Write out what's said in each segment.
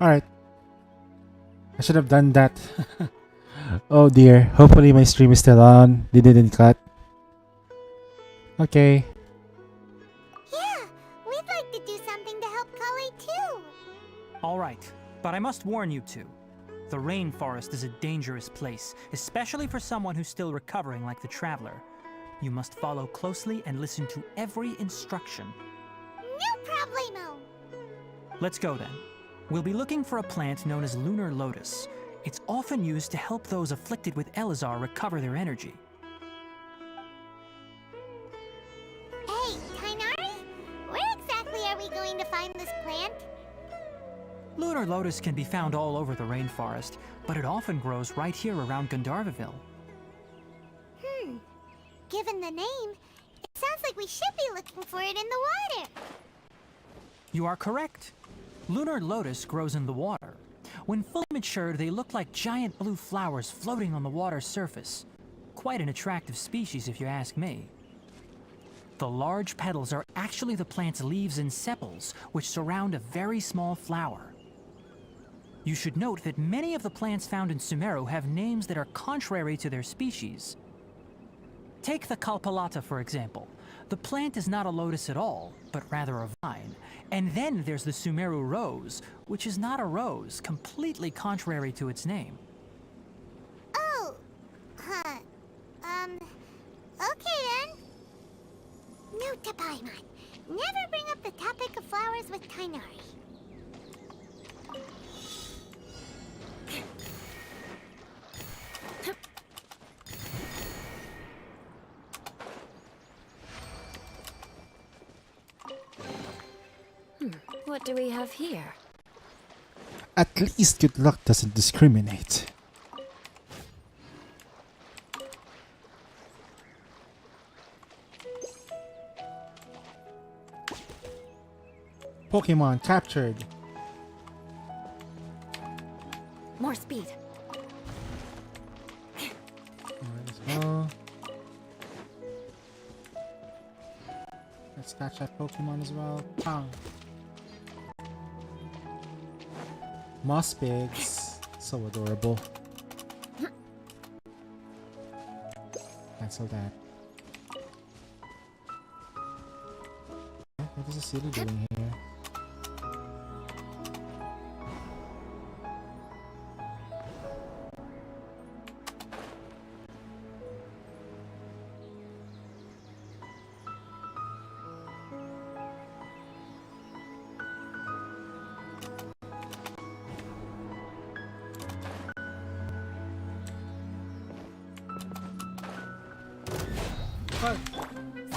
Alright, I should have done that. Oh dear, hopefully my stream is still on. They didn't cut. Okay. Yeah, we'd like to do something to help Kale too. Alright, but I must warn you two. The rainforest is a dangerous place, especially for someone who's still recovering like the Traveler. You must follow closely and listen to every instruction. No problemo. Let's go then. We'll be looking for a plant known as lunar lotus. It's often used to help those afflicted with Elazar recover their energy. Hey, Tainari, where exactly are we going to find this plant? Lunar lotus can be found all over the rainforest, but it often grows right here around Gandharvaville. Given the name, it sounds like we should be looking for it in the water. You are correct. Lunar lotus grows in the water. When fully matured, they look like giant blue flowers floating on the water's surface. Quite an attractive species, if you ask me. The large petals are actually the plant's leaves and sepals, which surround a very small flower. You should note that many of the plants found in Sumeru have names that are contrary to their species. Take the Kalpalata, for example. The plant is not a lotus at all, but rather a vine. And then there's the Sumeru rose, which is not a rose, completely contrary to its name. Oh, okay then. Note to Paimon, never bring up the topic of flowers with Tainari. What do we have here? At least good luck doesn't discriminate. Pokemon captured. More speed. Alright, as well. Let's catch that Pokemon as well. Pang. Moss pigs. So adorable. Cancel that. What is the city doing here?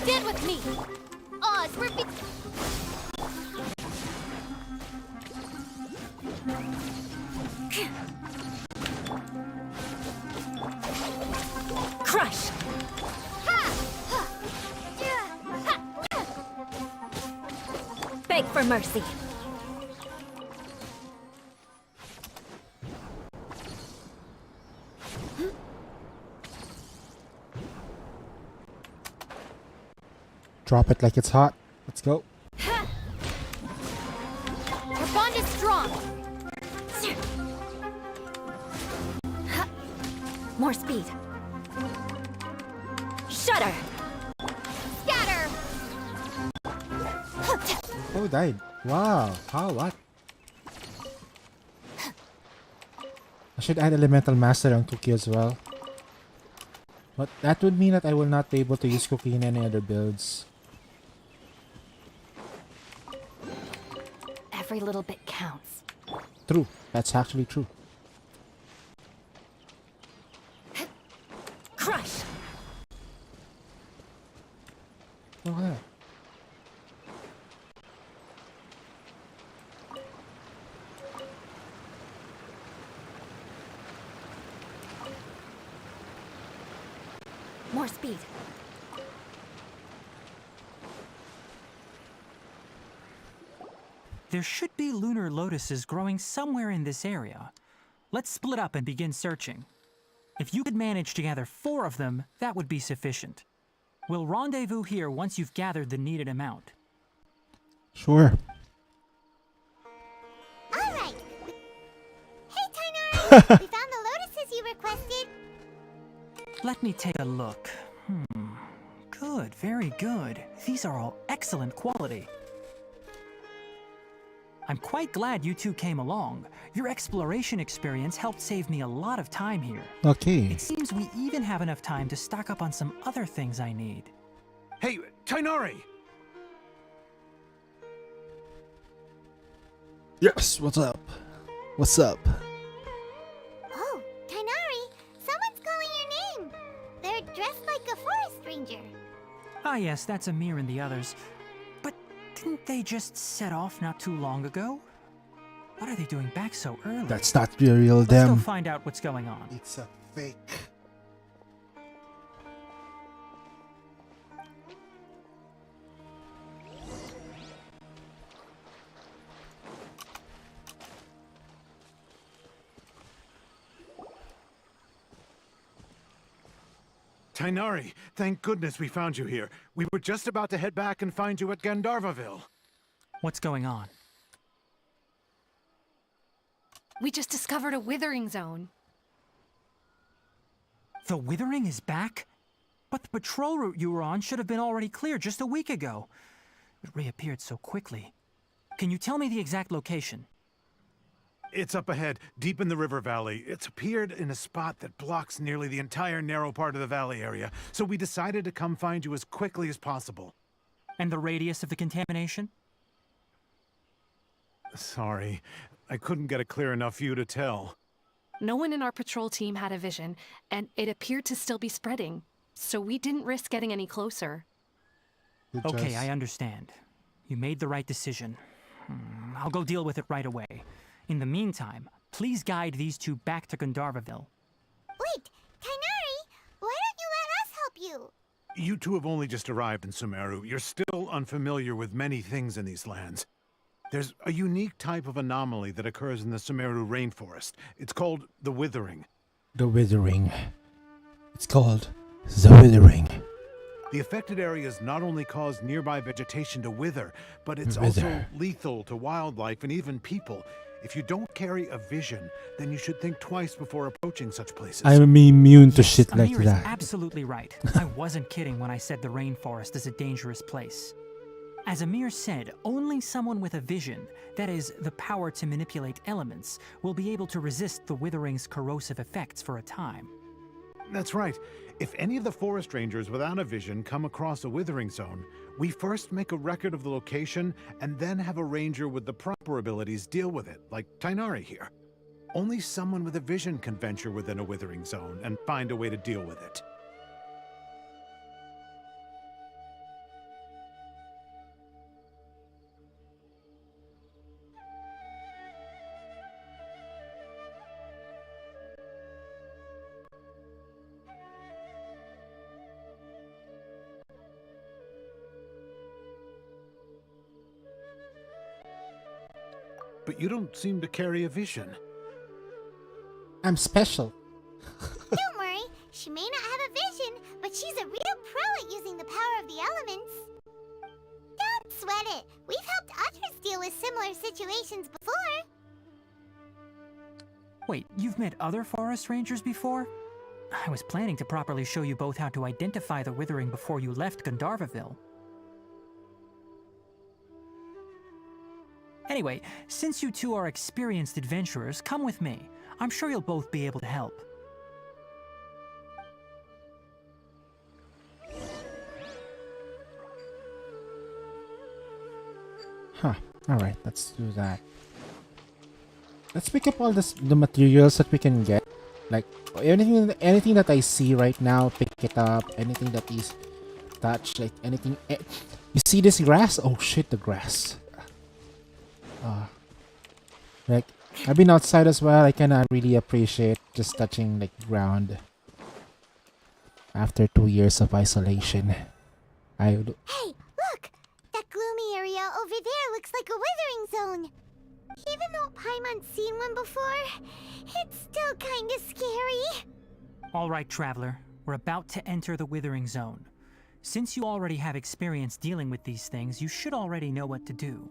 Stand with me! Oz, we're Crush! Beg for mercy. Drop it like it's hot. Let's go. Our bond is strong. More speed. Shudder. Scatter. Oh, died. Wow. How? What? I should add Elemental Master on Cookie as well. But that would mean that I will not be able to use Cookie in any other builds. Every little bit counts. True. That's actually true. Crush. Look at that. More speed. There should be lunar lotuses growing somewhere in this area. Let's split up and begin searching. If you could manage to gather 4 of them, that would be sufficient. We'll rendezvous here once you've gathered the needed amount. Sure. Alright, with We found the lotuses you requested. Let me take a look. Good, very good. These are all excellent quality. I'm quite glad you two came along. Your exploration experience helped save me a lot of time here. Okay. It seems we even have enough time to stock up on some other things I need. Hey, Tainari! Yes, what's up? What's up? Oh, Tainari, someone's calling your name. They're dressed like a forest ranger. Ah yes, that's Amir and the others. But didn't they just set off not too long ago? What are they doing back so early? That's not the real Let's go them. find out what's going on. It's a fake. Tainari, thank goodness we found you here. We were just about to head back and find you at Gandharvaville. What's going on? We just discovered a withering zone. The Withering is back? But the patrol route you were on should have been already clear just a week ago. It reappeared so quickly. Can you tell me the exact location? It's up ahead, deep in the river valley. It's appeared in a spot that blocks nearly the entire narrow part of the valley area, so we decided to come find you as quickly as possible. And the radius of the contamination? Sorry, I couldn't get a clear enough view to tell. No one in our patrol team had a vision, and it appeared to still be spreading, so we didn't risk getting any closer. Okay, I understand. You made the right decision. I'll go deal with it right away. In the meantime, please guide these two back to Gandharvaville. Wait, Tainari, why don't you let us help you? You two have only just arrived in Sumeru. You're still unfamiliar with many things in these lands. There's a unique type of anomaly that occurs in the Sumeru rainforest. It's called the Withering. The Withering. It's called the Withering. The affected areas not only cause nearby vegetation to wither, but it's Wither. also lethal to wildlife and even people. If you don't carry a vision, then you should think twice before approaching such places. I'm immune to shit like Amir is that. absolutely right. I wasn't kidding when I said the rainforest is a dangerous place. As Amir said, only someone with a vision, that is, the power to manipulate elements, will be able to resist the Withering's corrosive effects for a time. That's right. If any of the forest rangers without a vision come across a withering zone, we first make a record of the location and then have a ranger with the proper abilities deal with it, like Tainari here. Only someone with a vision can venture within a withering zone and find a way to deal with it. But you don't seem to carry a vision. I'm special. Don't worry, she may not have a vision, but she's a real pro at using the power of the elements. Don't sweat it. We've helped others deal with similar situations before. Wait, you've met other forest rangers before? I was planning to properly show you both how to identify the Withering before you left Gandharvaville. Anyway, since you two are experienced adventurers, come with me. I'm sure you'll both be able to help. Huh. Alright, let's do that. Let's pick up all the materials that we can get. Like, anything that I see right now, pick it up. Anything that is touched, like anything. You see this grass? Oh shit, the grass. Like, I've been outside as well. I cannot really appreciate just touching like ground. After 2 years of isolation, Hey, look! That gloomy area over there looks like a withering zone. Even though Paimon's seen one before, it's still kinda scary. All right, Traveler. We're about to enter the Withering Zone. Since you already have experience dealing with these things, you should already know what to do.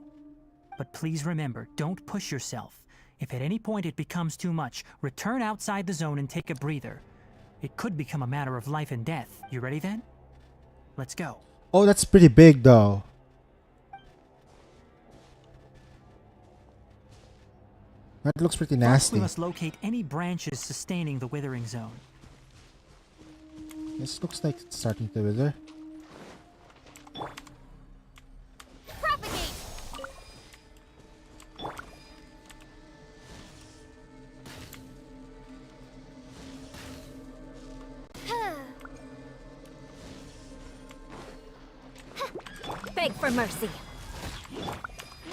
But please remember, don't push yourself. If at any point it becomes too much, return outside the zone and take a breather. It could become a matter of life and death. You ready then? Let's go. Oh, that's pretty big though. That looks pretty First, nasty. we must locate any branches sustaining the withering zone. This looks like it's starting to wither. Propagate! Beg for mercy.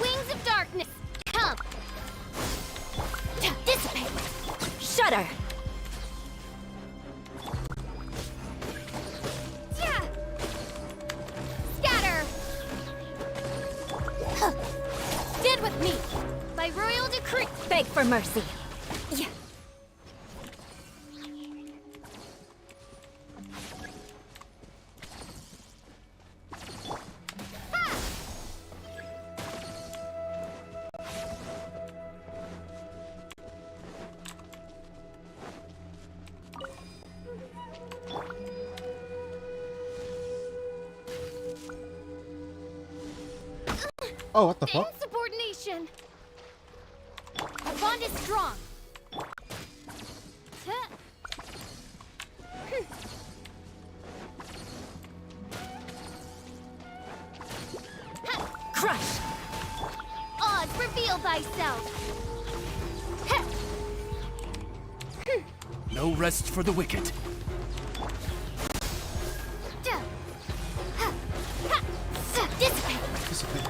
Wings of darkness, come! Dissipate. Shudder. Yeah. Scatter! Stand with me. By royal decree! Beg for mercy. Yeah. Oh, what the fuck? Insubordination! Our bond is strong! Crush. Oz, reveal thyself! No rest for the wicked. Dissipate!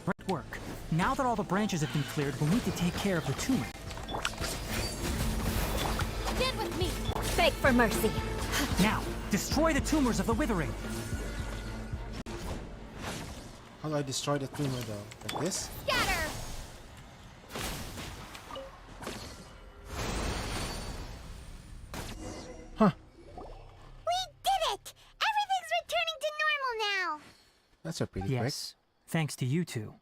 Great work. Now that all the branches have been cleared, we'll need to take care of the tumor. Stand with me! Beg for mercy. Now, destroy the tumors of the withering. How do I destroy the tumor though? Like this? Scatter! Huh. We did it! Everything's returning to normal now! That's a pretty Yes, thanks to you two.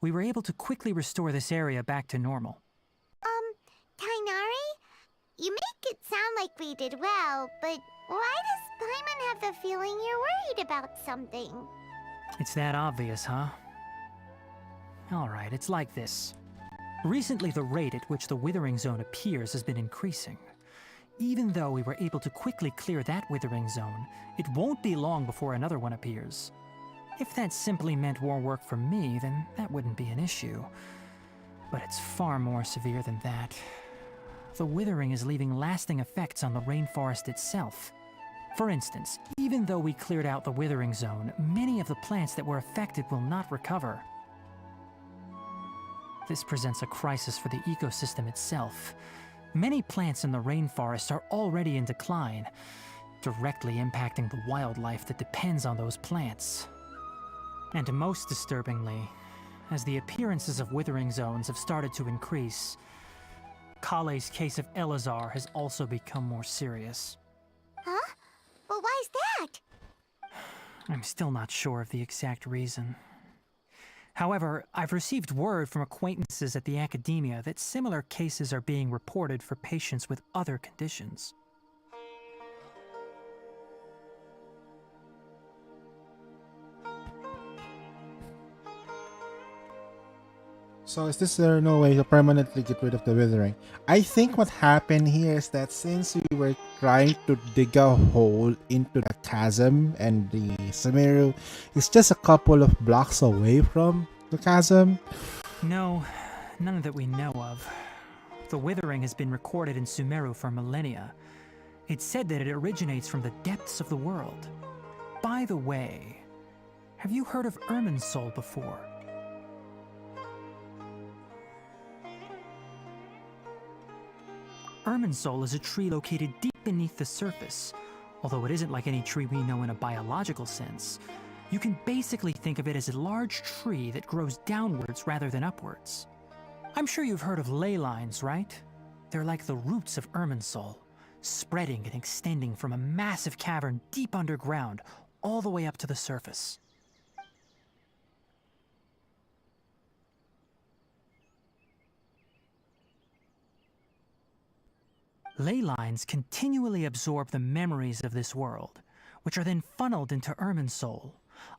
We were able to quickly restore this area back to normal. Tainari? You make it sound like we did well, but why does Paimon have the feeling you're worried about something? It's that obvious, huh? Alright, it's like this. Recently, the rate at which the withering zone appears has been increasing. Even though we were able to quickly clear that withering zone, it won't be long before another one appears. If that simply meant more work for me, then that wouldn't be an issue. But it's far more severe than that. The withering is leaving lasting effects on the rainforest itself. For instance, even though we cleared out the withering zone, many of the plants that were affected will not recover. This presents a crisis for the ecosystem itself. Many plants in the rainforest are already in decline, directly impacting the wildlife that depends on those plants. And most disturbingly, as the appearances of withering zones have started to increase, Kale's case of Elazar has also become more serious. Huh? Well, why's that? I'm still not sure of the exact reason. However, I've received word from acquaintances at the academia that similar cases are being reported for patients with other conditions. So is there no way to permanently get rid of the withering? I think what happened here is that since we were trying to dig a hole into the chasm and the Sumeru is just a couple of blocks away from the chasm. No, none that we know of. The withering has been recorded in Sumeru for millennia. It's said that it originates from the depths of the world. By the way, have you heard of Irminsul before? Irminsul is a tree located deep beneath the surface. Although it isn't like any tree we know in a biological sense, you can basically think of it as a large tree that grows downwards rather than upwards. I'm sure you've heard of ley lines, right? They're like the roots of Irminsul, spreading and extending from a massive cavern deep underground all the way up to the surface. Ley lines continually absorb the memories of this world, which are then funneled into Irminsul,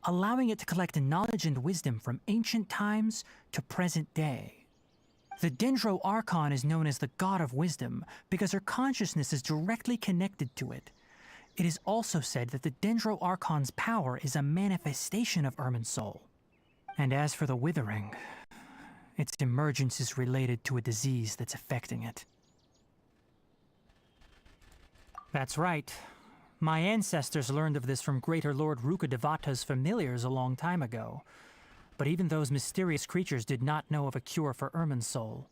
allowing it to collect knowledge and wisdom from ancient times to present day. The Dendro Archon is known as the God of Wisdom because her consciousness is directly connected to it. It is also said that the Dendro Archon's power is a manifestation of Irminsul. And as for the Withering, its emergence is related to a disease that's affecting it. That's right. My ancestors learned of this from Greater Lord Rukadevata's familiars a long time ago. But even those mysterious creatures did not know of a cure for Irminsul.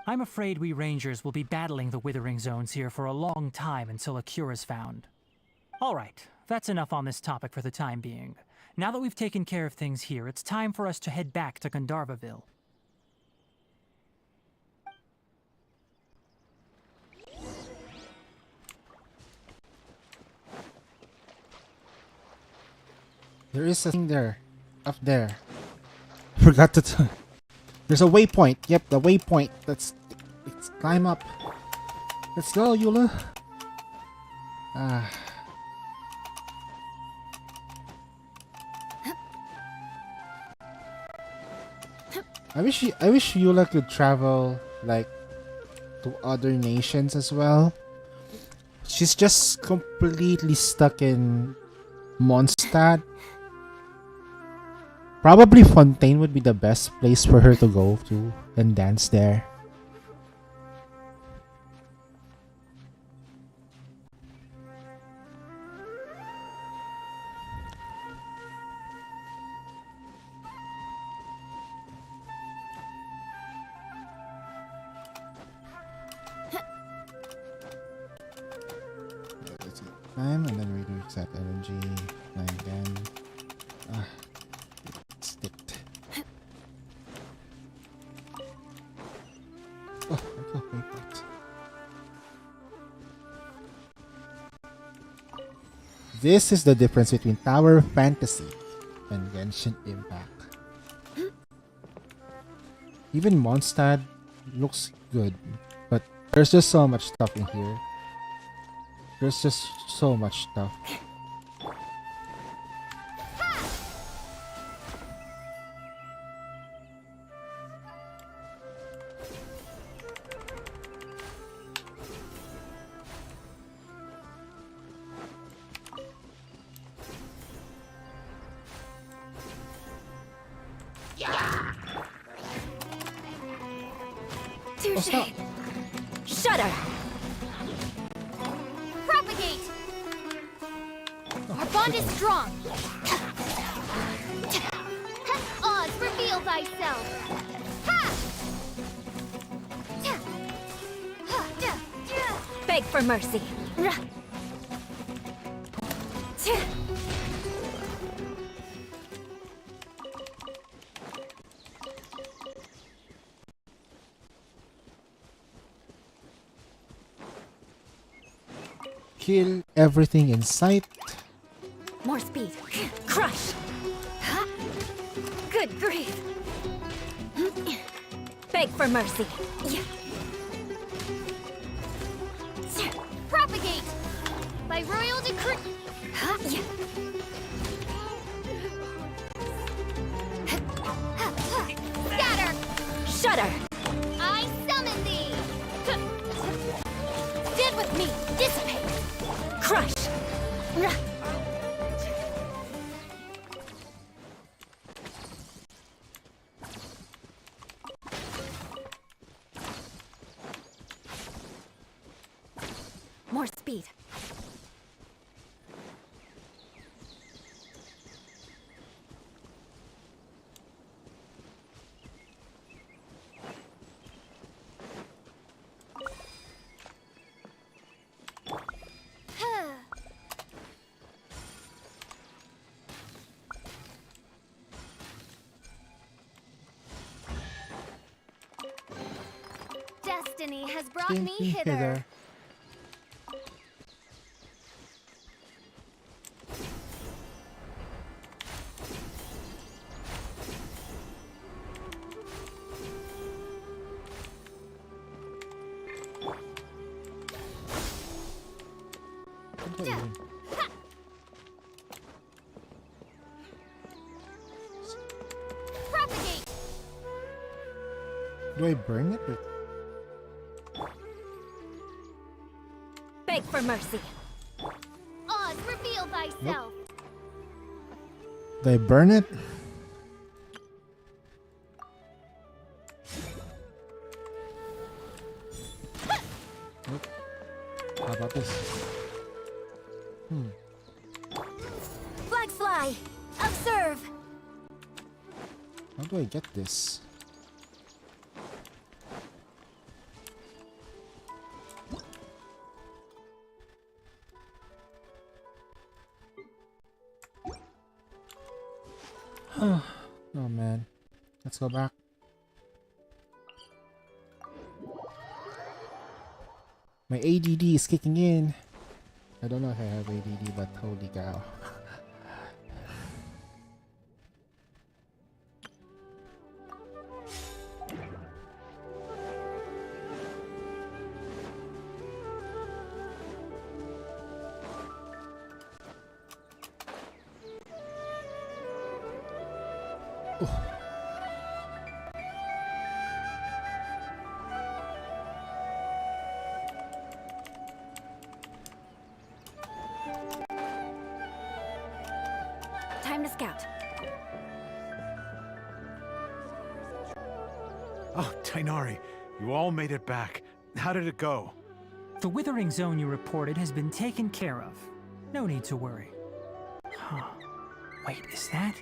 I'm afraid we Rangers will be battling the Withering Zones here for a long time until a cure is found. Alright, that's enough on this topic for the time being. Now that we've taken care of things here, it's time for us to head back to Gandharvaville. There is a thing there. Up there. Forgot to there's a waypoint. Yep, the waypoint. Let's climb up. Let's go, Eula. I wish Eula could travel like to other nations as well. She's just completely stuck in Mondstadt. Probably Fontaine would be the best place for her to go to and dance there. Let's climb and then we do set energy. Climb again. Sticked. Oh, okay, waypoint. This is the difference between Tower Fantasy and Genshin Impact. Even Mondstadt looks good, but there's just so much stuff in here. There's just so much stuff. Touche. Shudder. Propagate! Our bond is strong. Oz, reveal thyself. Beg for mercy. Kill everything in sight. More speed. Crush. Good grief. Beg for mercy. Propagate! By royal decree. Scatter! Shudder. I summon thee! Stand with me. Dissipate. Crush. More speed. Destiny has brought Came me hither. What do I do? Propagate! Do I burn it? Or... Beg for mercy. Oz, reveal thyself. Do I burn it? Nope. How about this? Flags fly. Observe. How do I get this? Oh man. Let's go back. My ADD is kicking in. I don't know if I have ADD, but holy cow. Time to scout. Oh, Tainari, you all made it back. How did it go? The withering zone you reported has been taken care of. No need to worry. Huh. Wait, is that?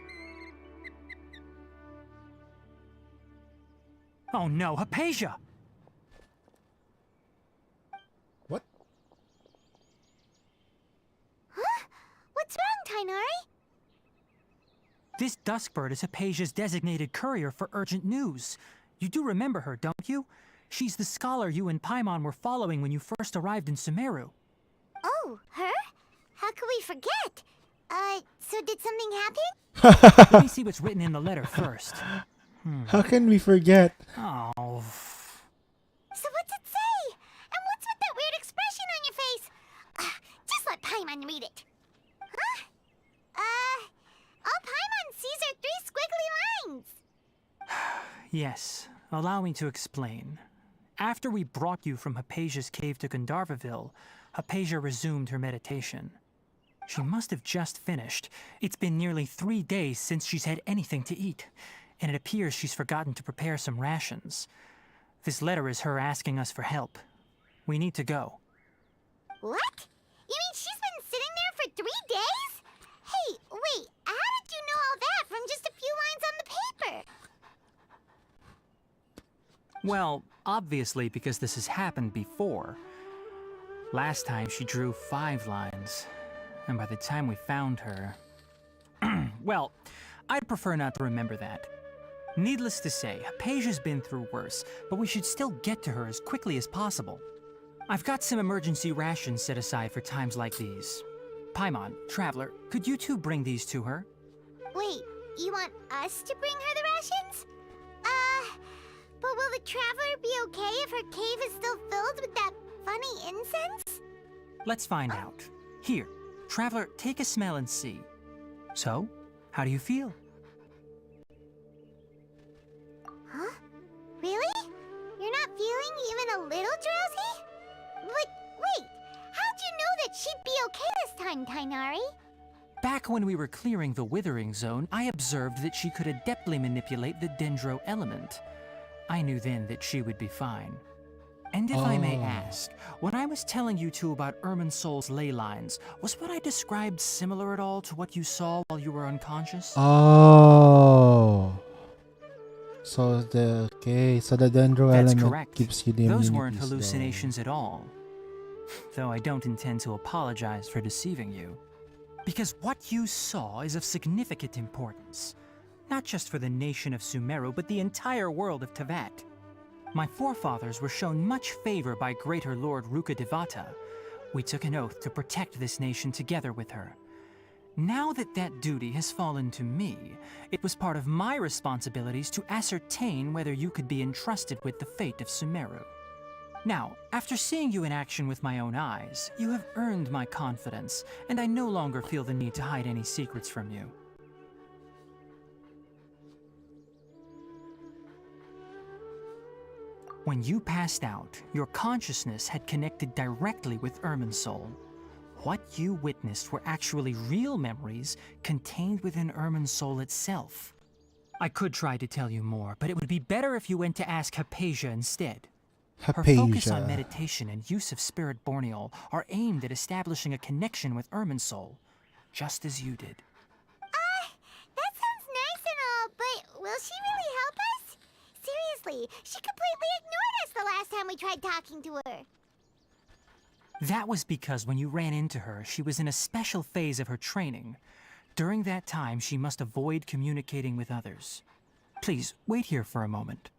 Oh no, Hypatia! What? Huh? What's wrong, Tainari? This Duskbird is Hypatia's designated courier for urgent news. You do remember her, don't you? She's the scholar you and Paimon were following when you first arrived in Sumeru. Oh, her? How could we forget? So did something happen? Let me see what's written in the letter first. How can we forget? Oh. So what's it say? And what's with that weird expression on your face? Just let Paimon read it. Huh? All Paimon sees are 3 squiggly lines. Yes, allow me to explain. After we brought you from Hypatia's cave to Gandharvaville, Hypatia resumed her meditation. She must have just finished. It's been nearly 3 days since she's had anything to eat, and it appears she's forgotten to prepare some rations. This letter is her asking us for help. We need to go. What? You mean she's been sitting there for 3 days? Hey, wait, how did you know all that from just a few lines on the paper? Well, obviously because this has happened before. Last time she drew 5 lines, and by the time we found her... Well, I'd prefer not to remember that. Needless to say, Hypatia's been through worse, but we should still get to her as quickly as possible. I've got some emergency rations set aside for times like these. Paimon, Traveler, could you two bring these to her? Wait, you want us to bring her the rations? But will the Traveler be okay if her cave is still filled with that funny incense? Let's find out. Here, Traveler, take a smell and see. So, how do you feel? Huh? Really? You're not feeling even a little drowsy? But wait, how'd you know that she'd be okay this time, Tainari? Back when we were clearing the Withering Zone, I observed that she could adeptly manipulate the Dendro element. I knew then that she would be fine. And if I may ask, when I was telling you two about Irminsol's ley lines, was what I described similar at all to what you saw while you were unconscious? Oh. So the dendro That's element correct. gives you the Those immunities, weren't though. hallucinations at all. Though I don't intend to apologize for deceiving you. Because what you saw is of significant importance. Not just for the nation of Sumeru, but the entire world of Tevat. My forefathers were shown much favor by Greater Lord Rukadevata. We took an oath to protect this nation together with her. Now that that duty has fallen to me, it was part of my responsibilities to ascertain whether you could be entrusted with the fate of Sumeru. Now, after seeing you in action with my own eyes, you have earned my confidence, and I no longer feel the need to hide any secrets from you. When you passed out, your consciousness had connected directly with Irminsul. What you witnessed were actually real memories contained within Irminsul itself. I could try to tell you more, but it would be better if you went to ask Hypatia instead. Her focus on Hypatia. meditation and use of Spirit Borneal are aimed at establishing a connection with Irminsul, just as you did. That sounds nice and all, but will she really help us? Seriously, she completely ignored us the last time we tried talking to her. That was because when you ran into her, she was in a special phase of her training. During that time, she must avoid communicating with others. Please, wait here for a moment.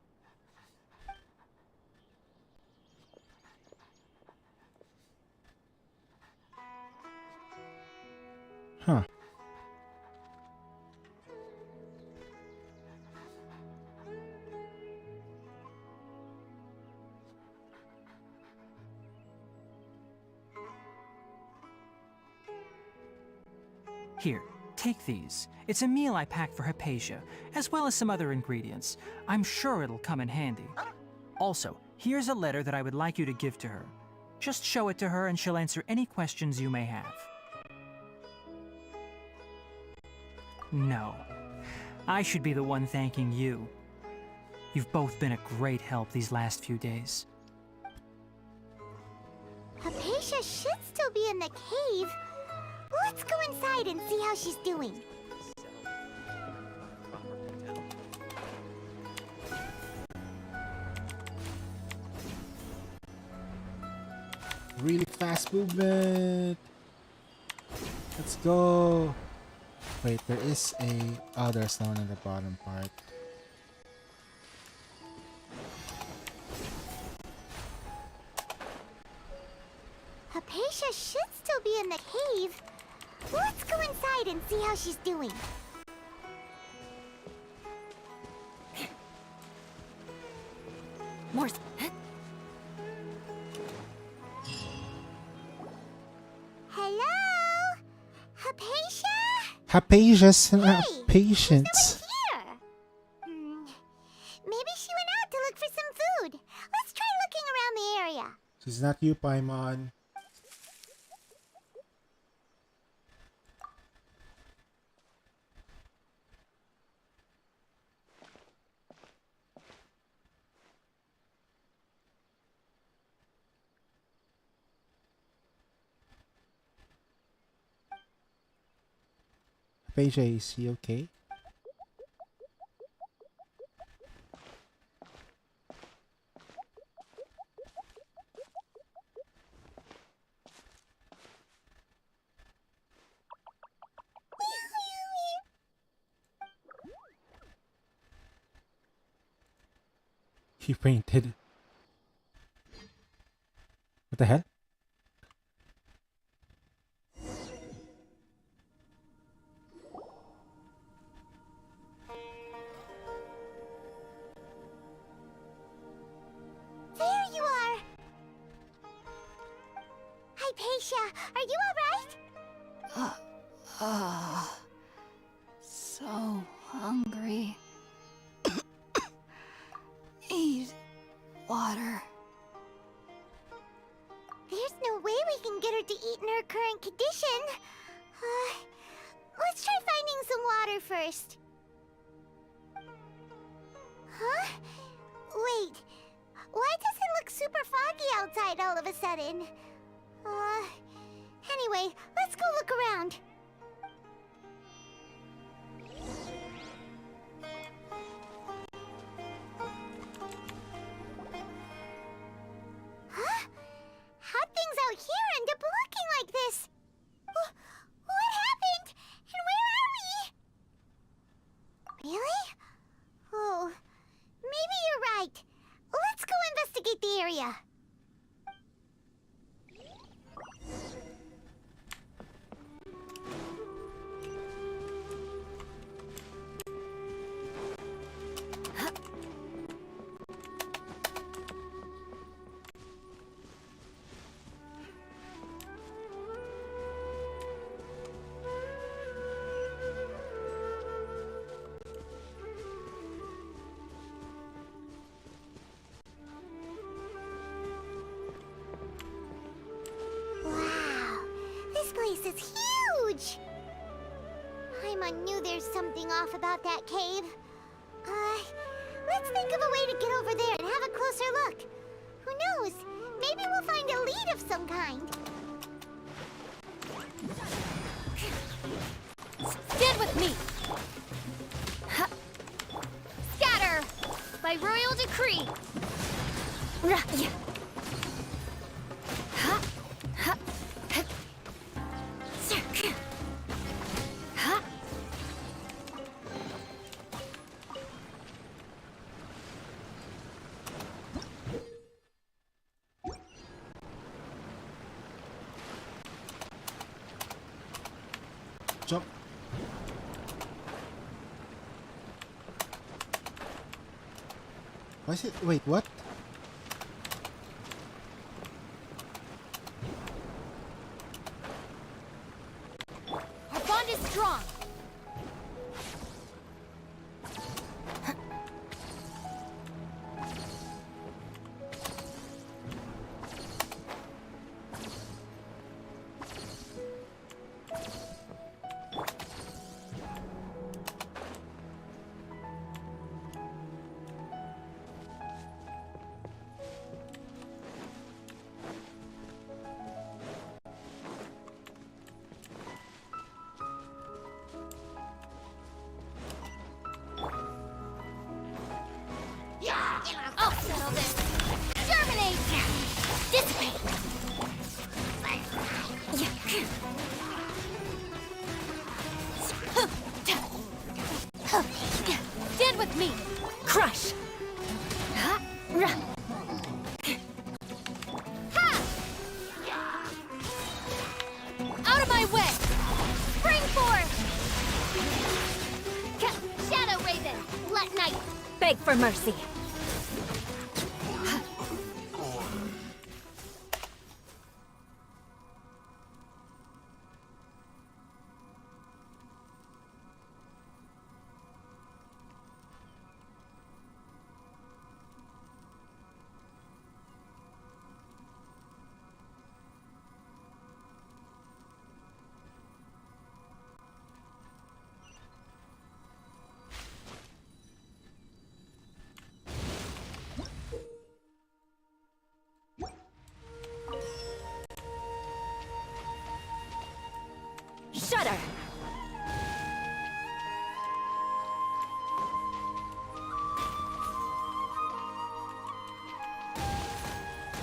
Huh. Here, take these. It's a meal I packed for Hypatia, as well as some other ingredients. I'm sure it'll come in handy. Also, here's a letter that I would like you to give to her. Just show it to her and she'll answer any questions you may have. No. I should be the one thanking you. You've both been a great help these last few days. Hypatia should still be in the cave. Let's go inside and see how she's doing. Really fast movement. Let's go. Wait, there is a... Oh, there's no one in the bottom part. Hypatia should still be in the cave. Let's go inside and see how she's doing. More. Hello? Hypatia? Hypatia's Hey, patience. Here. Maybe she went out to look for some food. Let's try looking around the area. She's not you, Paimon. Hypatia, is he okay? He fainted. What the hell? There you are. Hypatia, are you alright? So hungry. Eat water. There's no way we can get her to eat in her current condition. Let's try finding some water first. Huh? Wait. Why does it look super foggy outside all of a sudden? Anyway, let's go look around. Huh? How'd things out here end up looking like this? What happened? And where are we? Really? Oh, maybe you're right. Let's go area. Wow, this place is huge! Paimon knew there's something off about that cave. Let's think of a way to get over there and have a closer look. Who knows? Maybe we'll find a lead of some kind. Stand with me! Huh. Scatter! By royal decree! Yeah. Huh. Huh. Huh. Huh. Jump. Why is it? Wait, what? Our bond is strong! I'll settle this! Germinate! Dissipate! Stand with me! Crush! Ha! Out of my way! Spring forth! Shadow Raven! Let night! Beg for mercy! Shudder!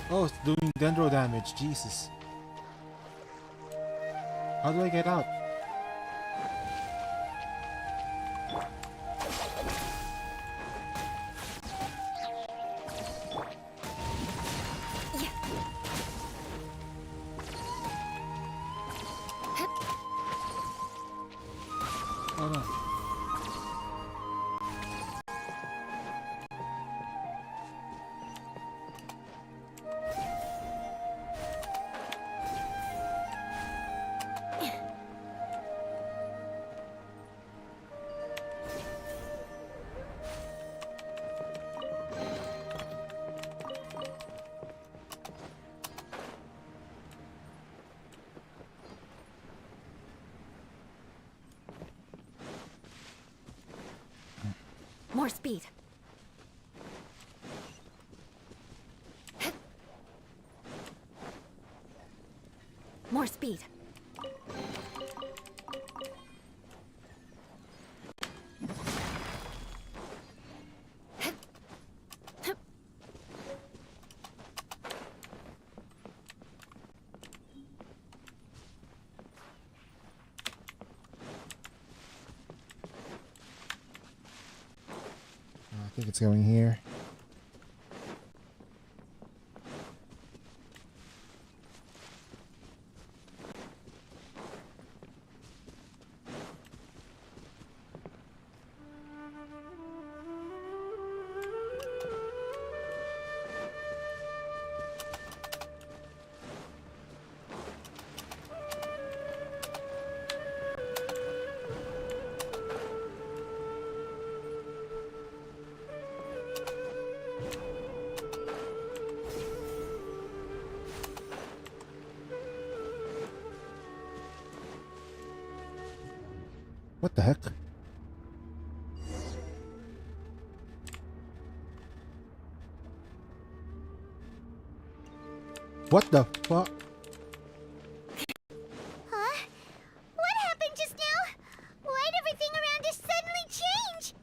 Oh, it's doing dendro damage. Jesus. How do I get out? Oh no. More speed. More speed. I think it's going here. What the heck? What the fuck? Huh? What happened just now? Why'd everything around us suddenly change?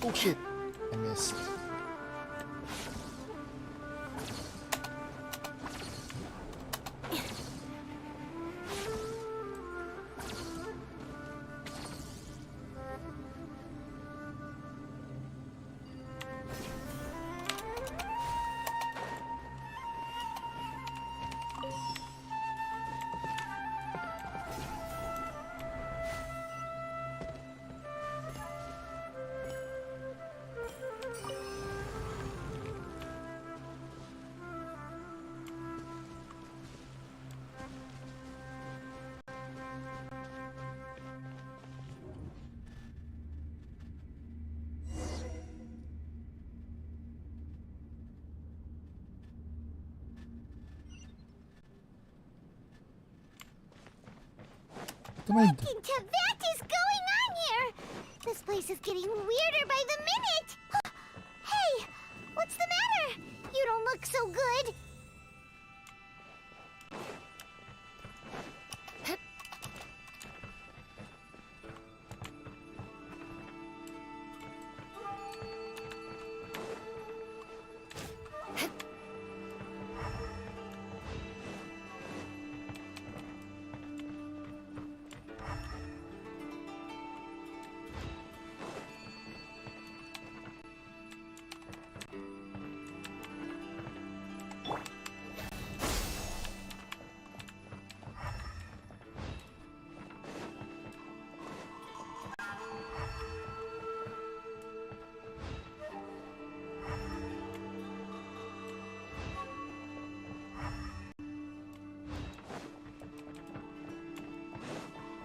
Oh shit! I missed. What am I What in Tibet is going on here? This place is getting weirder by the minute. Hey, what's the matter? You don't look so good.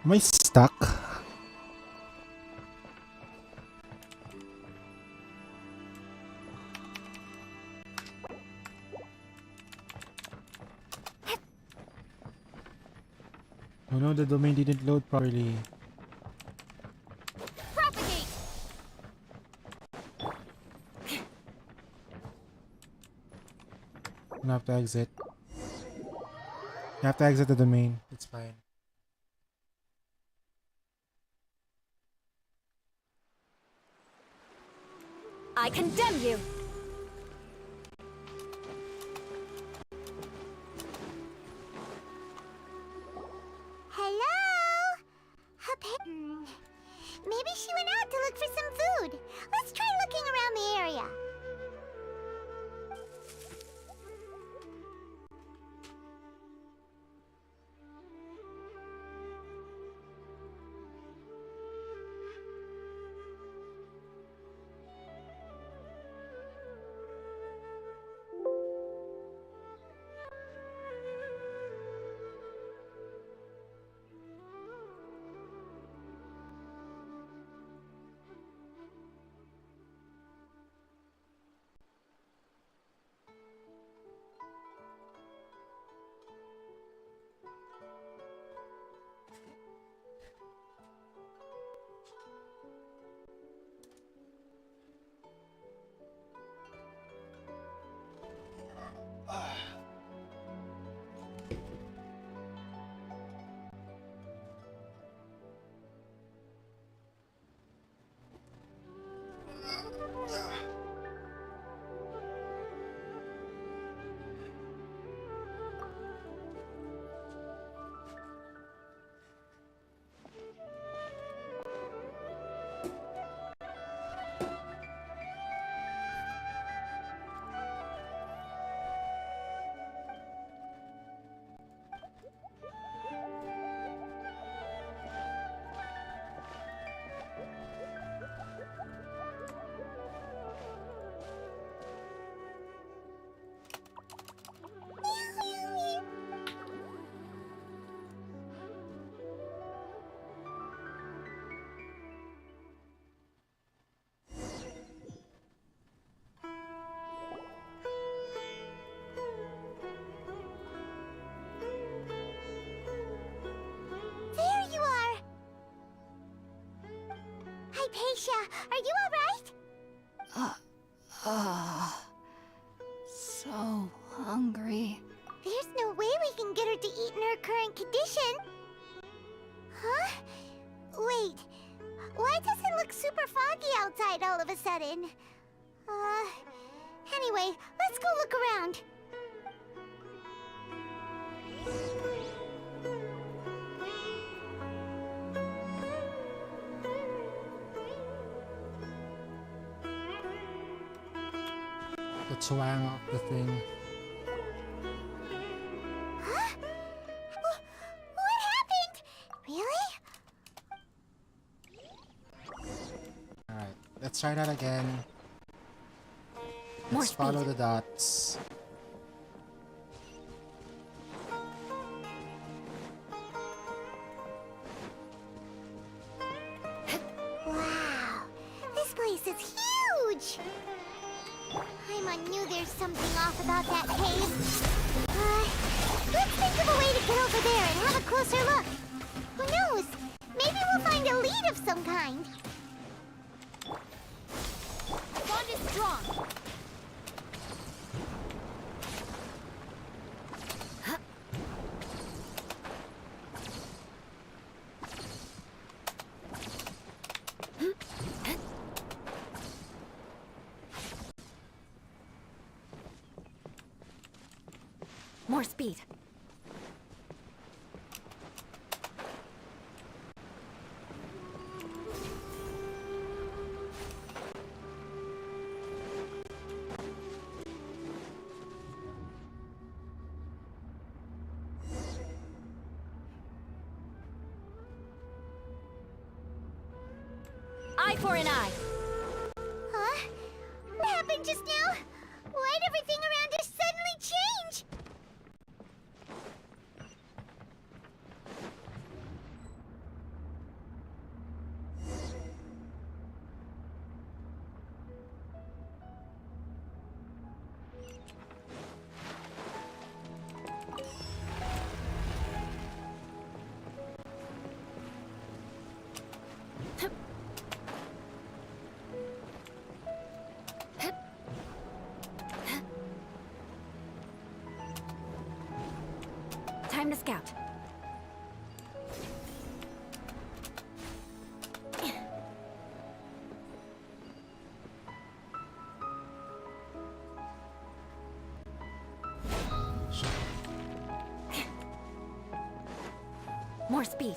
Am I stuck? Oh no, the domain didn't load properly. Propagate! I'm gonna have to exit. You have to exit the domain. It's fine. I condemn you! Hello? Maybe she went out to look for some food. Let's try looking around the area. Hypatia, are you alright? So hungry. There's no way we can get her to eat in her current condition. Huh? Wait. Why does it look super foggy outside all of a sudden? Anyway, let's go look around. The twang of the thing. Huh? What happened? Really? Alright, let's try that again. More Let's speed. follow the dots. Wow, this place is huge! I knew there's something off about that cave. Let's think of a way to get over there and have a closer look. Who knows? Maybe we'll find a lead of some kind. Bond is strong. More speed. Eye for an eye. Huh? What happened just now? Why'd everything around us suddenly change? Time to scout. More speed.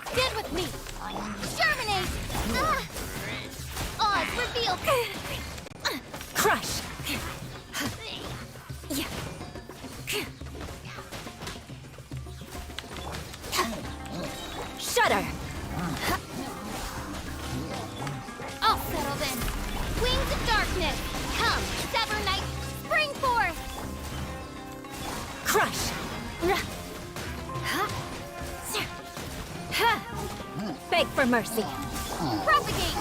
Stand with me. Germinate. Odds revealed. Crush! Shudder! I'll settle then. Wings of darkness. Come, sever night. Spring forth. Crush! Beg for mercy. Propagate.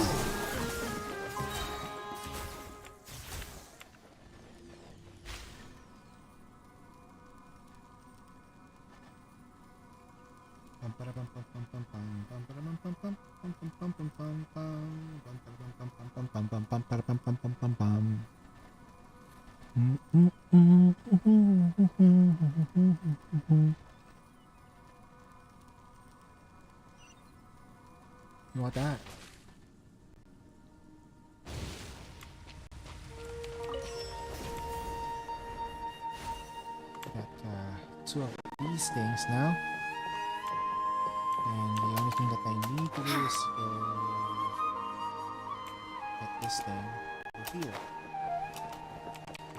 You want that? Got two of these things now. And the only thing that I need to do is go get this thing over here.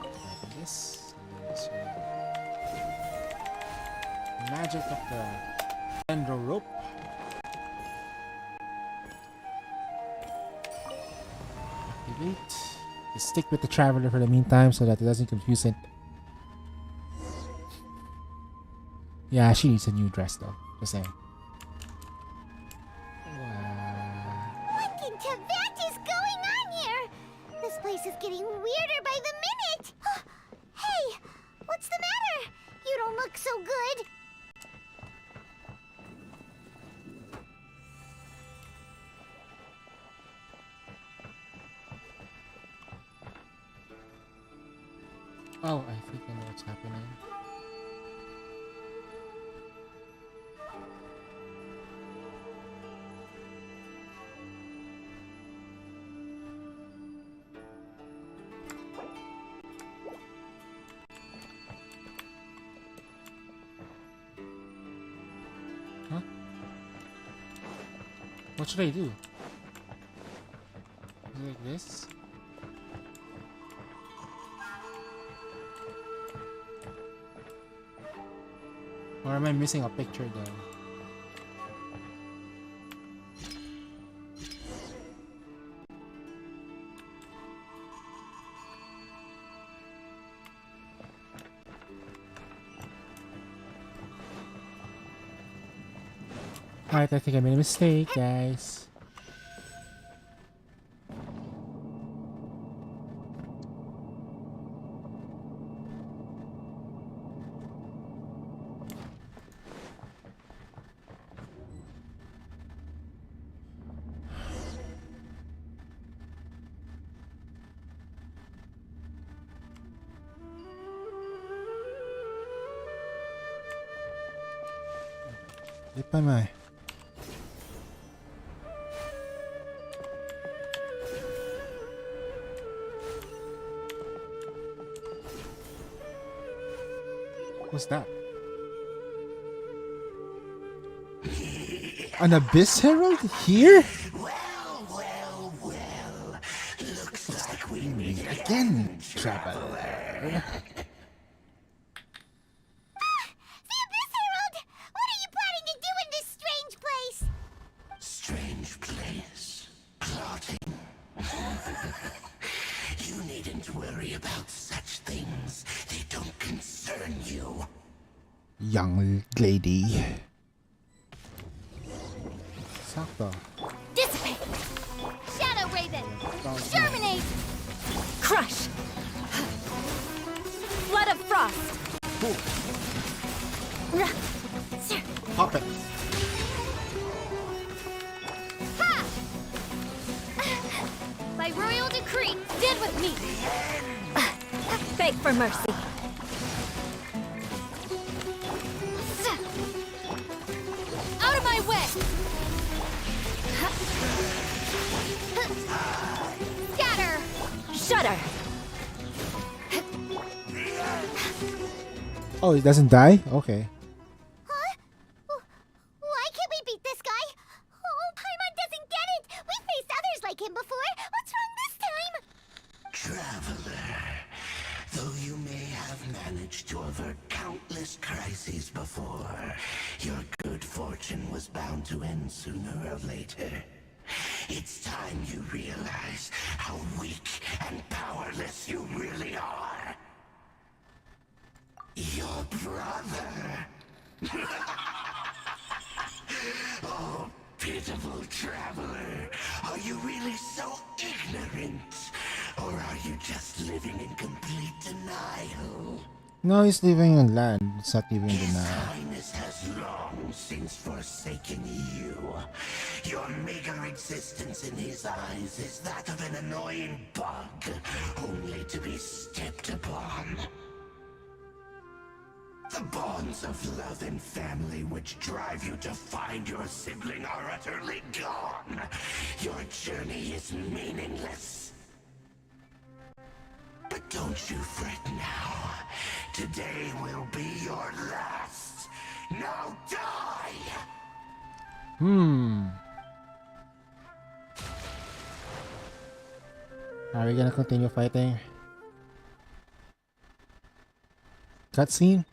Grab this. And this magic of the dendro rope. Activate. Just stick with the traveler for the meantime so that it doesn't confuse it. Yeah, she needs a new dress though. Just saying. What in Tibet is going on here? This place is getting weirder by the minute. Hey, good. Oh, I think I know what's happening. Huh? What should I do? Is it like this? Or am I missing a picture then? Alright, I think I made a mistake, guys. Lip am I? What's that? An Abyss Herald here? Well. Looks like we meet again, traveler. The Abyss Herald! What are you planning to do in this strange place? strange place. Plotting. You needn't worry about such things. They don't concern you. Young lady. Sakto. Dissipate! Shadow Raven! Germinate! Crush! Flood of Frost! Pop it. Ha! By royal decree, stand with me! Beg for mercy. Out of my way! Scatter! Shudder! Oh, it doesn't die? Okay. Huh? Why can't we beat this guy? Oh, Paimon doesn't get it! We've faced others like him before! What's wrong this time? Traveler, though you may have managed to avert countless crises before, your good fortune was bound to end sooner or later. It's time you realize how weak and powerless you really are. Your brother. Oh, pitiful traveler. Are you really so ignorant? Or are you just living in complete denial? No, he's living on land. It's not even His denial. Highness has long since forsaken you. Your meager existence in his eyes is that of an annoying bug, only to be stepped upon. The bonds of love and family which drive you to find your sibling are utterly gone. Your journey is meaningless. But don't you fret now. Today will be your last. Now die! Are we gonna continue fighting? Cutscene?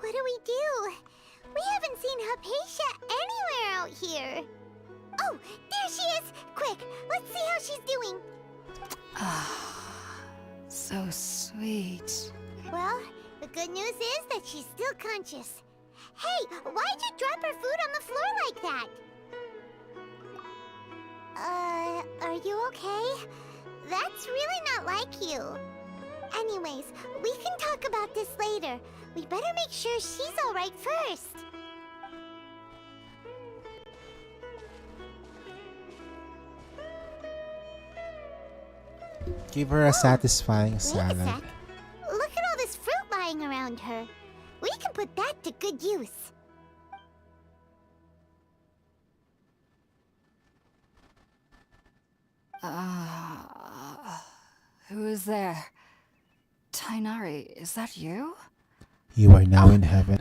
What do we do? We haven't seen Hypatia anywhere out here. Oh, there she is! Quick, let's see how she's doing. So sweet. Well, the good news is that she's still conscious. Hey, why'd you drop her food on the floor like that? Are you okay? That's really not like you. Anyways, we can talk about this later. We better make sure she's alright first. Give her a satisfying Wait a salad. sec. Look at all this fruit lying around her. We can put that to good use. Who is there? Tainari, is that you? You are now in heaven.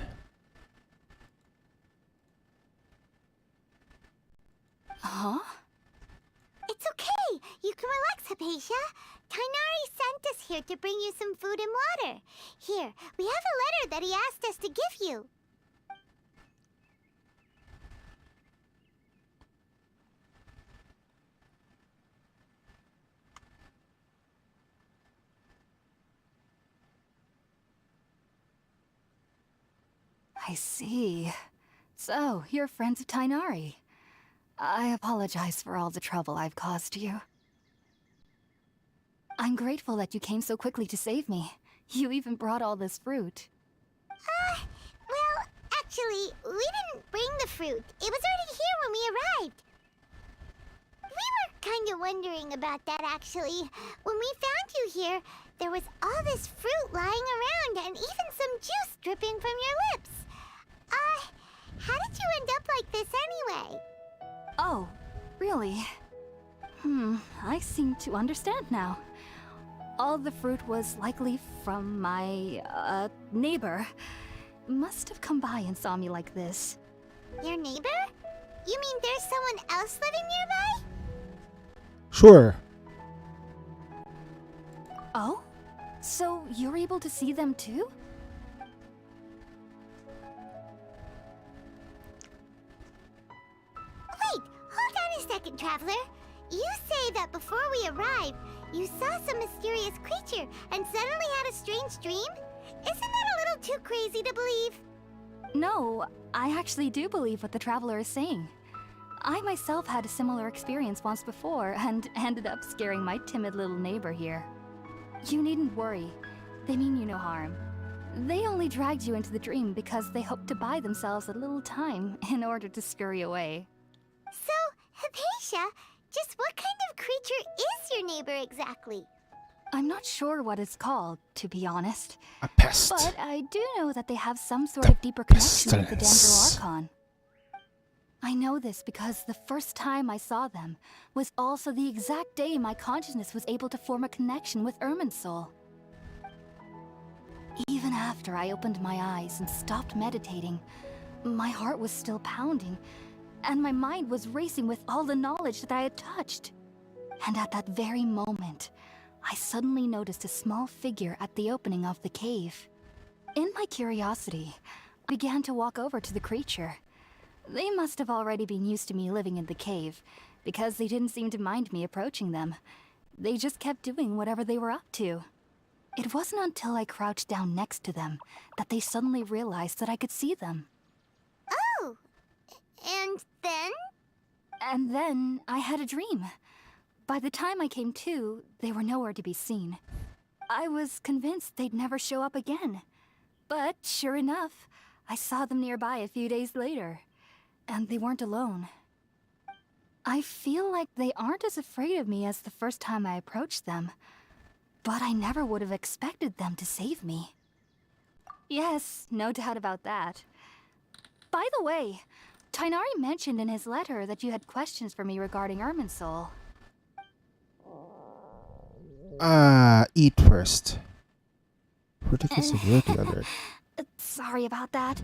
Huh? It's okay. You can relax, Hypatia. Tainari sent us here to bring you some food and water. Here, we have a letter that he asked us to give you. I see. So, you're friends of Tainari. I apologize for all the trouble I've caused you. I'm grateful that you came so quickly to save me. You even brought all this fruit. Well, actually, we didn't bring the fruit. It was already here when we arrived. We were kind of wondering about that, actually. When we found you here, there was all this fruit lying around and even some juice dripping from your lips. How did you end up like this anyway? Oh, really? I seem to understand now. All the fruit was likely from my, neighbor. Must have come by and saw me like this. Your neighbor? You mean there's someone else living nearby? Sure. Oh? So you're able to see them too? Wait, hold on a second, Traveler. You say that before we arrived, you saw some mysterious creature and suddenly had a strange dream? Isn't that a little too crazy to believe? No, I actually do believe what the Traveler is saying. I myself had a similar experience once before and ended up scaring my timid little neighbor here. You needn't worry. They mean you no harm. They only dragged you into the dream because they hoped to buy themselves a little time in order to scurry away. So, Hypatia, just what kind of creature is your neighbor exactly? I'm not sure what it's called, to be honest. A pest. But I do know that they have some sort of deeper connection with the pestilence. Dendro Archon. I know this because the first time I saw them was also the exact day my consciousness was able to form a connection with Irminsul. Even after I opened my eyes and stopped meditating, my heart was still pounding, and my mind was racing with all the knowledge that I had touched. And at that very moment, I suddenly noticed a small figure at the opening of the cave. In my curiosity, I began to walk over to the creature. They must have already been used to me living in the cave, because they didn't seem to mind me approaching them. They just kept doing whatever they were up to. It wasn't until I crouched down next to them that they suddenly realized that I could see them. Oh, and then? And then I had a dream. By the time I came to, they were nowhere to be seen. I was convinced they'd never show up again. But sure enough, I saw them nearby a few days later. And they weren't alone. I feel like they aren't as afraid of me as the first time I approached them. But I never would have expected them to save me. Yes, no doubt about that. By the way, Tainari mentioned in his letter that you had questions for me regarding Irminsul. Eat first. Ridiculous security alert. Sorry about that.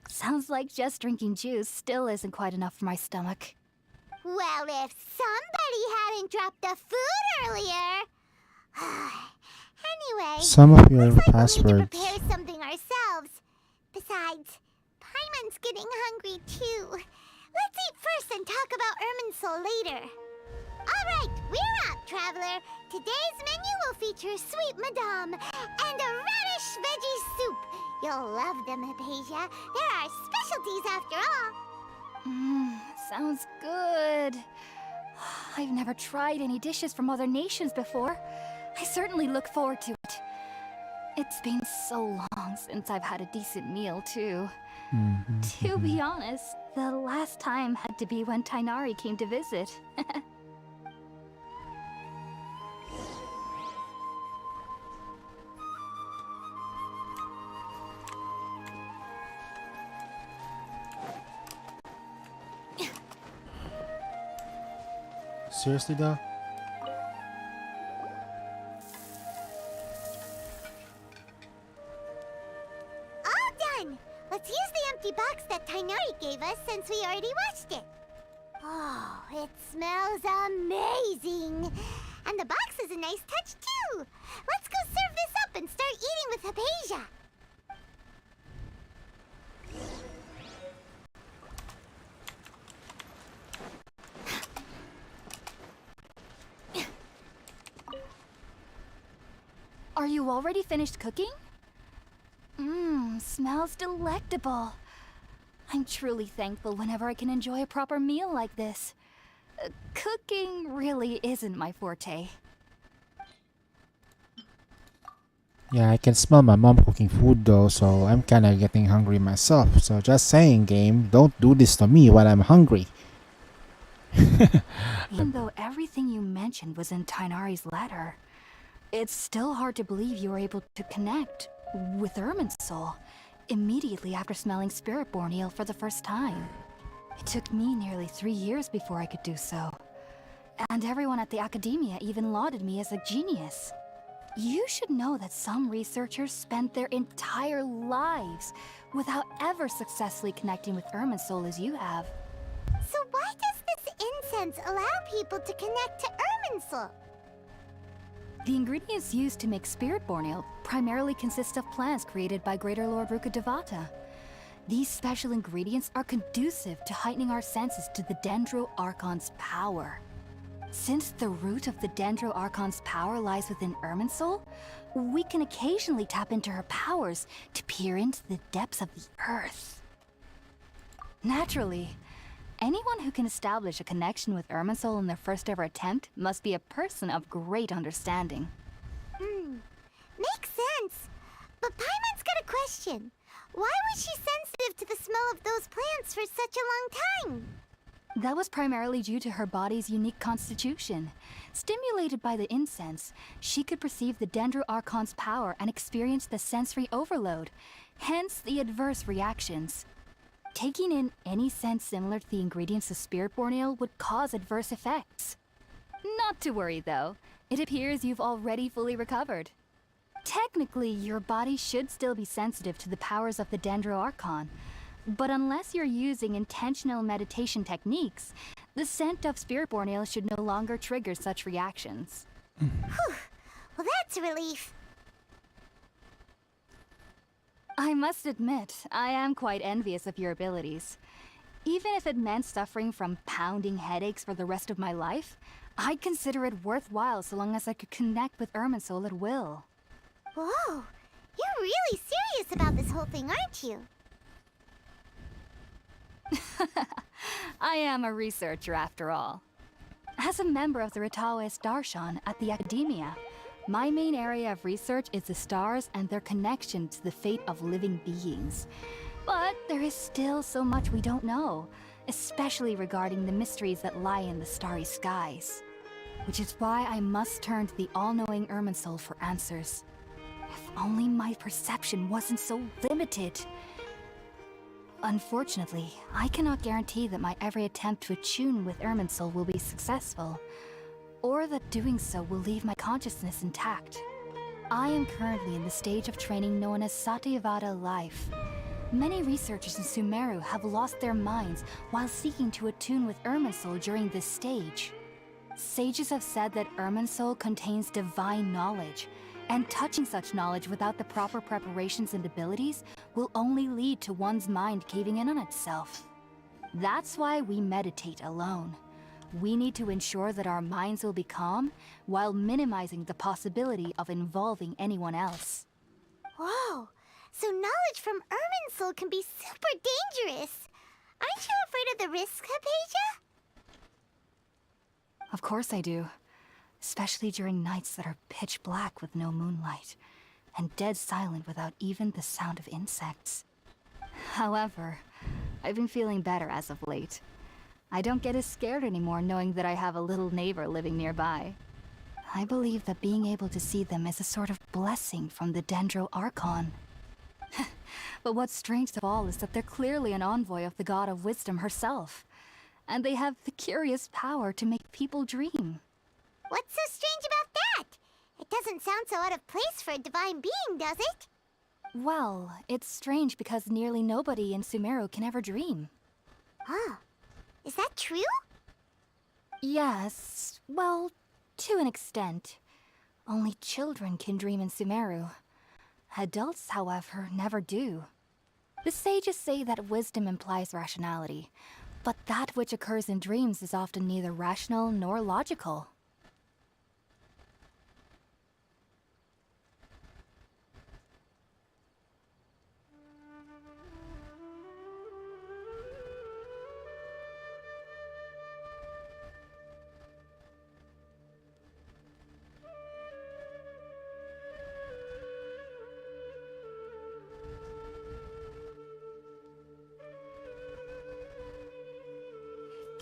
Sounds like just drinking juice still isn't quite enough for my stomach. Well, if somebody hadn't dropped the food earlier... Anyway, Some of your looks like we need to passwords. prepare something ourselves. Besides, Paimon's getting hungry too. Let's eat first and talk about Irminsul later. Alright, we're up, Traveler. Today's menu will feature sweet madame and a radish veggie soup. You'll love them, Hypatia. They're our specialties after all. Sounds good. I've never tried any dishes from other nations before. I certainly look forward to it. It's been so long since I've had a decent meal, too. To be honest, the last time had to be when Tainari came to visit. Seriously though? All done! Let's use the empty box that Tainari gave us since we already washed it. Oh, it smells amazing! And the box is a nice touch too! Let's go serve this up and start eating with Hypatia! Are you already finished cooking? Smells delectable. I'm truly thankful whenever I can enjoy a proper meal like this. Cooking really isn't my forte. Yeah, I can smell my mom cooking food though, so I'm kinda getting hungry myself. So just saying, game, don't do this to me while I'm hungry. Even though everything you mentioned was in Tainari's letter, it's still hard to believe you were able to connect with Irminsul immediately after smelling Spiritborn Ale for the first time. It took me nearly 3 years before I could do so. And everyone at the Academia even lauded me as a genius. You should know that some researchers spent their entire lives without ever successfully connecting with Irminsul as you have. So why does this incense allow people to connect to Irminsul? The ingredients used to make Spiritborn Ale primarily consist of plants created by Greater Lord Rukkhadevata. These special ingredients are conducive to heightening our senses to the Dendro Archon's power. Since the root of the Dendro Archon's power lies within Irminsul, we can occasionally tap into her powers to peer into the depths of the earth. Naturally, anyone who can establish a connection with Irminsul in their first ever attempt must be a person of great understanding. Makes sense. But Paimon's got a question. Why was she sensitive to the smell of those plants for such a long time? That was primarily due to her body's unique constitution. Stimulated by the incense, she could perceive the Dendro Archon's power and experience the sensory overload, hence the adverse reactions. Taking in any scent similar to the ingredients of Spiritborn Ale would cause adverse effects. Not to worry though, it appears you've already fully recovered. Technically, your body should still be sensitive to the powers of the Dendro Archon, but unless you're using intentional meditation techniques, the scent of Spiritborn Ale should no longer trigger such reactions. Whew. Well, that's a relief. I must admit, I am quite envious of your abilities. Even if it meant suffering from pounding headaches for the rest of my life, I'd consider it worthwhile so long as I could connect with Irminsul at will. Whoa, you're really serious about this whole thing, aren't you? I am a researcher after all. As a member of the Ritaoes Darshan at the Academia, my main area of research is the stars and their connection to the fate of living beings. But there is still so much we don't know, especially regarding the mysteries that lie in the starry skies. Which is why I must turn to the all-knowing Irminsul for answers. If only my perception wasn't so limited. Unfortunately, I cannot guarantee that my every attempt to attune with Irminsul will be successful, or that doing so will leave my consciousness intact. I am currently in the stage of training known as Satyavada life. Many researchers in Sumeru have lost their minds while seeking to attune with Irminsul during this stage. Sages have said that Irminsul contains divine knowledge, and touching such knowledge without the proper preparations and abilities will only lead to one's mind caving in on itself. That's why we meditate alone. We need to ensure that our minds will be calm while minimizing the possibility of involving anyone else. Whoa, So knowledge from Irminsul can be super dangerous. Aren't you afraid of the risks, Hypatia? Of course I do. Especially during nights that are pitch black with no moonlight, and dead silent without even the sound of insects. However, I've been feeling better as of late. I don't get as scared anymore knowing that I have a little neighbor living nearby. I believe that being able to see them is a sort of blessing from the Dendro Archon. But what's strange of all is that they're clearly an envoy of the God of Wisdom herself, and they have the curious power to make people dream. What's so strange about that? It doesn't sound so out of place for a divine being, does it? Well, it's strange because nearly nobody in Sumeru can ever dream. Oh, is that true? Yes, well, to an extent. Only children can dream in Sumeru. Adults, however, never do. The sages say that wisdom implies rationality, but that which occurs in dreams is often neither rational nor logical.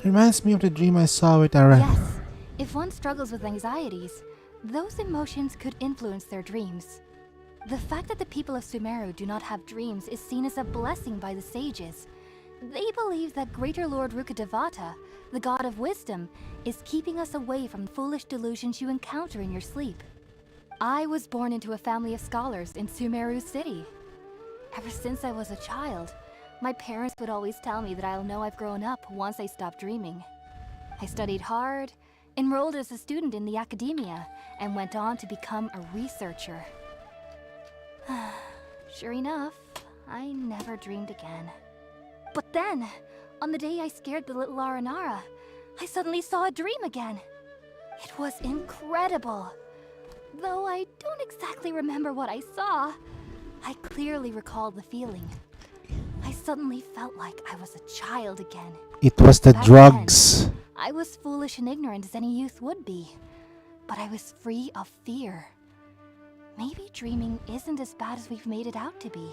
Reminds me of the dream I saw with Ara. Yes, if one struggles with anxieties, those emotions could influence their dreams. The fact that the people of Sumeru do not have dreams is seen as a blessing by the sages. They believe that Greater Lord Rukkhadevata, the god of wisdom, is keeping us away from foolish delusions you encounter in your sleep. I was born into a family of scholars in Sumeru City. Ever since I was a child, my parents would always tell me that I'll know I've grown up once I stop dreaming. I studied hard, enrolled as a student in the academia, and went on to become a researcher. Sure enough, I never dreamed again. But then, on the day I scared the little Aranara, I suddenly saw a dream again. It was incredible. Though I don't exactly remember what I saw, I clearly recall the feeling. I suddenly felt like I was a child again. It was the Back drugs. then, I was foolish and ignorant as any youth would be, but I was free of fear. Maybe dreaming isn't as bad as we've made it out to be.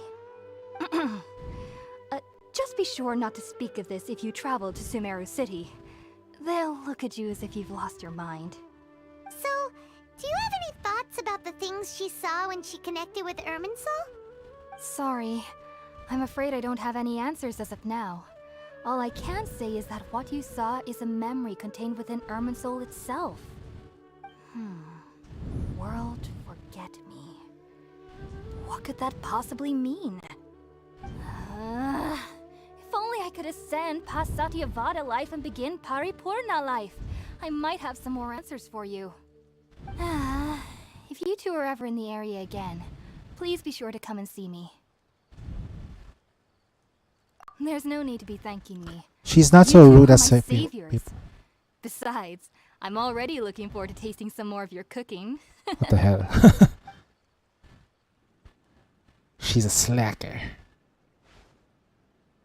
Just be sure not to speak of this if you travel to Sumeru City. They'll look at you as if you've lost your mind. So, do you have any thoughts about the things she saw when she connected with Irminsul? Sorry, I'm afraid I don't have any answers as of now. All I can say is that what you saw is a memory contained within Irminsul itself. World forget me. What could that possibly mean? If only I could ascend past Satyavada life and begin Paripurna life. I might have some more answers for you. If you two are ever in the area again, please be sure to come and see me. There's no need to be thanking me. She's not You so two rude are as my people. saviors. Besides, I'm already looking forward to tasting some more of your cooking. What the hell? She's a slacker.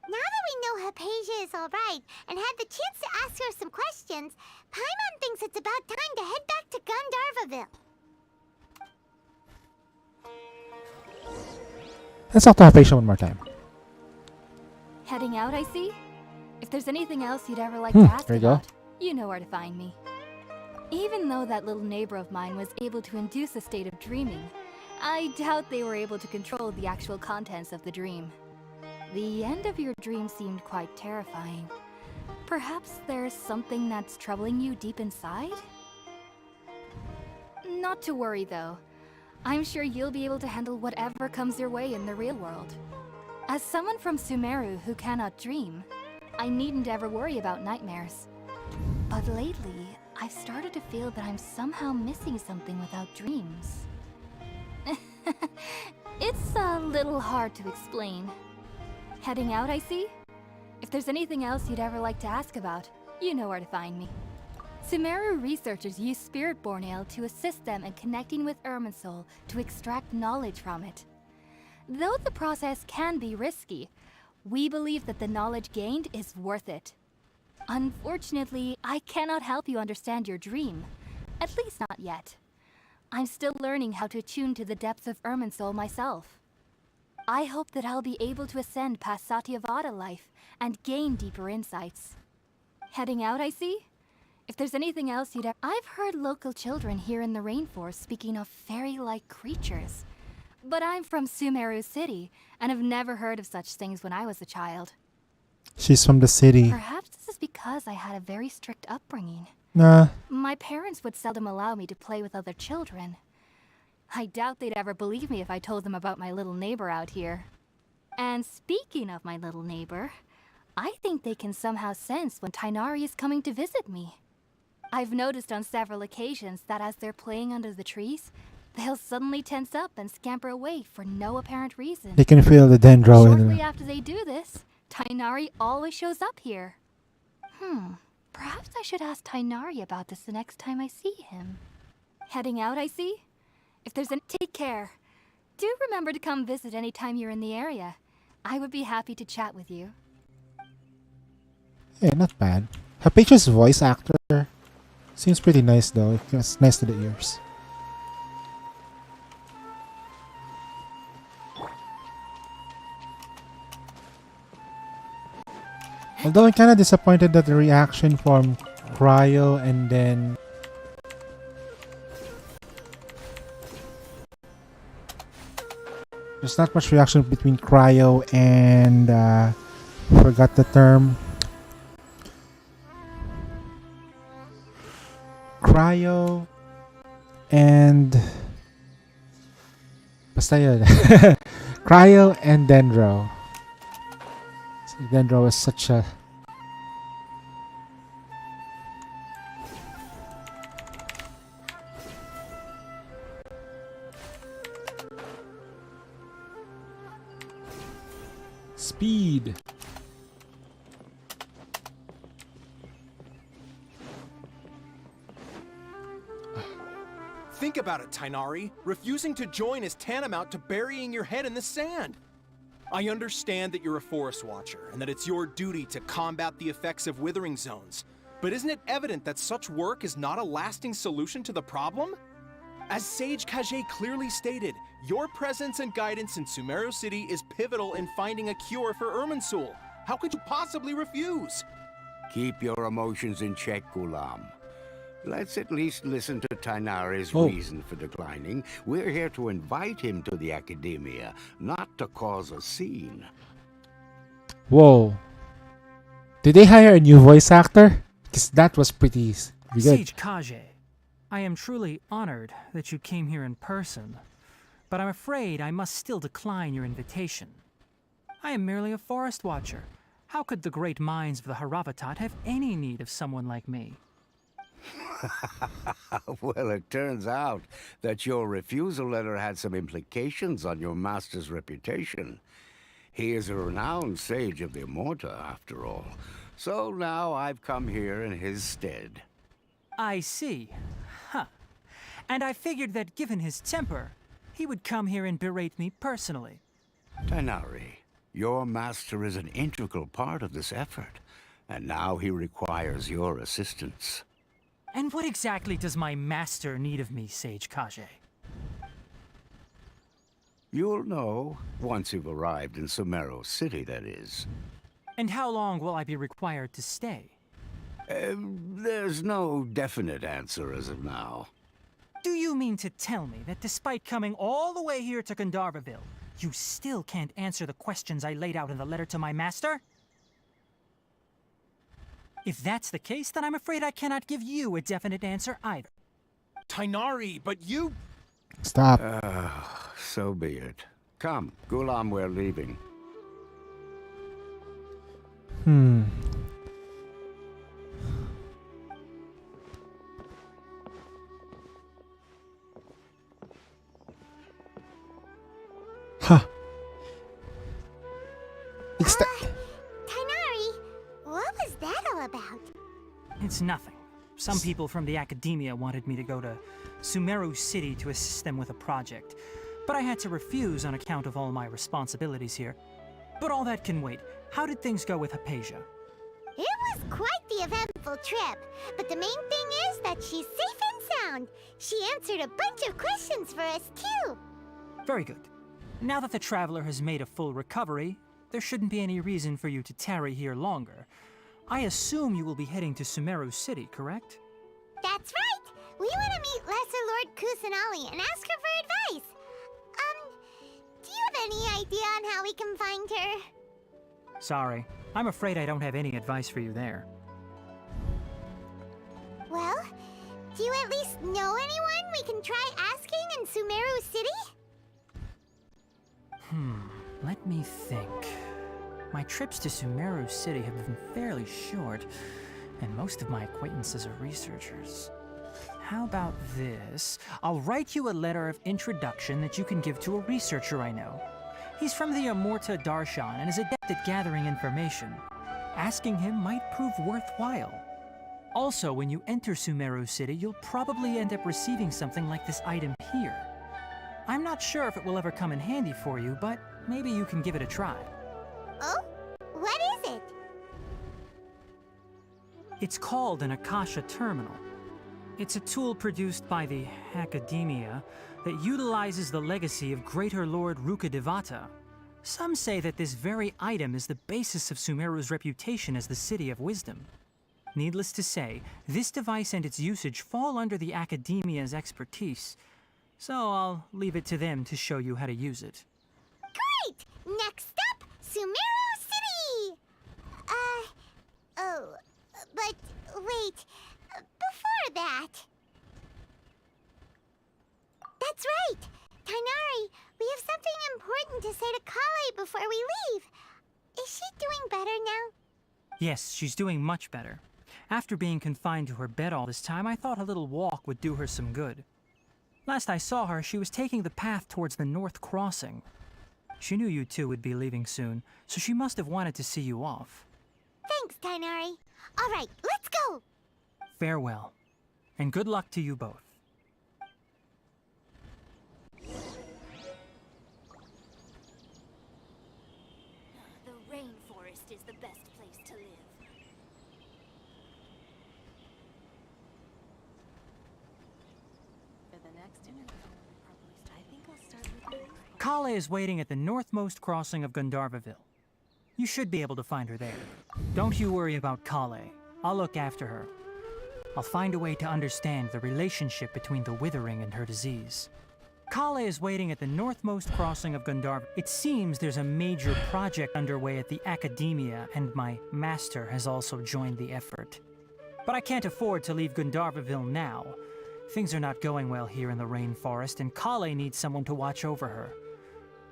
Now that we know Hypatia is alright and had the chance to ask her some questions, Paimon thinks it's about time to head back to Gandharvaville. Let's talk to Hypatia one more time. Heading out, I see? If there's anything else you'd ever like to ask there you go. about, you know where to find me. Even though that little neighbor of mine was able to induce a state of dreaming, I doubt they were able to control the actual contents of the dream. The end of your dream seemed quite terrifying. Perhaps there's something that's troubling you deep inside? Not to worry, though. I'm sure you'll be able to handle whatever comes your way in the real world. As someone from Sumeru who cannot dream, I needn't ever worry about nightmares. But lately, I've started to feel that I'm somehow missing something without dreams. It's a little hard to explain. Heading out, I see? If there's anything else you'd ever like to ask about, you know where to find me. Sumeru researchers use Spirit-Born Ale to assist them in connecting with Irminsul to extract knowledge from it. Though the process can be risky, we believe that the knowledge gained is worth it. Unfortunately, I cannot help you understand your dream. At least not yet. I'm still learning how to attune to the depths of Irminsul myself. I hope that I'll be able to ascend past Satyavada life and gain deeper insights. Heading out, I see? If there's anything else I've heard local children here in the rainforest speaking of fairy-like creatures. But I'm from Sumeru City, and have never heard of such things when I was a child. She's from the city. Perhaps this is because I had a very strict upbringing. Nah. My parents would seldom allow me to play with other children. I doubt they'd ever believe me if I told them about my little neighbor out here. And speaking of my little neighbor, I think they can somehow sense when Tainari is coming to visit me. I've noticed on several occasions that as they're playing under the trees, they'll suddenly tense up and scamper away for no apparent reason. They can feel the dendro in Shortly them. after they do this, Tainari always shows up here. Perhaps I should ask Tainari about this the next time I see him. Heading out, I see? If there's take care. Do remember to come visit anytime you're in the area. I would be happy to chat with you. Yeah, not bad. Hypatia's voice actor seems pretty nice though. It's nice to the ears. Although I'm kind of disappointed that the reaction from Cryo and then there's not much reaction between Cryo and forgot the term. Cryo and basta yun. Cryo and Dendro. Dendro is such a speed. Think about it, Tainari. Refusing to join is tantamount to burying your head in the sand. I understand that you're a forest watcher and that it's your duty to combat the effects of withering zones, but isn't it evident that such work is not a lasting solution to the problem? As Sage Kage clearly stated, your presence and guidance in Sumeru City is pivotal in finding a cure for Irminsul. How could you possibly refuse? Keep your emotions in check, Gulam. Let's at least listen to Tainari's Oh. reason for declining. We're here to invite him to the Academia, not to cause a scene. Whoa. Did they hire a new voice actor? Because that was pretty good. Sage Kage, I am truly honored that you came here in person, but I'm afraid I must still decline your invitation. I am merely a forest watcher. How could the great minds of the Haravatat have any need of someone like me? Well, it turns out that your refusal letter had some implications on your master's reputation. He is a renowned sage of the Immorta, after all. So now I've come here in his stead. I see. Huh. And I figured that given his temper, he would come here and berate me personally. Tainari, your master is an integral part of this effort, and now he requires your assistance. And what exactly does my master need of me, Sage Kage? You'll know once you've arrived in Sumeru City, that is. And how long will I be required to stay? There's no definite answer as of now. Do you mean to tell me that despite coming all the way here to Gandharvaville, you still can't answer the questions I laid out in the letter to my master? If that's the case, then I'm afraid I cannot give you a definite answer either. Tainari, but you... Stop. So be it. Come, Gulam, we're leaving. Huh. Tainari, what was that all about? It's nothing. Some people from the academia wanted me to go to Sumeru City to assist them with a project. but I had to refuse on account of all my responsibilities here. But all that can wait. How did things go with Hypatia? It was quite the eventful trip, but the main thing is that she's safe and sound. She answered a bunch of questions for us, too. Very good. Now that the traveler has made a full recovery, there shouldn't be any reason for you to tarry here longer. I assume you will be heading to Sumeru City, correct? That's right! We want to meet Lesser Lord Kusanali and ask her for advice. Do you have any idea on how we can find her? Sorry, I'm afraid I don't have any advice for you there. Well, do you at least know anyone we can try asking in Sumeru City? Let me think. My trips to Sumeru City have been fairly short, and most of my acquaintances are researchers. How about this? I'll write you a letter of introduction that you can give to a researcher I know. He's from the Amorta Darshan and is adept at gathering information. Asking him might prove worthwhile. Also, when you enter Sumeru City, you'll probably end up receiving something like this item here. I'm not sure if it will ever come in handy for you, but maybe you can give it a try. Oh? What is it? It's called an Akasha Terminal. It's a tool produced by the Academia that utilizes the legacy of Greater Lord Rukkhadevata. Some say that this very item is the basis of Sumeru's reputation as the City of Wisdom. Needless to say, this device and its usage fall under the Academia's expertise, so I'll leave it to them to show you how to use it. Great! Next up, Sumeru City! But wait, before that... That's right! Tainari, we have something important to say to Kale before we leave. Is she doing better now? Yes, she's doing much better. After being confined to her bed all this time, I thought a little walk would do her some good. Last I saw her, she was taking the path towards the North Crossing. She knew you two would be leaving soon, so she must have wanted to see you off. Thanks, Tainari. All right, let's go! Farewell, and good luck to you both. The rainforest is the best place to live. For the next interview, I think I'll start with... Kale is waiting at the northmost crossing of Gandharvaville. You should be able to find her there. Don't you worry about Kale. I'll look after her. I'll find a way to understand the relationship between the withering and her disease. Kale is waiting at the northmost crossing of Gandharv. It seems there's a major project underway at the Academia, and my master has also joined the effort. But I can't afford to leave Gandharvaville now. Things are not going well here in the rainforest, and Kale needs someone to watch over her.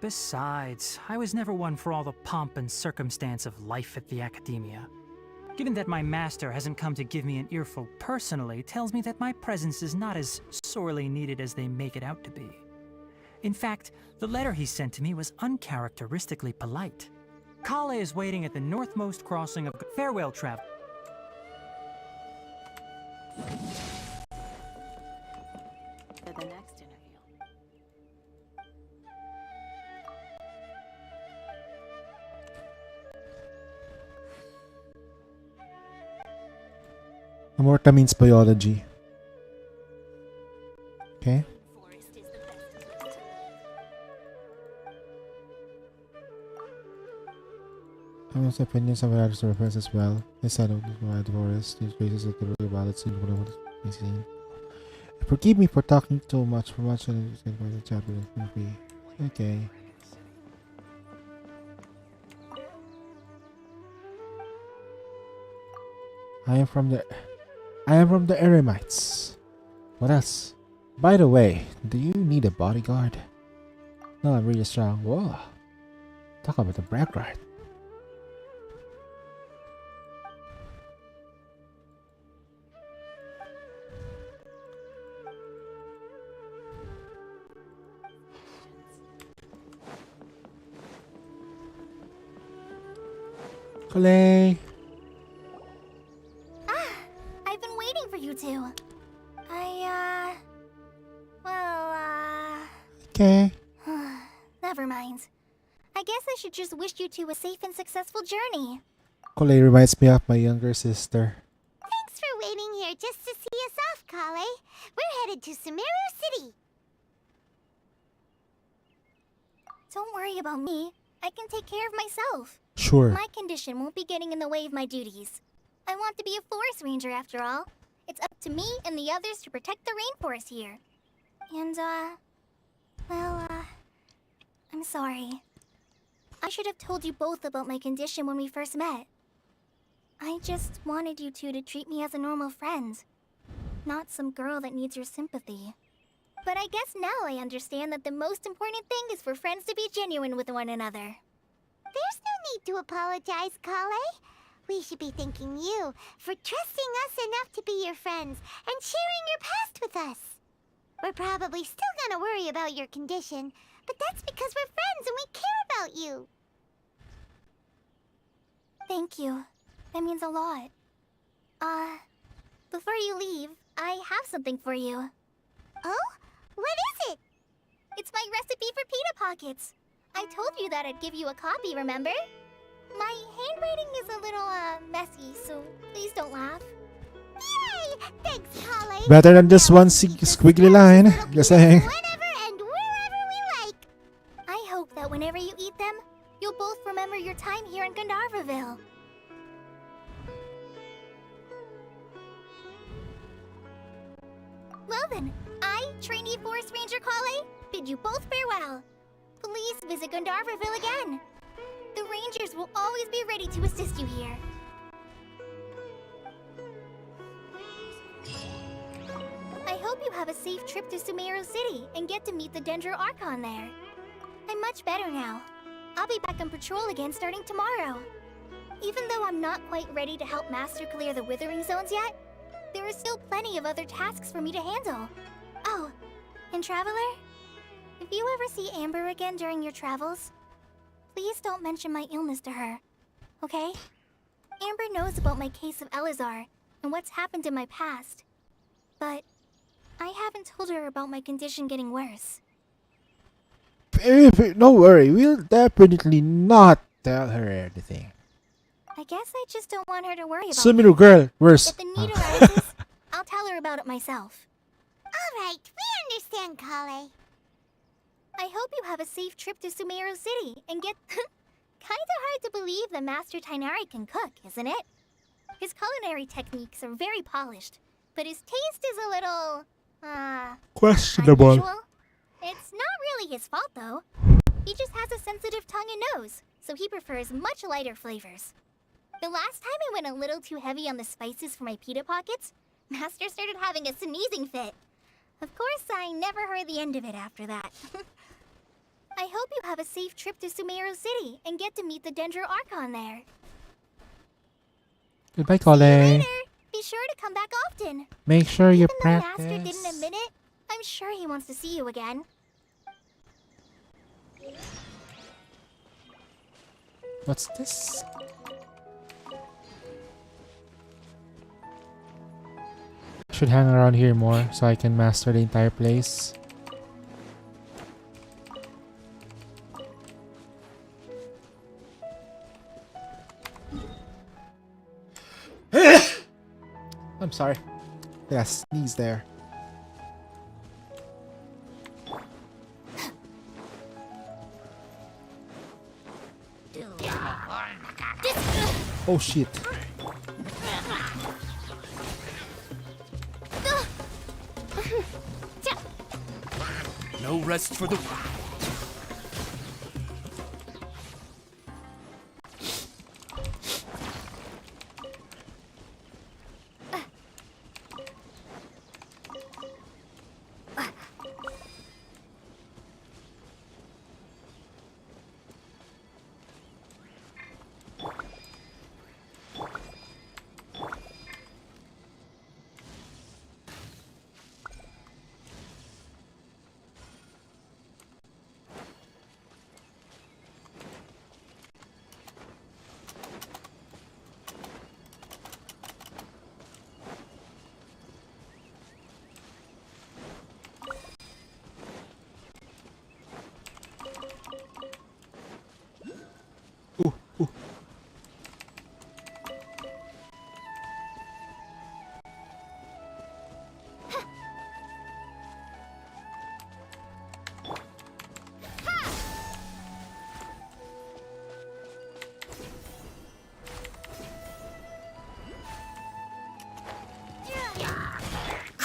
Besides, I was never one for all the pomp and circumstance of life at the Academia. Given that my master hasn't come to give me an earful personally, tells me that my presence is not as sorely needed as they make it out to be. In fact, the letter he sent to me was uncharacteristically polite. Kale is waiting at the northmost crossing of... Farewell, travel. For the next interview. Amorta means biology. Okay. Forest is the best place to live. I was opinions of others reference as well. They said of the forest, these places that the real ballots in what I was seen. Forgive me for talking too much for much and said by the chapter movie. Okay. I am from the Eremites. What else? By the way, do you need a bodyguard? No, I'm really strong. Whoa. Talk about the brag right. Clay. I've been waiting for you two. Okay. Uh, I should just wish you two a safe and successful journey. Kole reminds me of my younger sister. Thanks for waiting here just to see us off, Kale. We're headed to Sumeru City. Don't worry about me. I can take care of myself. Sure. My condition won't be getting in the way of my duties. I want to be a forest ranger after all. It's up to me and the others to protect the rainforest here. And, I'm sorry. I should have told you both about my condition when we first met. I just wanted you two to treat me as a normal friend, not some girl that needs your sympathy. But I guess now I understand that the most important thing is for friends to be genuine with one another. There's no need to apologize, Kale. We should be thanking you for trusting us enough to be your friends and sharing your past with us. We're probably still gonna worry about your condition, but that's because we're friends and we care about you. Thank you. That means a lot. Before you leave, I have something for you. Oh? What is it? It's my recipe for pita pockets. I told you that I'd give you a copy, remember? My handwriting is a little, messy, so please don't laugh. Yay! Thanks, Kale. Better than just one squiggly line. Just saying. Whenever and wherever we like. I hope that whenever you eat them, you'll both remember your time here in Gandharvaville. Well then, I, trainee Forest Ranger Kale, bid you both farewell. Please visit Gandharvaville again. The Rangers will always be ready to assist you here. I hope you have a safe trip to Sumeru City and get to meet the Dendro Archon there. I'm much better now. I'll be back on patrol again starting tomorrow. Even though I'm not quite ready to help Master clear the Withering Zones yet, there are still plenty of other tasks for me to handle. Oh, and Traveler, if you ever see Amber again during your travels, please don't mention my illness to her, okay? Amber knows about my case of Elazar and what's happened in my past, but I haven't told her about my condition getting worse. Don't worry, we'll definitely not tell her anything. I guess I just don't want her to worry about Sumeru it. girl, worse. If the need arises, I'll tell her about it myself. Alright, we understand, Kale. I hope you have a safe trip to Sumeru City and get... Kinda hard to believe that Master Tainari can cook, isn't it? His culinary techniques are very polished, but his taste is a little... Questionable. unusual. It's not really his fault, though. He just has a sensitive tongue and nose, so he prefers much lighter flavors. The last time I went a little too heavy on the spices for my pita pockets, Master started having a sneezing fit. Of course, I never heard the end of it after that. I hope you have a safe trip to Sumeru City and get to meet the Dendro Archon there. Goodbye, See you Kole. later. Be sure to come back often. Make sure you Even though Master didn't practice. admit it, I'm sure he wants to see you again. What's this? Should hang around here more so I can master the entire place. I'm sorry. Yeah, sneeze there. Oh shit. No rest for the...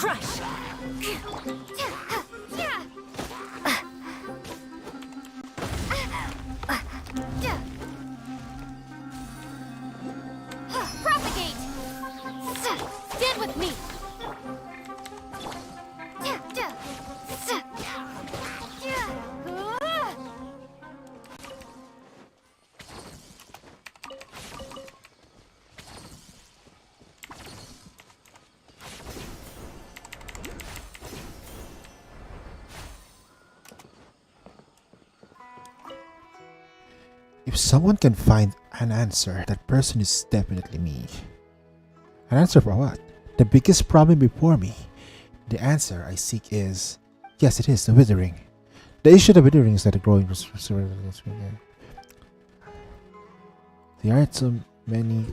Crush! Propagate! Stand with me! If someone can find an answer, that person is definitely me. An answer for what? The biggest problem before me. The answer I seek is, yes, it is the withering. The issue of the withering is that the growing. There are so many.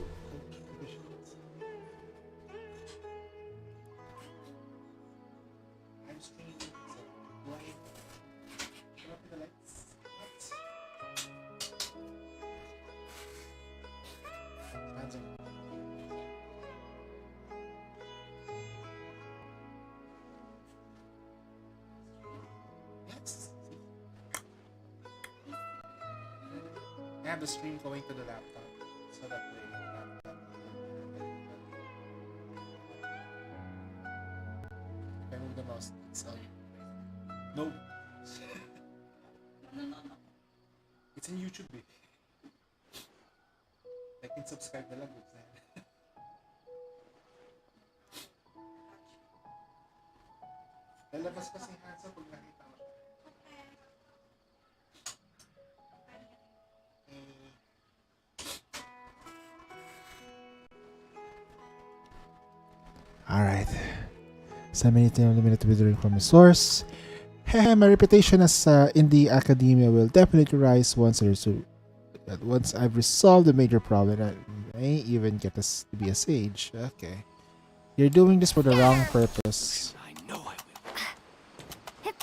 I have the stream going to the laptop, so that way laptop. If I move the mouse, it's on. No. It's in YouTube. I can subscribe na lang. Lalabas kasi Hansa pag nakita ko siya. Alright. 7 limited withering from a source. My reputation as in the academia will definitely rise once I've resolved a major problem. I may even get us to be a sage. Okay. You're doing this for the wrong purpose. I know I will.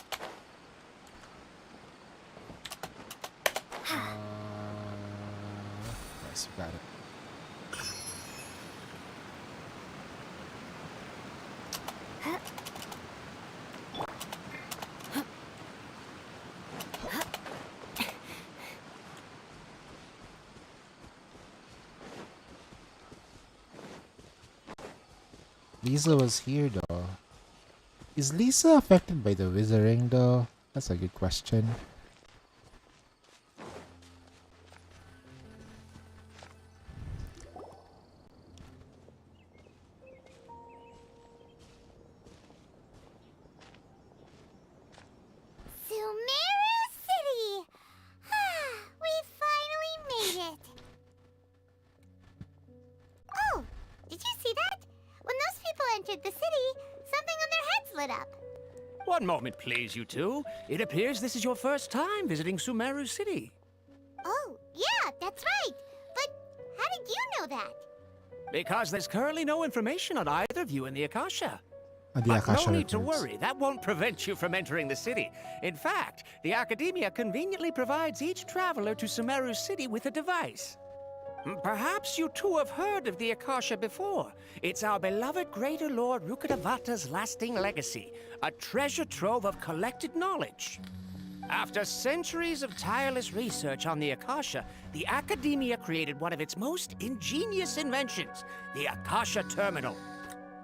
Nice, got it. Lisa was here though. Is Lisa affected by the withering though? That's a good question. Sumeru City! We finally made it! Oh, did you see that? When those people entered the city, something on their heads lit up. One moment, please, you two. It appears this is your first time visiting Sumeru City. Oh, yeah, that's right. But how did you know that? Because there's currently no information on either of you in the Akasha. The But Akasha no need to records. worry, that won't prevent you from entering the city. In fact, the Academia conveniently provides each traveler to Sumeru City with a device. Perhaps you two have heard of the Akasha before. It's our beloved Greater Lord Rukkhadevata's lasting legacy, a treasure trove of collected knowledge. After centuries of tireless research on the Akasha, the Academia created one of its most ingenious inventions, the Akasha Terminal.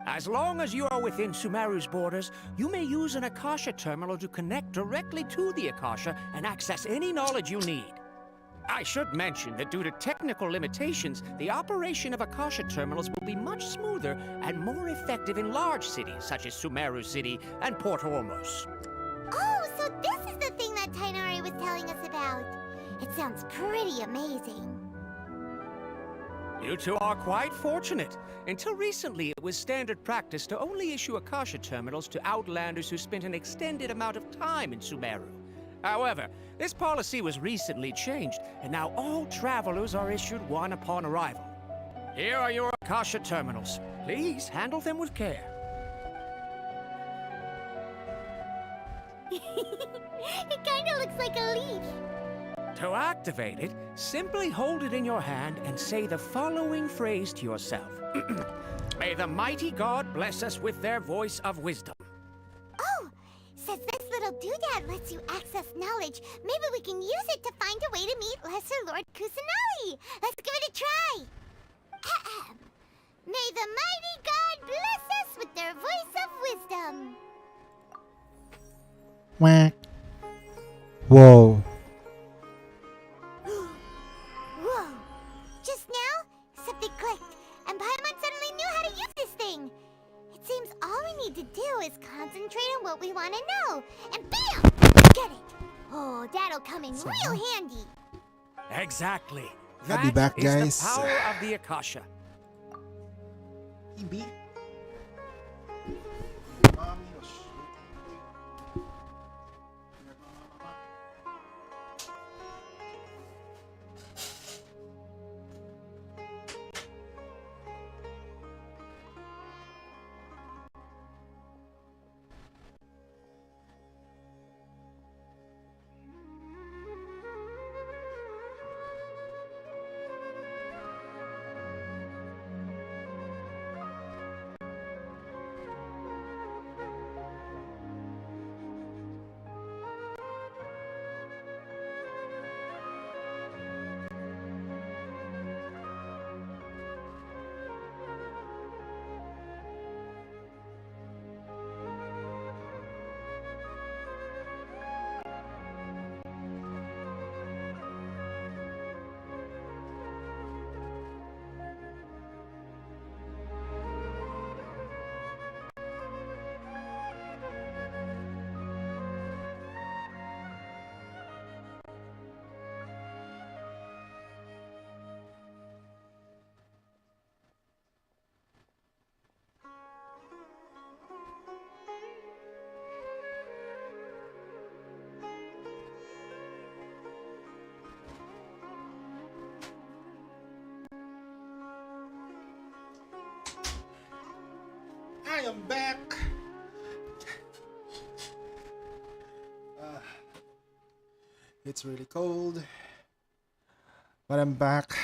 As long as you are within Sumeru's borders, you may use an Akasha Terminal to connect directly to the Akasha and access any knowledge you need. I should mention that due to technical limitations, the operation of Akasha terminals will be much smoother and more effective in large cities such as Sumeru City and Port Ormos. Oh, so this is the thing that Tainari was telling us about. It sounds pretty amazing. You two are quite fortunate. Until recently, it was standard practice to only issue Akasha terminals to outlanders who spent an extended amount of time in Sumeru. However, this policy was recently changed, and now all travelers are issued one upon arrival. Here are your Akasha terminals. Please handle them with care. It kinda looks like a leaf. To activate it, simply hold it in your hand and say the following phrase to yourself. May the mighty god bless us with their voice of wisdom. Oh, since this little doodad lets you access knowledge, maybe we can use it to find a way to meet Lesser Lord Kusanagi. Let's give it a try. Ahem. May the mighty god bless us with their voice of wisdom. Whack. Whoa. Whoa. Just now, something clicked, and Paimon suddenly knew how to use this thing. It seems all we need to do is concentrate on what we want to know, and bam! Get it! Oh, that'll come in real handy. Exactly. I'll be back, That guys. is the power of the Akasha. I am back. It's really cold, but I'm back.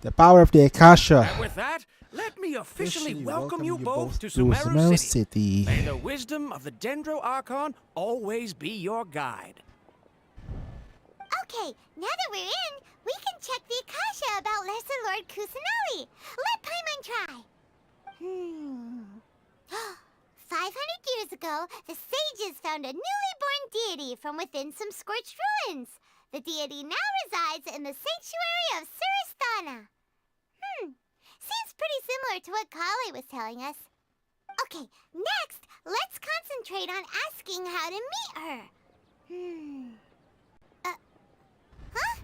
The power of the Akasha. And with that, let me officially welcome you both to Sumeru Sumeru City. City. May the wisdom of the Dendro Archon always be your guide. Okay, now that we're in, we can check the Akasha about Lesser Lord Kusanagi. Let Paimon try. 500 years ago, the sages found a newly born deity from within some scorched ruins. The deity now resides in the sanctuary of Suristana. Seems pretty similar to what Kali was telling us. Okay, next, let's concentrate on asking how to meet her. Huh?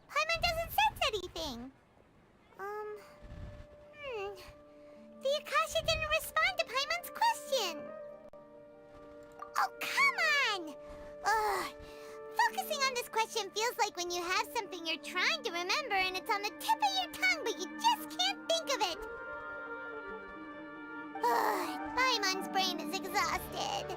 Paimon doesn't sense anything. The Akasha didn't respond to Paimon's question. Oh, come on! Ugh. Focusing on this question feels like when you have something you're trying to remember and it's on the tip of your tongue, but you just can't think of it. Ugh. Paimon's brain is exhausted.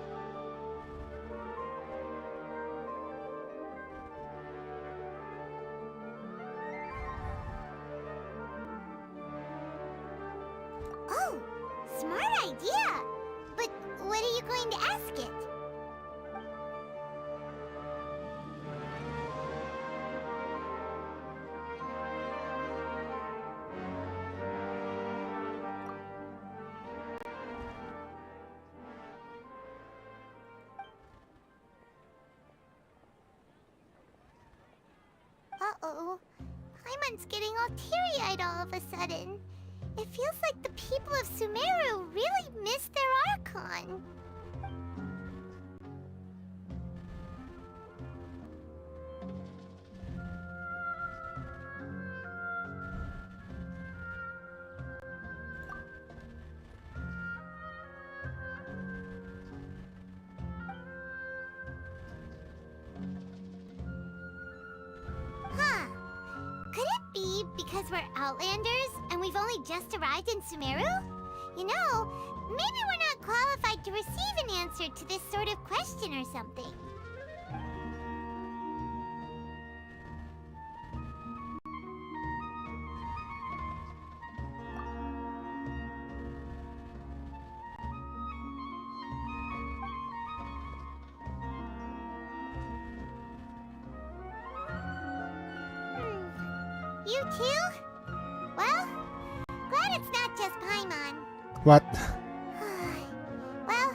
Oh, smart idea. But what are you going to ask it? Uh-oh. Paimon's getting all teary-eyed all of a sudden. It feels like the people of Sumeru really miss their Archon. Huh. Could it be because we're Outlanders and we've only just arrived in Sumeru? You know, maybe we're not qualified to receive an answer to this sort of question or something. You too? Well, glad it's not just Paimon. What? Well,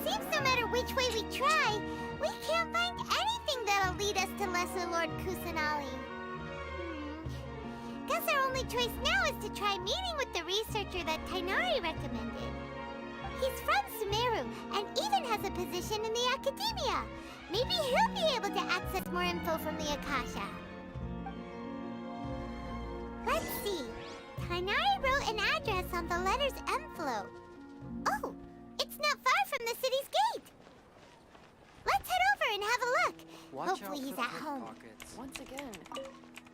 seems no matter which way we try, we can't find anything that'll lead us to Lesser Lord Kusanali. Guess our only choice now is to try meeting with the researcher that Tainari recommended. He's from Sumeru and even has a position in the Academia. Maybe he'll be able to access more info from the Akasha. Let's see. Tainari wrote an address on the letter's envelope. Oh, it's not far from the city's gate. Let's head over and have a look. Hopefully he's at home. Once again,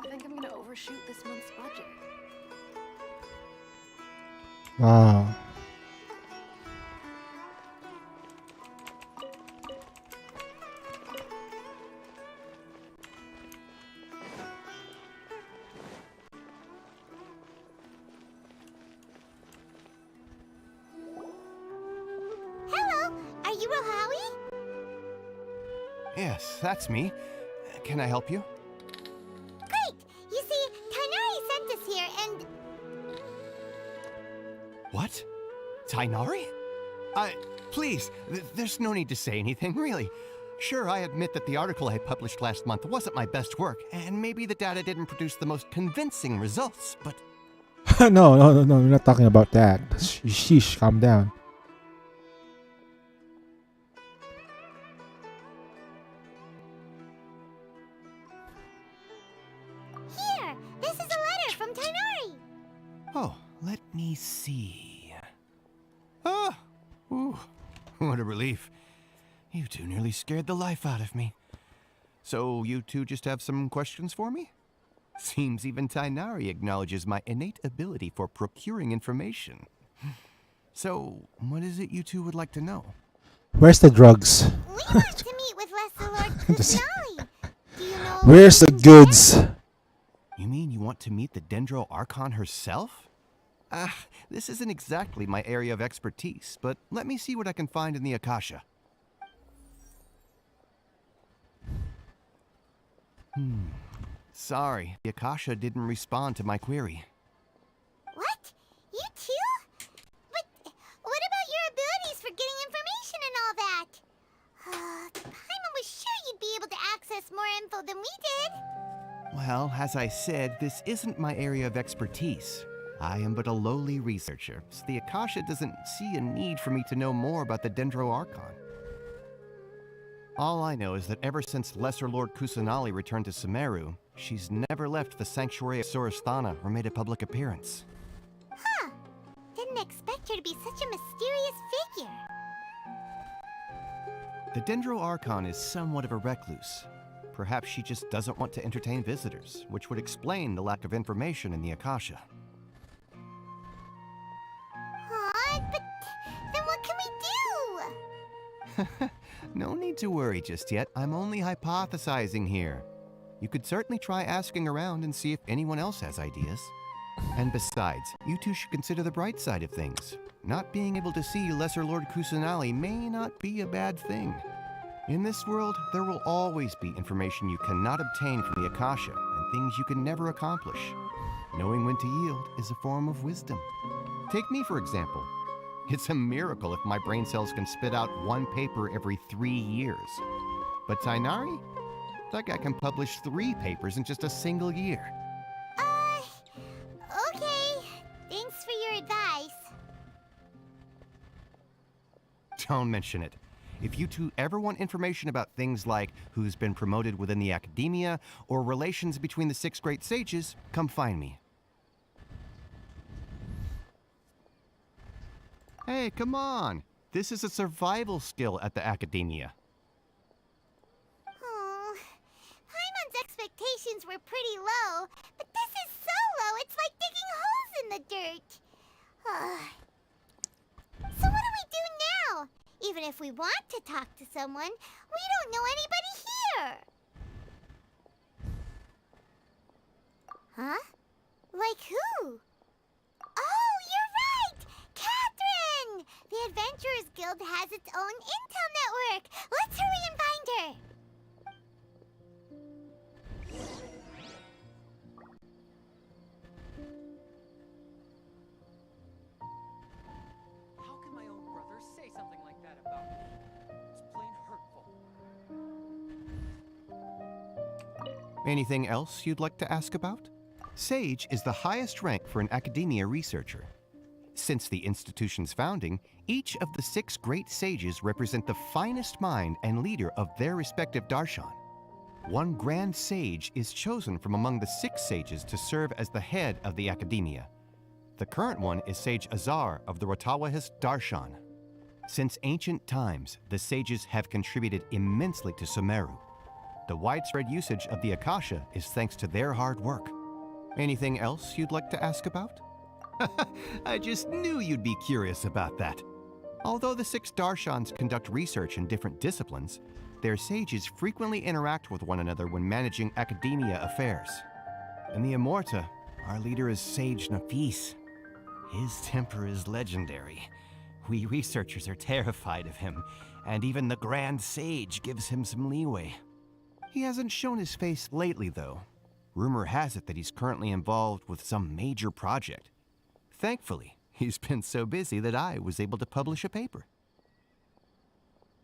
I think I'm gonna overshoot this month's budget. Wow. Hello, are you Rohawi? Yes, that's me. Can I help you? Great! You see, Tainari sent us here and... What? Tainari? Please, there's no need to say anything, really. Sure, I admit that the article I published last month wasn't my best work, and maybe the data didn't produce the most convincing results, but... No, we're not talking about that. Sheesh, calm down. Here, this is a letter from Tainari. Oh, let me see. Ah! Ooh, what a relief. You two nearly scared the life out of me. So you two just have some questions for me? Seems even Tainari acknowledges my innate ability for procuring information. So, what is it you two would like to know? Where's the drugs? We want to meet with Lesser Lord Kusanali. Do you know... Where's the goods? You mean you want to meet the Dendro Archon herself? This isn't exactly my area of expertise, but let me see what I can find in the Akasha. Sorry, the Akasha didn't respond to my query. What? You too? But what about your abilities for getting information and all that? Paimon was sure you'd be able to access more info than we did. Well, as I said, this isn't my area of expertise. I am but a lowly researcher, so the Akasha doesn't see a need for me to know more about the Dendro Archon. All I know is that ever since Lesser Lord Kusanali returned to Sumeru, she's never left the Sanctuary of Sorasthana or made a public appearance. Huh. Didn't expect her to be such a mysterious figure. The Dendro Archon is somewhat of a recluse. Perhaps she just doesn't want to entertain visitors, which would explain the lack of information in the Akasha. But then what can we do? No need to worry just yet. I'm only hypothesizing here. You could certainly try asking around and see if anyone else has ideas. And besides, you two should consider the bright side of things. Not being able to see Lesser Lord Kusanali may not be a bad thing. In this world, there will always be information you cannot obtain from the Akasha and things you can never accomplish. Knowing when to yield is a form of wisdom. Take me, for example. It's a miracle if my brain cells can spit out one paper every 3 years. But Tainari? That guy can publish 3 papers in just a single year. Okay. Thanks for your advice. Don't mention it. If you two ever want information about things like who's been promoted within the Academia or relations between the 6 great sages, come find me. Hey, come on. This is a survival skill at the Academia. Oh, Paimon's expectations were pretty low, but this is so low it's like digging holes in the dirt. So what do we do now? Even if we want to talk to someone, we don't know anybody here. Huh? Like who? Oh, you're right! Catherine! The Adventurers Guild has its own intel network. Let's hurry and find her. Anything else you'd like to ask about? Sage is the highest rank for an academia researcher. Since the institution's founding, each of the 6 great sages represent the finest mind and leader of their respective darshan. One grand sage is chosen from among the 6 sages to serve as the head of the academia. The current one is Sage Azar of the Rotawahist Darshan. Since ancient times, the sages have contributed immensely to Sumeru. The widespread usage of the Akasha is thanks to their hard work. Anything else you'd like to ask about? I just knew you'd be curious about that. Although the 6 Darshans conduct research in different disciplines, their sages frequently interact with one another when managing academia affairs. In the Immorta, our leader is Sage Nafis. His temper is legendary. We researchers are terrified of him, and even the Grand Sage gives him some leeway. He hasn't shown his face lately, though. Rumor has it that he's currently involved with some major project. Thankfully, he's been so busy that I was able to publish a paper.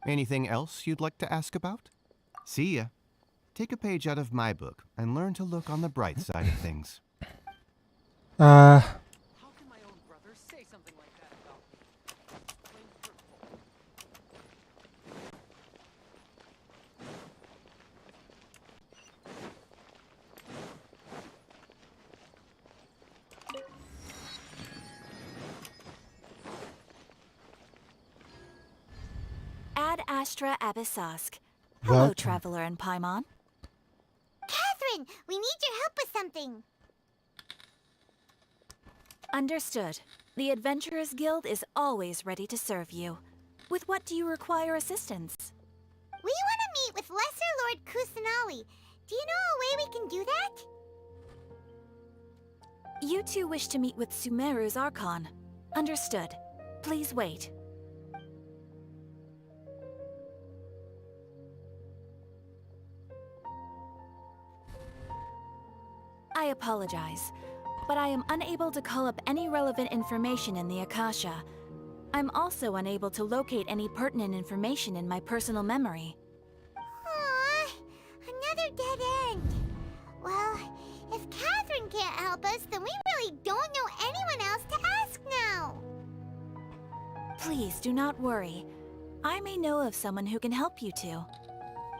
Anything else you'd like to ask about? See ya. Take a page out of my book and learn to look on the bright side of things. How can my own brother say something like that about me? Plain hurtful. Ad Astra Abyssosk. Hello, Welcome. Traveler and Paimon. Catherine, we need your help with something. Understood. The Adventurers Guild is always ready to serve you. With what do you require assistance? We want to meet with Lesser Lord Kusanali. Do you know a way we can do that? You two wish to meet with Sumeru's Archon. Understood. Please wait. I apologize, but I am unable to call up any relevant information in the Akasha. I'm also unable to locate any pertinent information in my personal memory. Aww, another dead end. Well, if Catherine can't help us, then we really don't know anyone else to ask now. Please do not worry. I may know of someone who can help you two.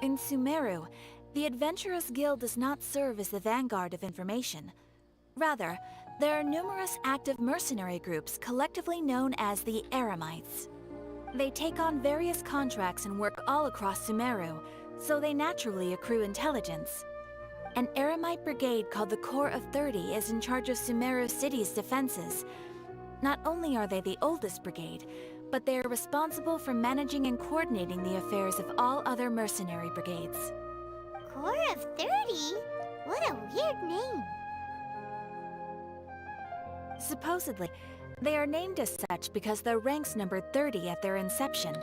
In Sumeru, the Adventurers Guild does not serve as the vanguard of information. Rather, there are numerous active mercenary groups collectively known as the Eremites. They take on various contracts and work all across Sumeru, so they naturally accrue intelligence. An Eremite brigade called the Corps of 30 is in charge of Sumeru City's defenses. Not only are they the oldest brigade, but they are responsible for managing and coordinating the affairs of all other mercenary brigades. Corps of 30? What a weird name. Supposedly, they are named as such because their ranks numbered 30 at their inception.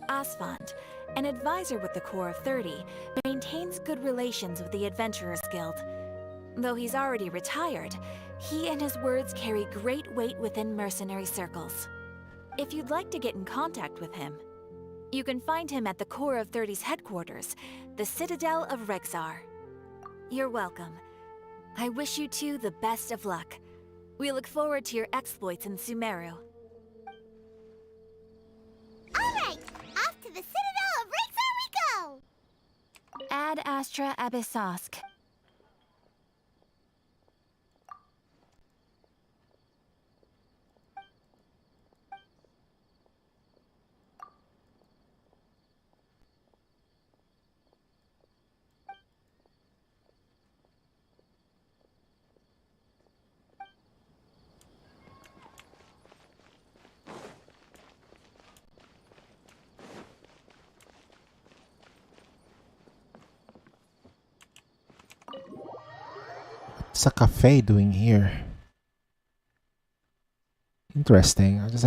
Asfand, an advisor with the Corps of 30, maintains good relations with the Adventurers Guild. Though he's already retired, he and his words carry great weight within mercenary circles. If you'd like to get in contact with him, you can find him at the Corps of 30's headquarters, the Citadel of Rexar. You're welcome. I wish you two the best of luck. We look forward to your exploits in Sumeru. Alright, off to the Citadel of Rexar we go! Ad Astra Abyssosk. What's a cafe doing here? Interesting. I just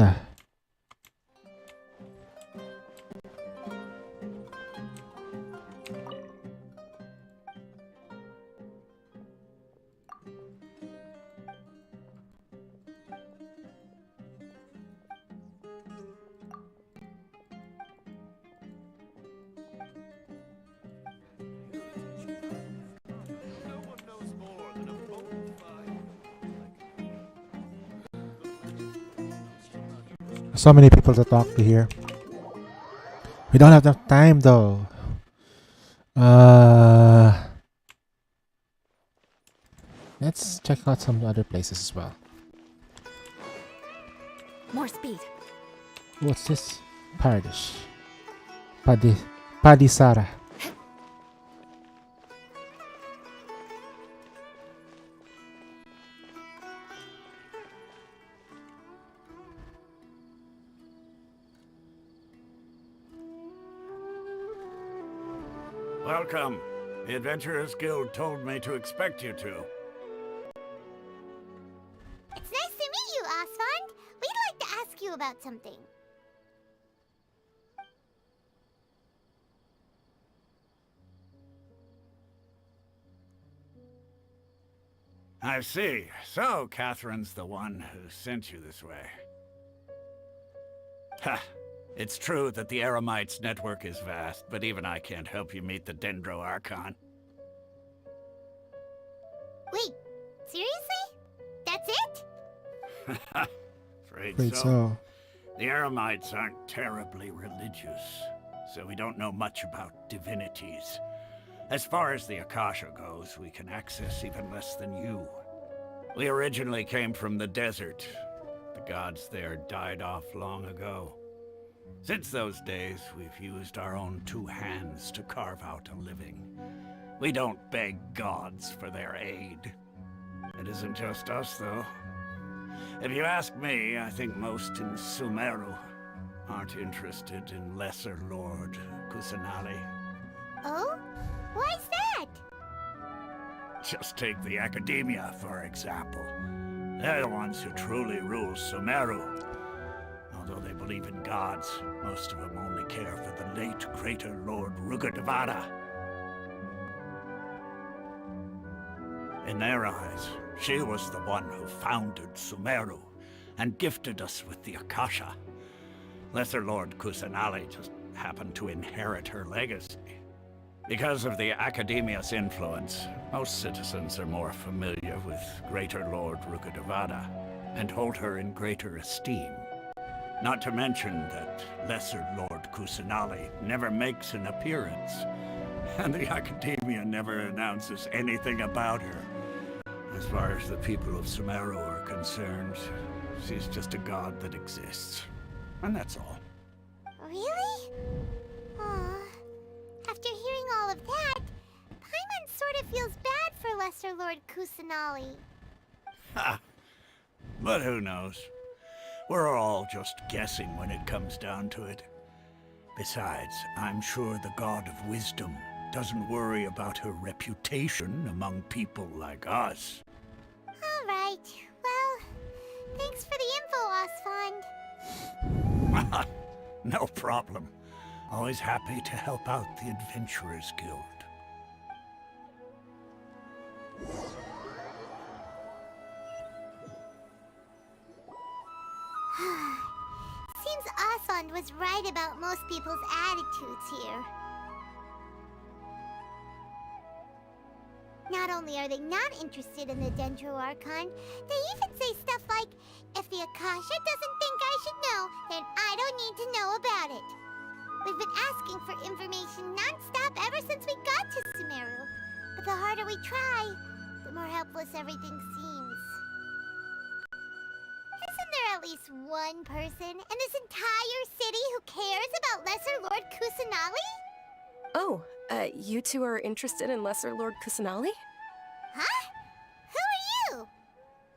So many people to talk to here. We don't have enough time though. Let's check out some other places as well. More speed. What's this? Paradish. Padisara. Welcome. The Adventurers Guild told me to expect you two. It's nice to meet you, Osfond. We'd like to ask you about something. I see. So, Catherine's the one who sent you this way. Ha! It's true that the Eremites' network is vast, but even I can't help you meet the Dendro Archon. Wait, seriously? That's it? Afraid so. The Eremites aren't terribly religious, so we don't know much about divinities. As far as the Akasha goes, we can access even less than you. We originally came from the desert. The gods there died off long ago. Since those days, we've used our own two hands to carve out a living. We don't beg gods for their aid. It isn't just us, though. If you ask me, I think most in Sumeru aren't interested in Lesser Lord Kusanali. Oh? Why's that? Just take the Academia, for example. They're the ones who truly rule Sumeru. Although they believe in gods, most of them only care for the late greater Lord Rugadavada. In their eyes, she was the one who founded Sumeru and gifted us with the Akasha. Lesser Lord Kusanali just happened to inherit her legacy. Because of the Academia's influence, most citizens are more familiar with Greater Lord Rugadavada and hold her in greater esteem. Not to mention that Lesser Lord Kusanali never makes an appearance, and the Academia never announces anything about her. As far as the people of Sumeru are concerned, she's just a god that exists. And that's all. Really? Aw. After hearing all of that, Paimon sort of feels bad for Lesser Lord Kusanali. Ha! But who knows? We're all just guessing when it comes down to it. Besides, I'm sure the God of Wisdom doesn't worry about her reputation among people like us. Alright, well, thanks for the info, Osfond. No problem. Always happy to help out the Adventurers Guild. Seems Osfond was right about most people's attitudes here. Not only are they not interested in the Dendro Archon, they even say stuff like, if the Akasha doesn't think I should know, then I don't need to know about it. We've been asking for information non-stop ever since we got to Sumeru. But the harder we try, the more helpless everything seems. Isn't there at least one person in this entire city who cares about Lesser Lord Kusanali? Oh, you two are interested in Lesser Lord Kusanali? Huh? Who are you?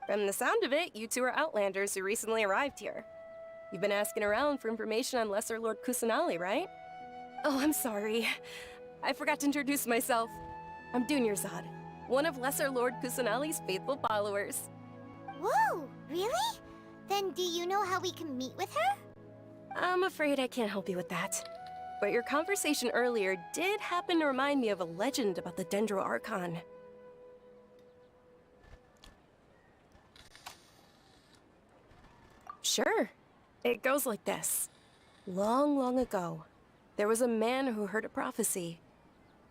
From the sound of it, you two are Outlanders who recently arrived here. You've been asking around for information on Lesser Lord Kusanali, right? Oh, I'm sorry. I forgot to introduce myself. I'm Dunyarzad, one of Lesser Lord Kusanali's faithful followers. Whoa, really? Then do you know how we can meet with her? I'm afraid I can't help you with that. But your conversation earlier did happen to remind me of a legend about the Dendro Archon. Sure. It goes like this. Long, long ago, there was a man who heard a prophecy.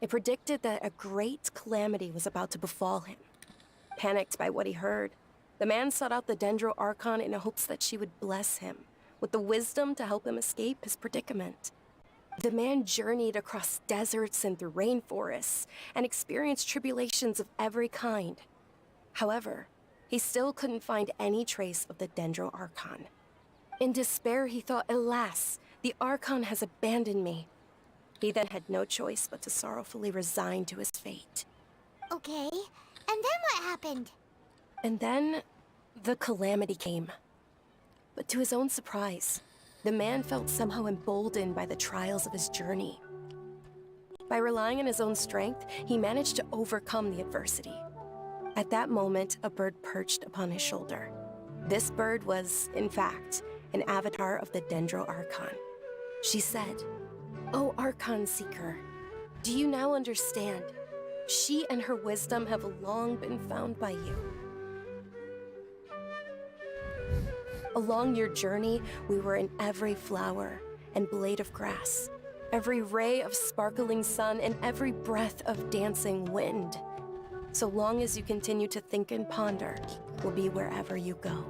It predicted that a great calamity was about to befall him. Panicked by what he heard, the man sought out the Dendro Archon in hopes that she would bless him, with the wisdom to help him escape his predicament. The man journeyed across deserts and through rainforests and experienced tribulations of every kind. However, he still couldn't find any trace of the Dendro Archon. In despair, he thought, alas, the Archon has abandoned me. He then had no choice but to sorrowfully resign to his fate. Okay, and then what happened? And then, the calamity came. But to his own surprise, the man felt somehow emboldened by the trials of his journey. By relying on his own strength, he managed to overcome the adversity. At that moment, a bird perched upon his shoulder. This bird was, in fact, an avatar of the Dendro Archon. She said, "O Archon Seeker, do you now understand? She and her wisdom have long been found by you. Along your journey, we were in every flower and blade of grass, every ray of sparkling sun, and every breath of dancing wind. So long as you continue to think and ponder, we'll be wherever you go."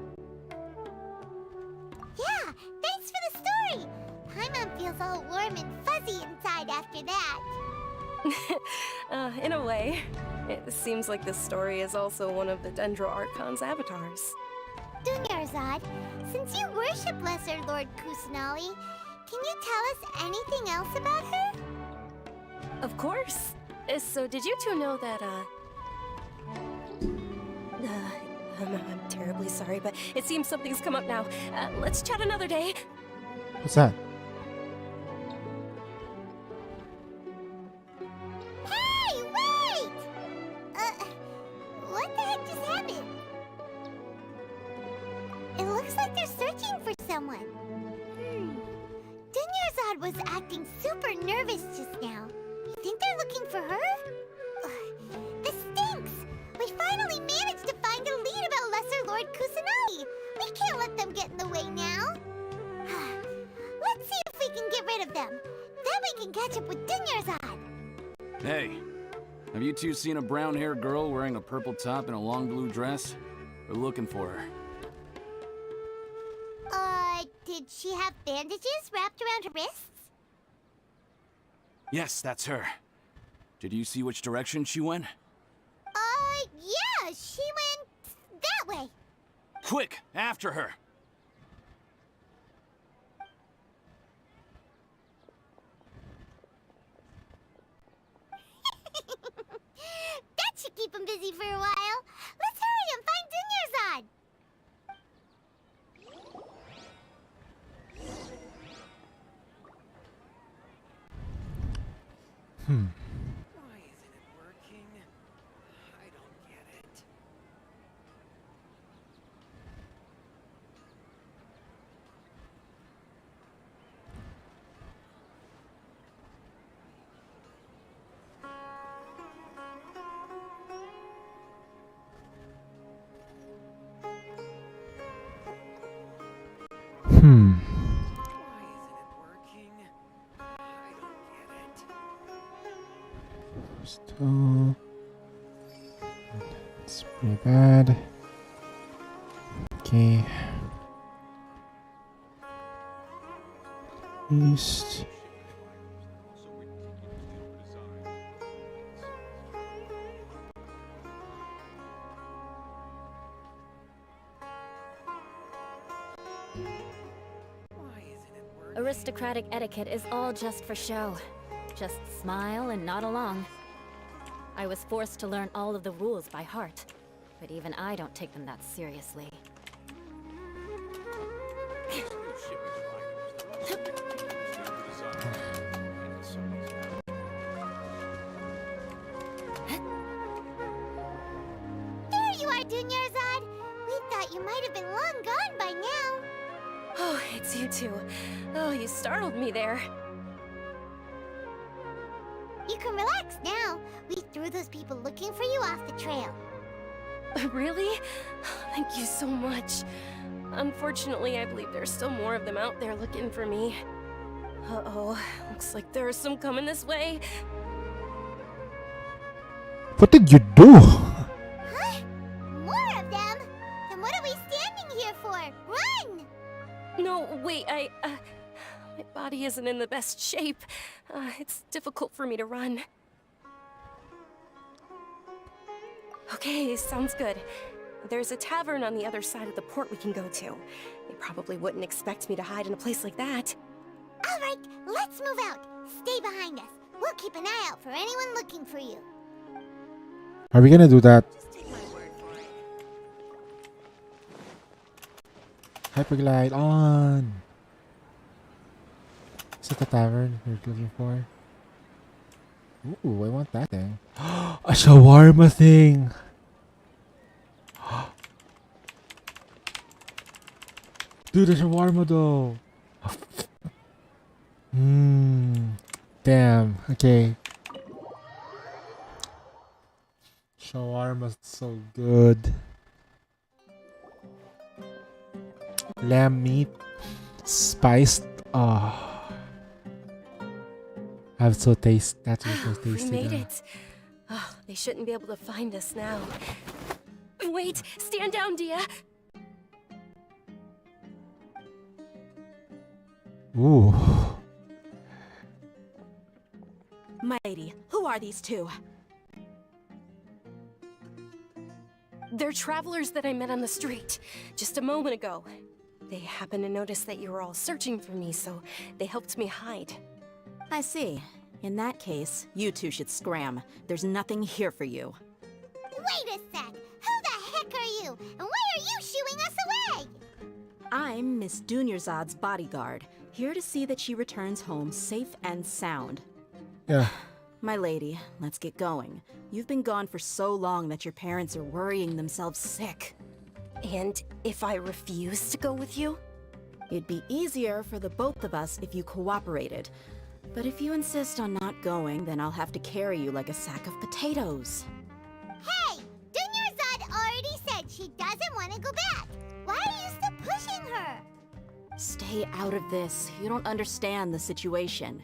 Yeah, thanks for the story! Paimon feels all warm and fuzzy inside after that. In a way, it seems like this story is also one of the Dendro Archon's avatars. Dunyarzad, since you worship Lesser Lord Kusanali, can you tell us anything else about her? Of course. So did you two know that, I'm terribly sorry, but it seems something's come up now. Let's chat another day. What's that? Hey, wait! What the heck just happened? It looks like they're searching for someone. Dunyarzad was acting super nervous just now. You think they're looking for her? Ugh, this stinks! We finally managed to find a lead about Lesser Lord Kusanagi. We can't let them get in the way now. Let's see if we can get rid of them. Then we can catch up with Dunyarzad. Hey, have you two seen a brown-haired girl wearing a purple top and a long blue dress? We're looking for her. Did she have bandages wrapped around her wrists? Yes, that's her. Did you see which direction she went? Yeah, she went that way. Quick, after her! That should keep him busy for a while. Let's hurry and find Dunyarzad. Why isn't it working? I don't get it. Why isn't it working? I don't get it. Still. It's pretty bad. Okay. East. Aristocratic etiquette is all just for show. Just smile and nod along. I was forced to learn all of the rules by heart, but even I don't take them that seriously. There you are, Dunyarzad. We thought you might have been long gone by now. Oh, it's you two. Oh, you startled me there. You can relax now. We threw those people looking for you off the trail. Really? Thank you so much. Unfortunately, I believe there's still more of them out there looking for me. Uh-oh, looks like there's some coming this way. What did you do? Huh? More of them? Then what are we standing here for? Run! No, wait, my body isn't in the best shape. It's difficult for me to run. Okay, sounds good. There's a tavern on the other side of the port we can go to. They probably wouldn't expect me to hide in a place like that. All right, let's move out. Stay behind us. We'll keep an eye out for anyone looking for you. Are we gonna do that? Hyperglide on. Is it the tavern you're looking for? Ooh, I want that thing. A shawarma thing. Dude, a shawarma though. Damn. Okay. Shawarma's so good. Lamb meat, spiced. Oh, That's so tasty. We made though. it. Oh, they shouldn't be able to find us now. Wait, stand down, Dia. Ooh. My lady, who are these two? They're travelers that I met on the street just a moment ago. They happened to notice that you were all searching for me, so they helped me hide. I see. In that case, you two should scram. There's nothing here for you. Wait a sec. Who the heck are you? And why are you shooing us away? I'm Miss Dunyarzad's bodyguard, here to see that she returns home safe and sound. Yeah. My lady, let's get going. You've been gone for so long that your parents are worrying themselves sick. And if I refuse to go with you? It'd be easier for the both of us if you cooperated. But if you insist on not going, then I'll have to carry you like a sack of potatoes. Hey! Dunyarzad already said she doesn't want to go back. Why are you still pushing her? Stay out of this. You don't understand the situation.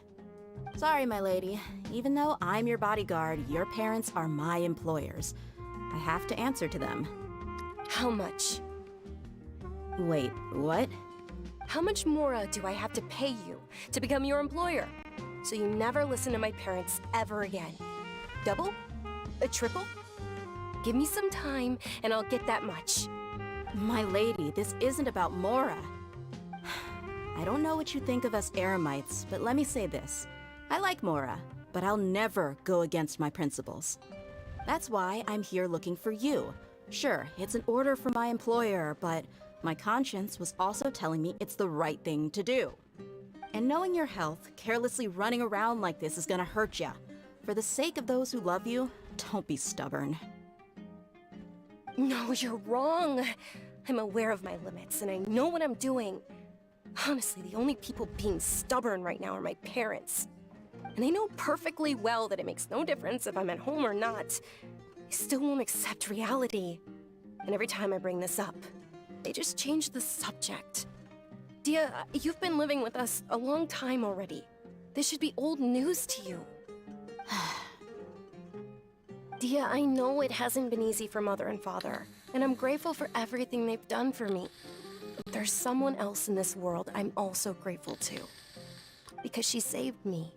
Sorry, my lady. Even though I'm your bodyguard, your parents are my employers. I have to answer to them. How much? Wait, what? How much more do I have to pay you to become your employer? So you never listen to my parents ever again. Double? A triple? Give me some time and I'll get that much. My lady, this isn't about Mora. I don't know what you think of us Eremites, but let me say this. I like Mora, but I'll never go against my principles. That's why I'm here looking for you. Sure, it's an order from my employer, but my conscience was also telling me it's the right thing to do. And knowing your health, carelessly running around like this is gonna hurt ya. For the sake of those who love you, don't be stubborn. No, you're wrong. I'm aware of my limits and I know what I'm doing. Honestly, the only people being stubborn right now are my parents. And they know perfectly well that it makes no difference if I'm at home or not. They still won't accept reality. And every time I bring this up, they just change the subject. Dia, you've been living with us a long time already. This should be old news to you. Dia, I know it hasn't been easy for Mother and Father, and I'm grateful for everything they've done for me. But there's someone else in this world I'm also grateful to. Because she saved me.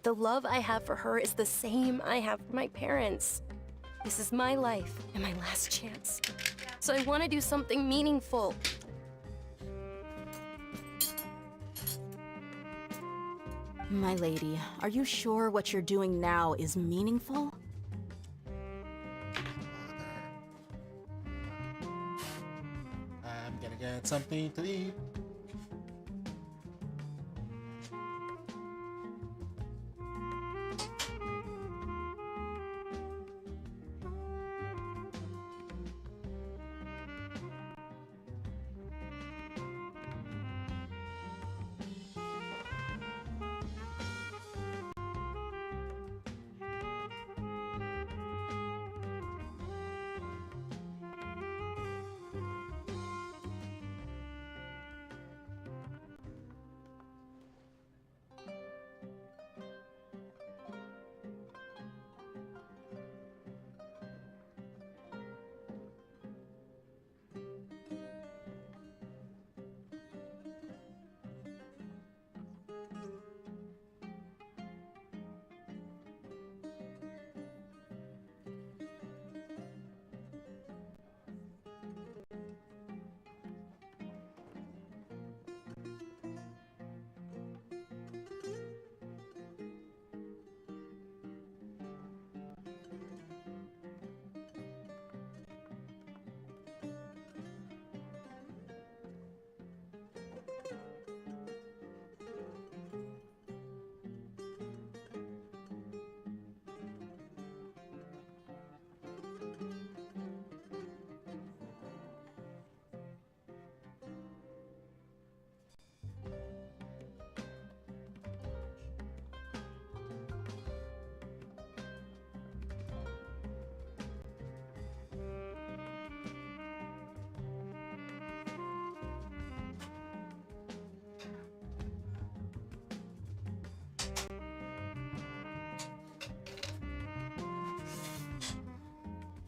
The love I have for her is the same I have for my parents. This is my life and my last chance. So I want to do something meaningful. My lady, are you sure what you're doing now is meaningful? I'm gonna get something to eat.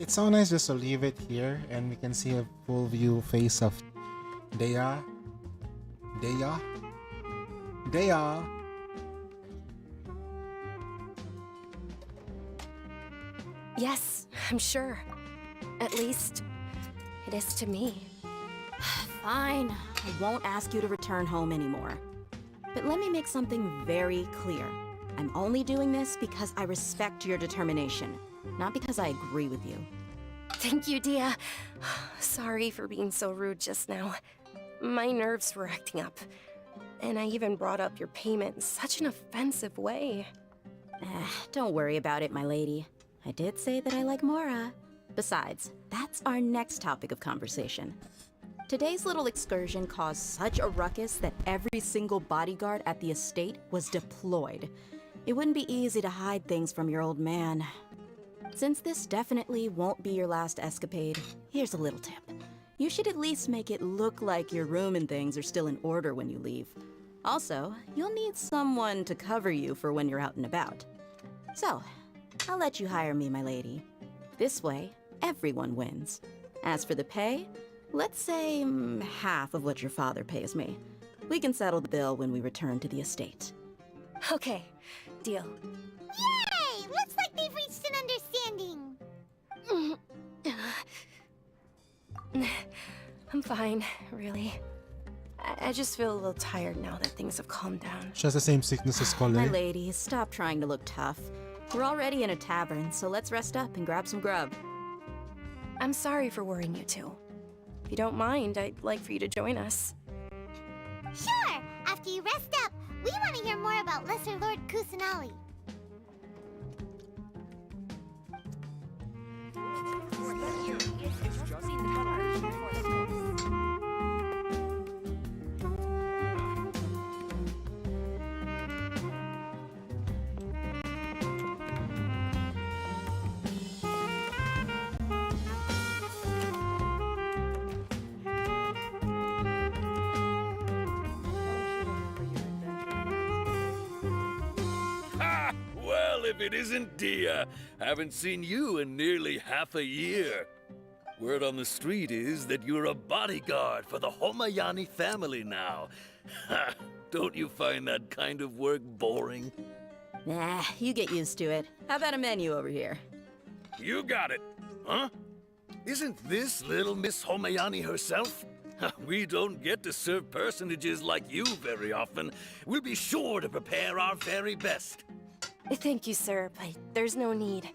It's so nice just to leave it here and we can see a full view face of Dea. Dea? Dea! Yes, I'm sure. At least, it is to me. Fine. I won't ask you to return home anymore. But let me make something very clear. I'm only doing this because I respect your determination, not because I agree with you. Thank you, Dia. Sorry for being so rude just now. My nerves were acting up. And I even brought up your payment in such an offensive way. Don't worry about it, my lady. I did say that I like Mora. Besides, that's our next topic of conversation. Today's little excursion caused such a ruckus that every single bodyguard at the estate was deployed. It wouldn't be easy to hide things from your old man. Since this definitely won't be your last escapade, here's a little tip. You should at least make it look like your room and things are still in order when you leave. Also, you'll need someone to cover you for when you're out and about. So, I'll let you hire me, my lady. This way, everyone wins. As for the pay, let's say half of what your father pays me. We can settle the bill when we return to the estate. Okay, deal. Yay! Looks like they've reached an understanding. I'm fine, really. I just feel a little tired now that things have calmed down. She has the same sickness as Colette. My lady, stop trying to look tough. We're already in a tavern, so let's rest up and grab some grub. I'm sorry for worrying you two. If you don't mind, I'd like for you to join us. Sure! After you rest up, we want to hear more about Lesser Lord Kusanali. Ha! Well, if it isn't Dia, haven't seen you in nearly half a year. Word on the street is that you're a bodyguard for the Homayani family now. Ha! Don't you find that kind of work boring? Nah, you get used to it. How about a menu over here? You got it, huh? Isn't this little Miss Homayani herself? We don't get to serve personages like you very often. We'll be sure to prepare our very best. Thank you, sir, but there's no need.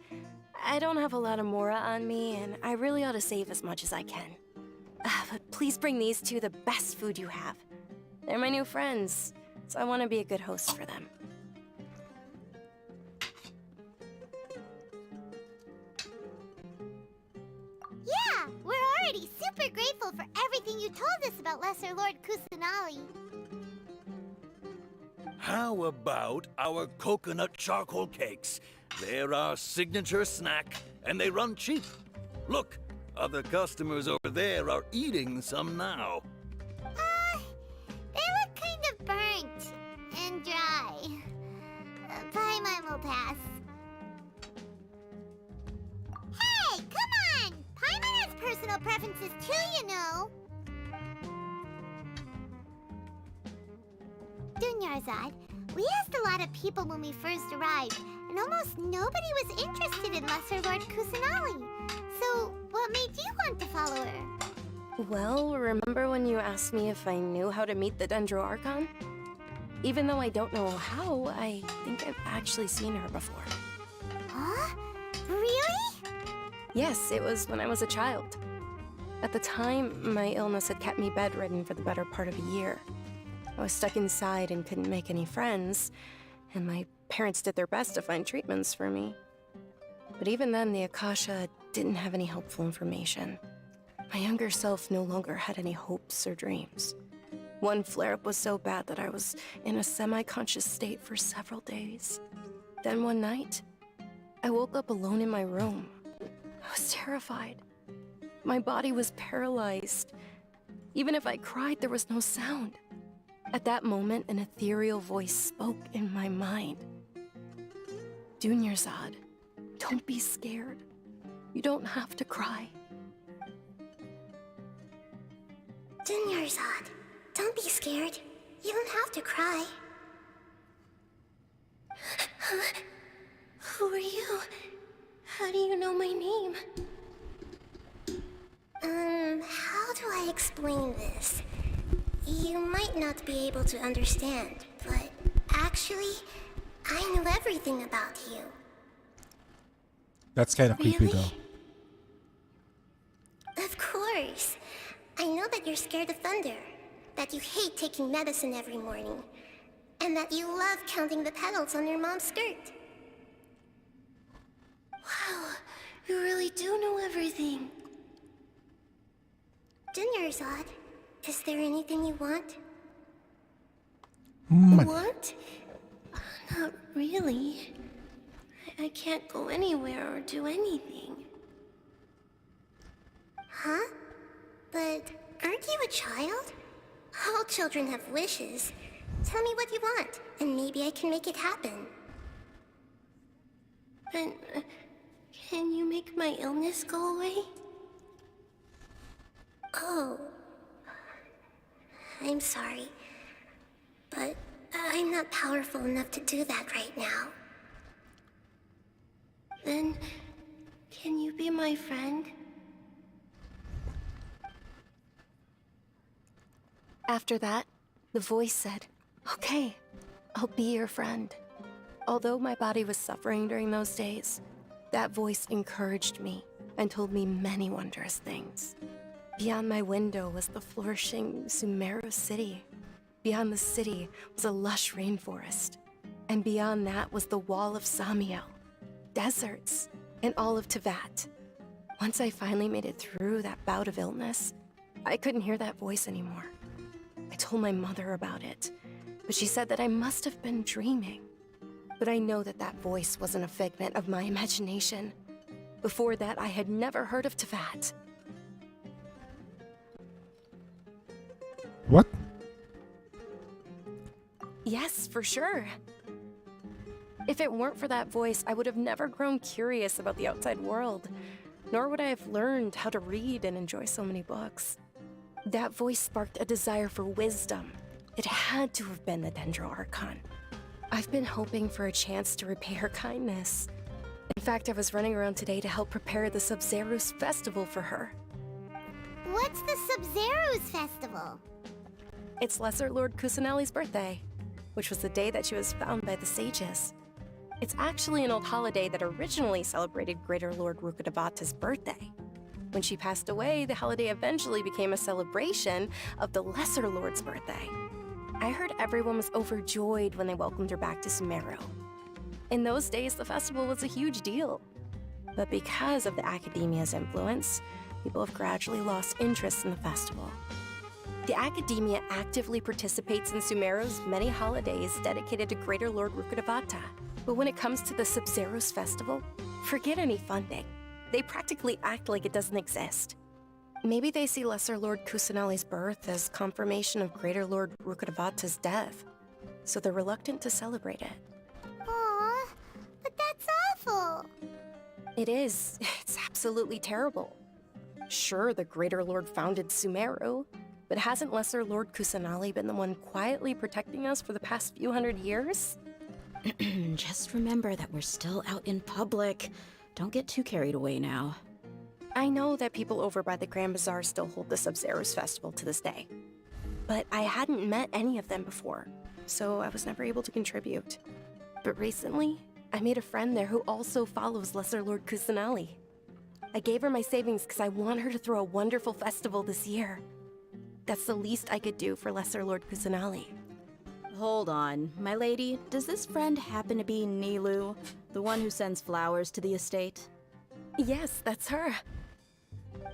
I don't have a lot of Mora on me, and I really ought to save as much as I can. But please bring these two the best food you have. They're my new friends, so I want to be a good host for them. Yeah, we're already super grateful for everything you told us about Lesser Lord Kusanali. How about our coconut charcoal cakes? They're our signature snack, and they run cheap. Look, other customers over there are eating some now. They look kind of burnt and dry. Paimon will pass. Hey, come on! Paimon has personal preferences too, you know. Dunyarzad, we asked a lot of people when we first arrived, and almost nobody was interested in Lesser Lord Kusanali. So, what made you want to follow her? Well, remember when you asked me if I knew how to meet the Dendro Archon? Even though I don't know how, I think I've actually seen her before. Huh? Really? Yes, it was when I was a child. At the time, my illness had kept me bedridden for the better part of a year. I was stuck inside and couldn't make any friends, and my parents did their best to find treatments for me. But even then, the Akasha didn't have any helpful information. My younger self no longer had any hopes or dreams. One flare-up was so bad that I was in a semi-conscious state for several days. Then one night, I woke up alone in my room. I was terrified. My body was paralyzed. Even if I cried, there was no sound. At that moment, an ethereal voice spoke in my mind. Dunyarzad, don't be scared. You don't have to cry. Dunyarzad, don't be scared. You don't have to cry. Who are you? How do you know my name? How do I explain this? You might not be able to understand, but actually, I know everything about you. That's kind of creepy, Really? though. Of course. I know that you're scared of thunder, that you hate taking medicine every morning, and that you love counting the petals on your mom's skirt. Wow, you really do know everything. Dunyarzad, is there anything you want? Want? Not really. I can't go anywhere or do anything. Huh? But aren't you a child? All children have wishes. Tell me what you want, and maybe I can make it happen. But can you make my illness go away? Oh. I'm sorry. But I'm not powerful enough to do that right now. Then, can you be my friend? After that, the voice said, "Okay, I'll be your friend." Although my body was suffering during those days, that voice encouraged me and told me many wondrous things. Beyond my window was the flourishing Sumeru city. Beyond the city was a lush rainforest. And beyond that was the wall of Samiel, deserts, and all of Tevat. Once I finally made it through that bout of illness, I couldn't hear that voice anymore. I told my mother about it, but she said that I must have been dreaming. But I know that that voice wasn't a figment of my imagination. Before that, I had never heard of Tevat. What? Yes, for sure. If it weren't for that voice, I would have never grown curious about the outside world, nor would I have learned how to read and enjoy so many books. That voice sparked a desire for wisdom. It had to have been the Dendro Archon. I've been hoping for a chance to repay her kindness. In fact, I was running around today to help prepare the Sub-Zerus festival for her. What's the Sub-Zerus festival? It's Lesser Lord Kusanali's birthday, which was the day that she was found by the sages. It's actually an old holiday that originally celebrated Greater Lord Rukkhadevata's birthday. When she passed away, the holiday eventually became a celebration of the Lesser Lord's birthday. I heard everyone was overjoyed when they welcomed her back to Sumeru. In those days, the festival was a huge deal. But because of the Academia's influence, people have gradually lost interest in the festival. The Academia actively participates in Sumeru's many holidays dedicated to Greater Lord Rukkhadevata. But when it comes to the Sub-Zerus festival, forget any funding. They practically act like it doesn't exist. Maybe they see Lesser Lord Kusanali's birth as confirmation of Greater Lord Rukkhadevata's death, so they're reluctant to celebrate it. Aw, but that's awful. It is. It's absolutely terrible. Sure, the Greater Lord founded Sumeru, but hasn't Lesser Lord Kusanali been the one quietly protecting us for the past few hundred years? Just remember that we're still out in public. Don't get too carried away now. I know that people over by the Grand Bazaar still hold the Sub-Zerus festival to this day, but I hadn't met any of them before, so I was never able to contribute. But recently, I made a friend there who also follows Lesser Lord Kusanali. I gave her my savings because I want her to throw a wonderful festival this year. That's the least I could do for Lesser Lord Kusanali. Hold on, my lady. Does this friend happen to be Nilu, the one who sends flowers to the estate? Yes, that's her.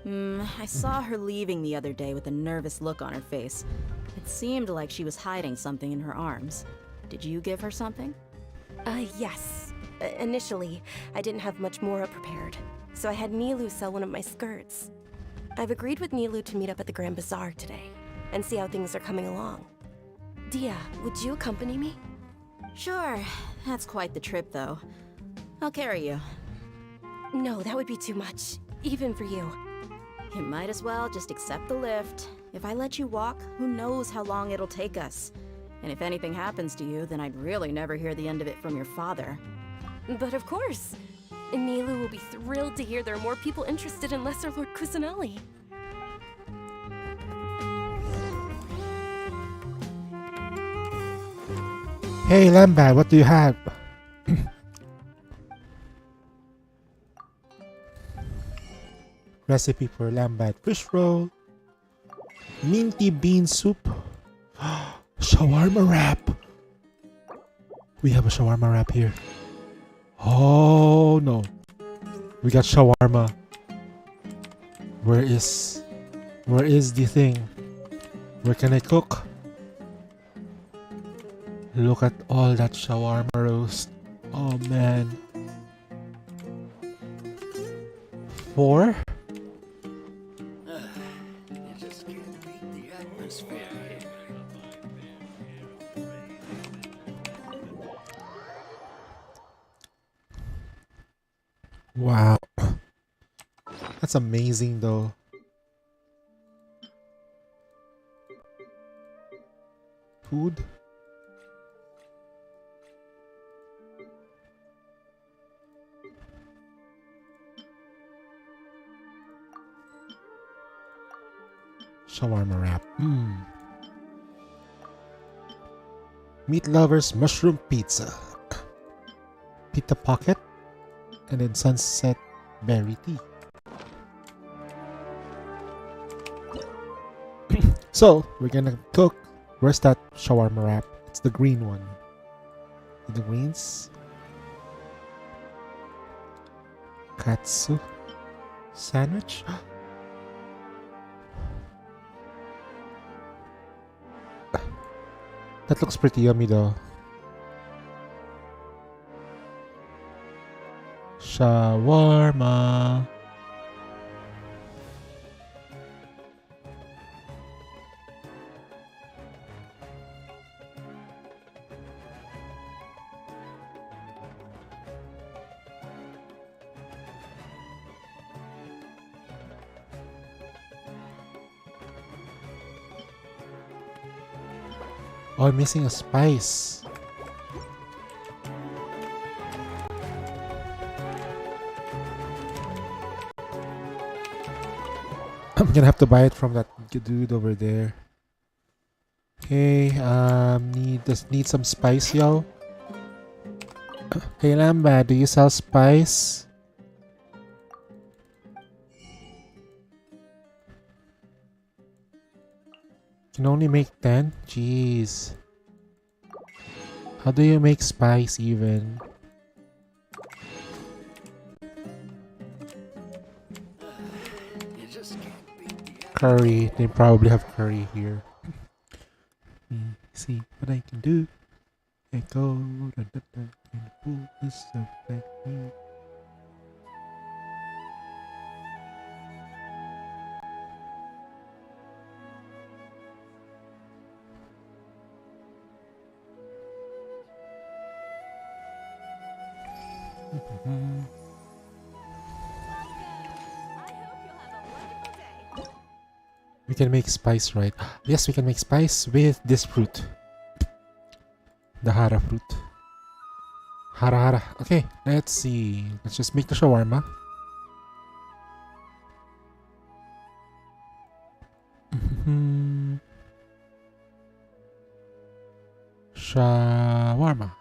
I saw her leaving the other day with a nervous look on her face. It seemed like she was hiding something in her arms. Did you give her something? Yes. Initially, I didn't have much Mora prepared, so I had Nilu sell one of my skirts. I've agreed with Nilu to meet up at the Grand Bazaar today, and see how things are coming along. Dia, would you accompany me? Sure. That's quite the trip, though. I'll carry you. No, that would be too much. Even for you. You might as well just accept the lift. If I let you walk, who knows how long it'll take us. And if anything happens to you, then I'd really never hear the end of it from your father. But of course. Nilu will be thrilled to hear there are more people interested in Lesser Lord Kusanali. Hey, Lambad, what do you have? Recipe for Lambad fish roll. Minty bean soup. Shawarma wrap. We have a shawarma wrap here. Oh no. We got shawarma. Where is the thing? Where can I cook? Look at all that shawarma roast. Oh man. 4? You just can't beat the atmosphere here. Wow. That's amazing though. Food? Shawarma wrap. Meat lovers mushroom pizza. Pita pocket. And then sunset berry tea. So we're gonna cook. Where's that shawarma wrap? It's the green one. The greens. Katsu sandwich. That looks pretty yummy though. Shawarma. Oh, I'm missing a spice. I'm gonna have to buy it from that dude over there. Okay, need some spice, yo. Hey Lamba, do you sell spice? Can only make 10? Jeez. How do you make spice even? Curry. They probably have curry here. Let me see what I can do. I go in the fullness of my need. We can make spice, right? Yes, we can make spice with this fruit. The hara fruit. Hara hara. Okay, let's see. Let's just make the shawarma. Shawarma.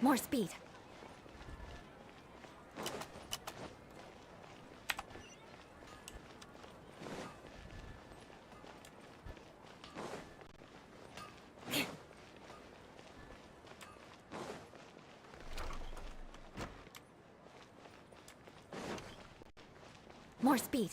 More speed. More speed.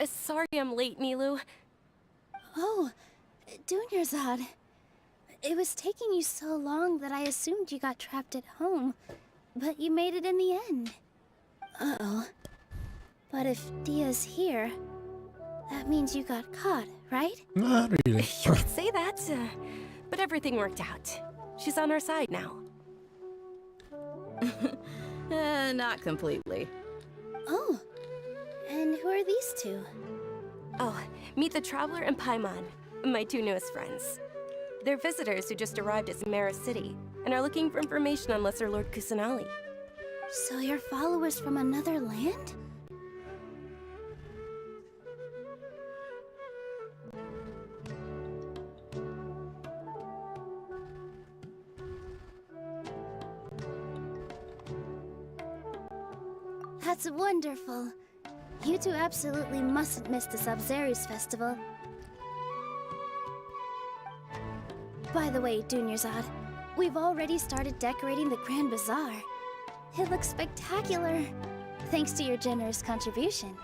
Sorry I'm late, Nilu. Oh, Dunyarzad. It was taking you so long that I assumed you got trapped at home, but you made it in the end. Uh-oh. But if Dia's here, that means you got caught, right? Not really. You could say that, but everything worked out. She's on our side now. Not completely. Oh, and who are these two? Oh, meet the Traveler and Paimon, my two newest friends. They're visitors who just arrived at Sumeru City and are looking for information on Lesser Lord Kusanali. So you're followers from another land? That's wonderful. You two absolutely mustn't miss the Sub-Zerus festival. By the way, Dunyarzad, we've already started decorating the Grand Bazaar. It looks spectacular, thanks to your generous contribution.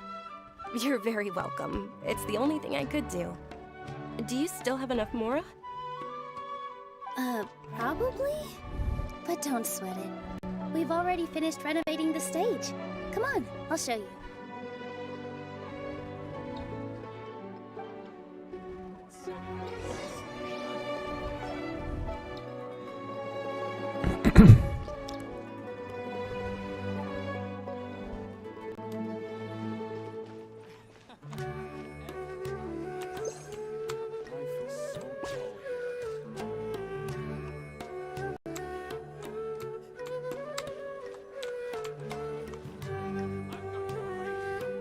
You're very welcome. It's the only thing I could do. Do you still have enough Mora? Probably? But don't sweat it. We've already finished renovating the stage. Come on, I'll show you.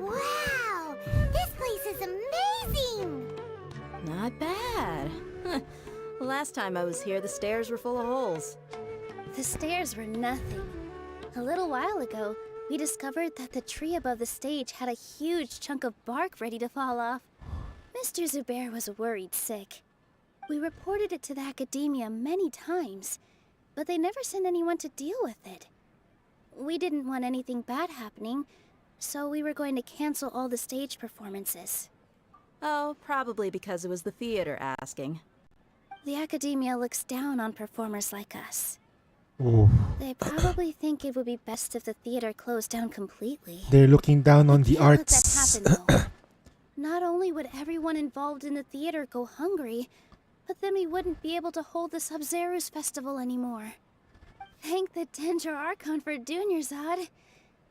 Wow! This place is amazing! Not bad. Last time I was here, the stairs were full of holes. The stairs were nothing. A little while ago, we discovered that the tree above the stage had a huge chunk of bark ready to fall off. Mr. Zubair was worried sick. We reported it to the academia many times, but they never sent anyone to deal with it. We didn't want anything bad happening, so we were going to cancel all the stage performances. Oh, probably because it was the theater asking. The academia looks down on performers like us. Ooh. They probably think it would be best if the theater closed down completely. They're looking down on the Can't let arts. that happen, though. Not only would everyone involved in the theater go hungry, but then we wouldn't be able to hold the Sub-Zerus festival anymore. Thank the Dendro Archon for Dunyarzad.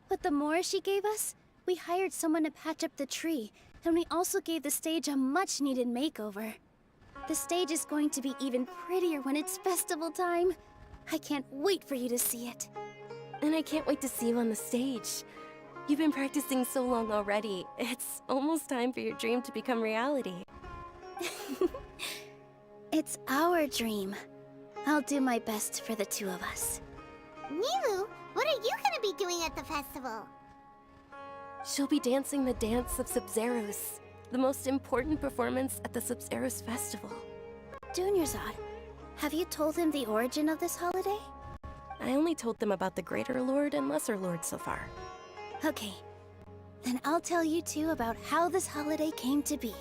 With the Mora she gave us, we hired someone to patch up the tree, and we also gave the stage a much-needed makeover. The stage is going to be even prettier when it's festival time. I can't wait for you to see it. And I can't wait to see you on the stage. You've been practicing so long already. It's almost time for your dream to become reality. It's our dream. I'll do my best for the two of us. Nilu, what are you gonna be doing at the festival? She'll be dancing the dance of Sub-Zerus, the most important performance at the Sub-Zerus festival. Dunyarzad, have you told him the origin of this holiday? I only told them about the Greater Lord and Lesser Lord so far. Okay, then I'll tell you two about how this holiday came to be.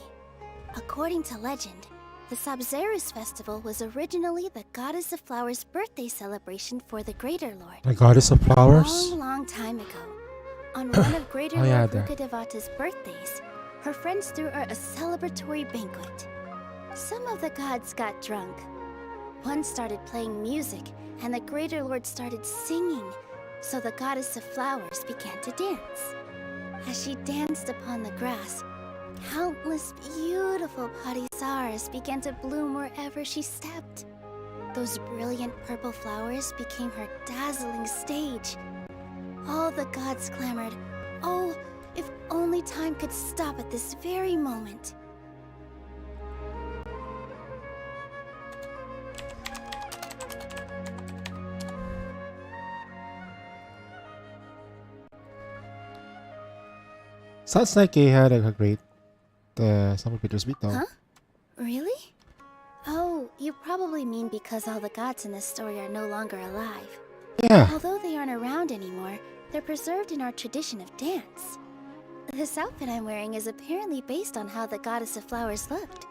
According to legend, the Sub-Zerus festival was originally the Goddess of Flowers' birthday celebration for the Greater Lord. The Goddess of Flowers? Long time ago, on one of Greater Oh, yeah, Lord there. Rukadevata's birthdays, her friends threw her a celebratory banquet. Some of the gods got drunk. One started playing music, and the Greater Lord started singing, so the Goddess of Flowers began to dance. As she danced upon the grass, countless beautiful Parisaras began to bloom wherever she stepped. Those brilliant purple flowers became her dazzling stage, All the gods clamored. Oh, if only time could stop at this very moment. Sounds like he had a great Summer Bittersweet though. Huh? Really? Oh, you probably mean because all the gods in this story are no longer alive. Yeah. Although they aren't around anymore, they're preserved in our tradition of dance. This outfit I'm wearing is apparently based on how the goddess of flowers looked.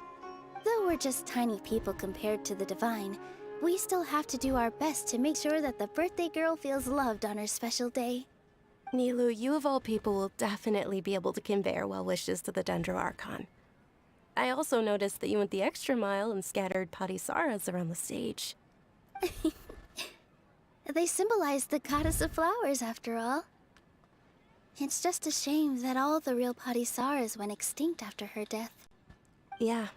Though we're just tiny people compared to the divine, we still have to do our best to make sure that the birthday girl feels loved on her special day. Nilu, you of all people will definitely be able to convey our well wishes to the Dendro Archon. I also noticed that you went the extra mile and scattered Patisaras around the stage. They symbolize the goddess of flowers, after all. It's just a shame that all the real Patisaras went extinct after her death. Yeah.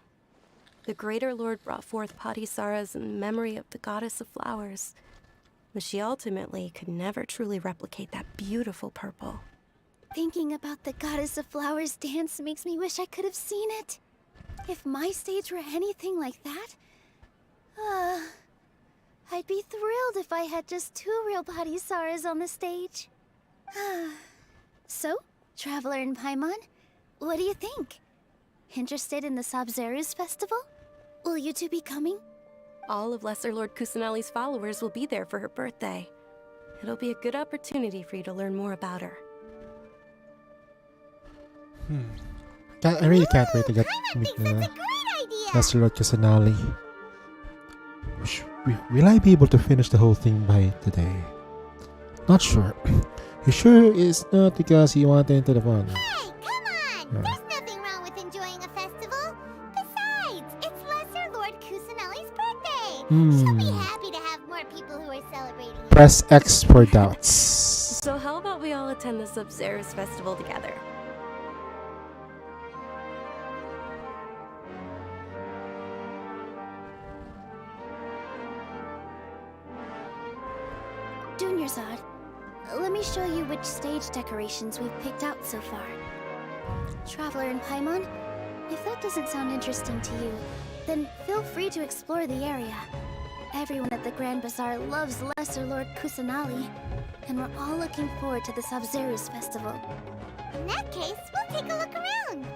The Greater Lord brought forth Patisaras in memory of the goddess of flowers, but she ultimately could never truly replicate that beautiful purple. Thinking about the goddess of flowers dance makes me wish I could have seen it. If my stage were anything like that, I'd be thrilled if I had just 2 real Patisaras on the stage. So, Traveler and Paimon, what do you think? Interested in the Sabzeruz festival? Will you two be coming? All of Lesser Lord Kusanali's followers will be there for her birthday. It'll be a good opportunity for you to learn more about her. I really can't wait to get to meet Lesser Lord Kusanali. Will I be able to finish the whole thing by today? Not sure. You sure it's not because you want into the fun? Hey, come on! There's nothing wrong with enjoying a festival. Besides, it's Lesser Lord Kusanali's birthday. She'll be happy to have more people who are celebrating it. Press X for doubts. So how about we all attend the Sabzeruz festival together? Junior Zod, let me show you which stage decorations we've picked out so far. Traveler and Paimon, if that doesn't sound interesting to you, then feel free to explore the area. Everyone at the Grand Bazaar loves Lesser Lord Kusanali, and we're all looking forward to the Sabzeruz festival. In that case, we'll take a look around.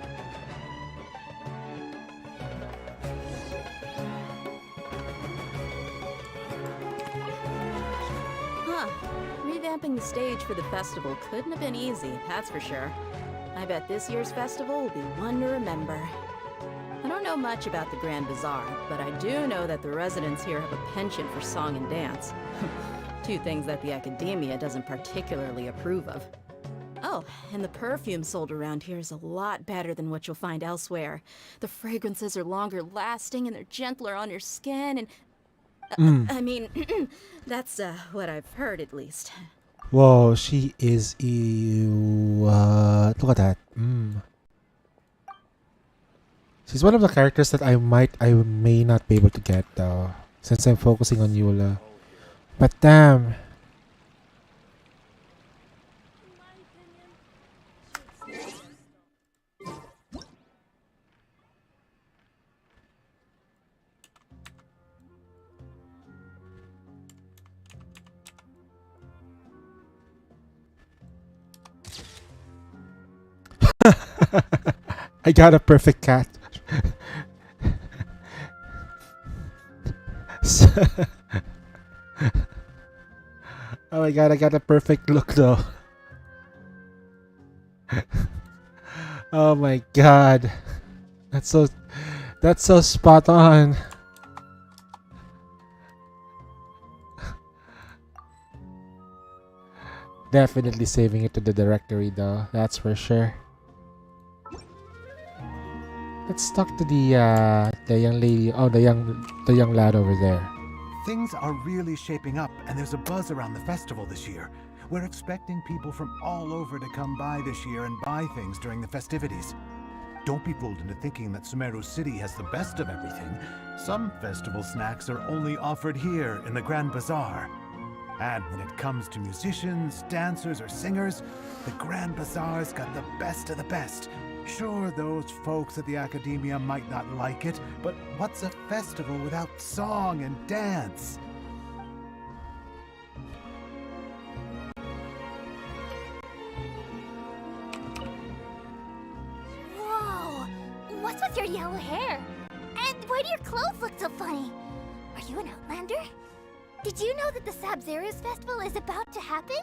Huh. Revamping the stage for the festival couldn't have been easy, that's for sure. I bet this year's festival will be one to remember. I don't know much about the Grand Bazaar, but I do know that the residents here have a penchant for song and dance. 2 things that the Academia doesn't particularly approve of. Oh, and the perfume sold around here is a lot better than what you'll find elsewhere. The fragrances are longer lasting and they're gentler on your skin and... I mean, that's what I've heard at least. Whoa, she is look at that. She's one of the characters that I may not be able to get though, since I'm focusing on Eula. But damn. I got a perfect cat. Oh my god, I got a perfect look though. Oh my god. That's so spot on. Definitely saving it to the directory though, that's for sure. Let's talk to the young lady. Oh, the young lad over there. Things are really shaping up, and there's a buzz around the festival this year. We're expecting people from all over to come by this year and buy things during the festivities. Don't be fooled into thinking that Sumeru City has the best of everything. Some festival snacks are only offered here in the Grand Bazaar. And when it comes to musicians, dancers, or singers, the Grand Bazaar's got the best of the best. Sure, those folks at the Academia might not like it, but what's a festival without song and dance? Whoa! What's with your yellow hair? And why do your clothes look so funny? Are you an Outlander? Did you know that the Sabzeruz Festival is about to happen?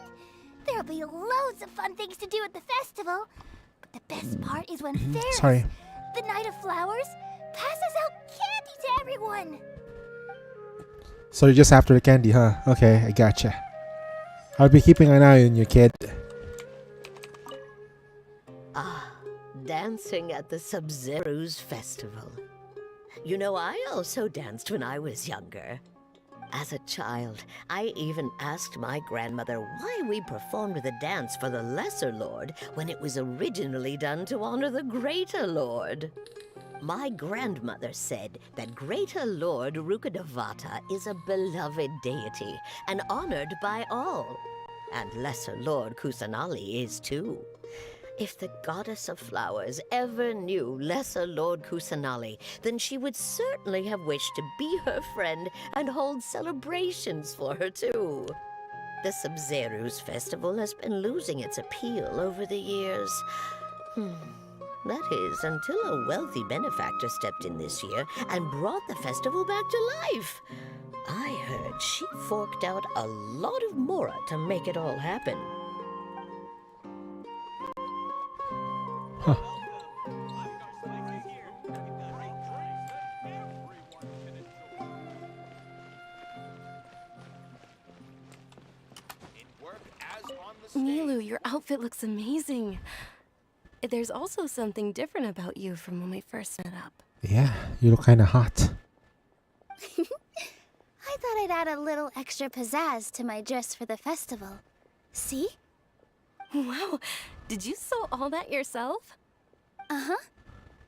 There'll be loads of fun things to do at the festival. But the best part is when Ferris, Sorry. the Knight of Flowers, passes out candy to everyone. So you're just after the candy, huh? Okay, I gotcha. I'll be keeping an eye on you, kid. Ah, dancing at the Sabzeruz Festival. You know, I also danced when I was younger. As a child, I even asked my grandmother why we performed the dance for the Lesser Lord when it was originally done to honor the Greater Lord. My grandmother said that Greater Lord Rukkhadevata is a beloved deity and honored by all. And Lesser Lord Kusanali is too. If the Goddess of Flowers ever knew Lesser Lord Kusanali, then she would certainly have wished to be her friend and hold celebrations for her too. The Sabzeruz Festival has been losing its appeal over the years. That is, until a wealthy benefactor stepped in this year and brought the festival back to life. I heard she forked out a lot of mora to make it all happen. Huh. Nilu, your outfit looks amazing. There's also something different about you from when we first met up. Yeah, you look kind of hot. I thought I'd add a little extra pizzazz to my dress for the festival. See? Wow, did you sew all that yourself? Uh-huh.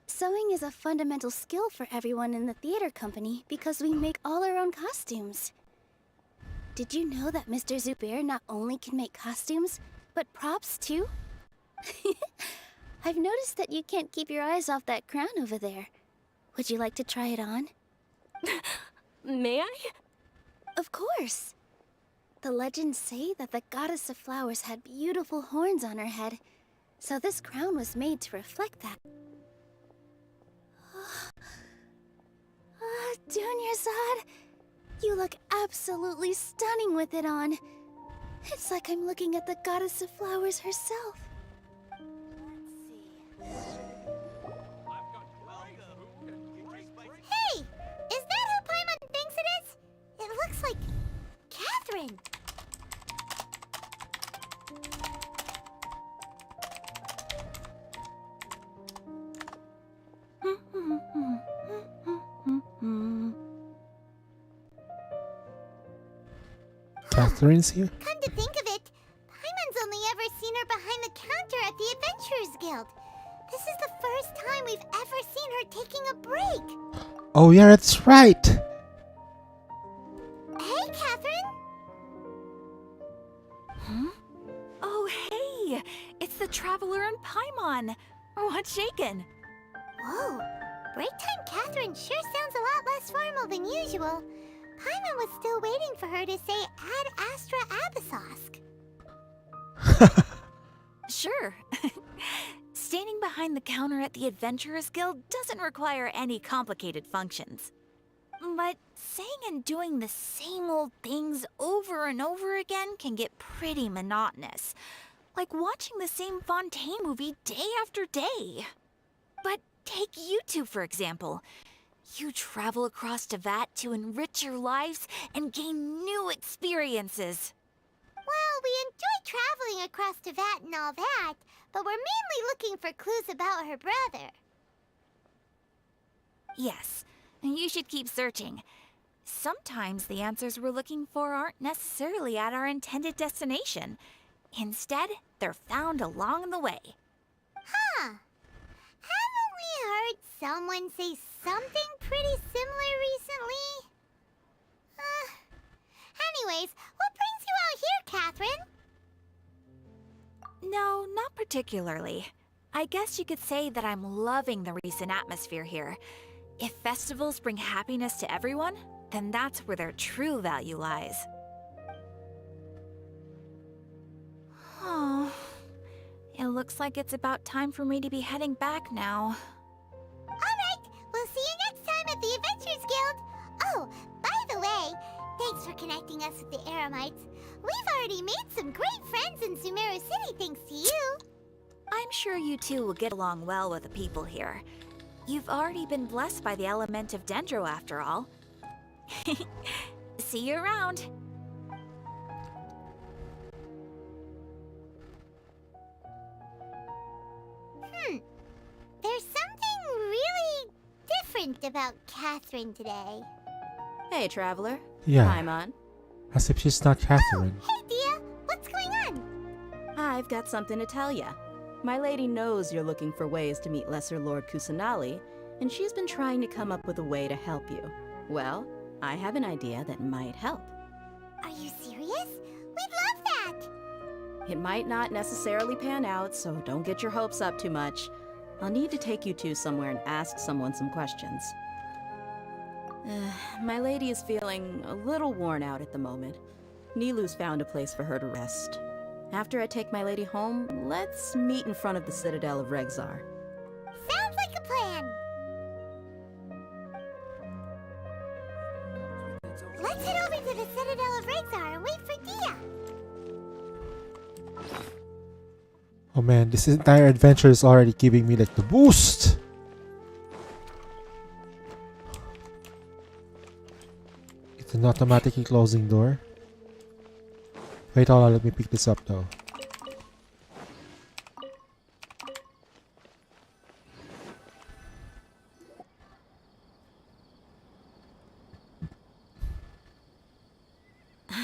Sewing is a fundamental skill for everyone in the theater company because we make all our own costumes. Did you know that Mr. Zubair not only can make costumes, but props too? I've noticed that you can't keep your eyes off that crown over there. Would you like to try it on? May I? Of course. The legends say that the Goddess of Flowers had beautiful horns on her head, so this crown was made to reflect that. Dunyarzad, you look absolutely stunning with it on. It's like I'm looking at the Goddess of Flowers herself. Hey! Is that who Paimon thinks it is? It looks like Catherine. Catherine's here? Come to think of it, Paimon's only ever seen her behind the counter at the Adventurers Guild. This is the first time we've ever seen her taking a break. Oh yeah, that's right. Hey, Catherine. Huh? Oh, hey! It's the Traveler and Paimon. What's shaken? Whoa, break time Catherine sure sounds a lot less formal than usual. Paimon was still waiting for her to say Ad Astra Abyssosque. Sure. Standing behind the counter at the Adventurers Guild doesn't require any complicated functions. But saying and doing the same old things over and over again can get pretty monotonous. Like watching the same Fontaine movie day after day. But take you two, for example. You travel across Tevat to enrich your lives and gain new experiences. Well, we enjoy traveling across Tevat and all that, but we're mainly looking for clues about her brother. Yes, you should keep searching. Sometimes the answers we're looking for aren't necessarily at our intended destination. Instead, they're found along the way. Huh. Haven't we heard someone say something pretty similar recently? Anyways, what brings you particularly. I guess you could say that I'm loving the recent atmosphere here. If festivals bring happiness to everyone, then that's where their true value lies. Oh, it looks like it's about time for me to be heading back now. Alright, we'll see you next time at the Adventurers Guild. Oh, by the way, thanks for connecting us with the Eremites. We've already made some great friends in Sumeru City thanks to you. I'm sure you two will get along well with the people here. You've already been blessed by the element of Dendro after all. See you around. There's something really different about Catherine today. Hey, Traveler. Yeah. Paimon. As if she's not Catherine. Hey, Dia, what's going on? I've got something to tell ya. My lady knows you're looking for ways to meet Lesser Lord Kusanali, and she's been trying to come up with a way to help you. Well, I have an idea that might help. Are you serious? We'd love that! It might not necessarily pan out, so don't get your hopes up too much. I'll need to take you two somewhere and ask someone some questions. My lady is feeling a little worn out at the moment. Nilu's found a place for her to rest. After I take my lady home, let's meet in front of the Citadel of Regzar. Sounds like a plan! Let's head over to the Citadel of Regzar and wait for Dia! Oh man, this entire adventure is already giving me like the boost! It's an automatically closing door. Wait, hold on, let me pick this up though.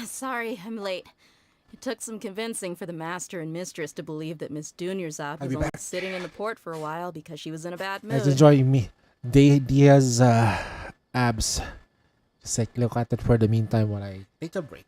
Sorry, I'm late. It took some convincing for the master and mistress to believe that Miss Dunyarzad I'll was be only back. sitting in the port for a while because she was in a bad mood. Let's enjoy me. Dia's abs. Just like look at it for the meantime while I take a break.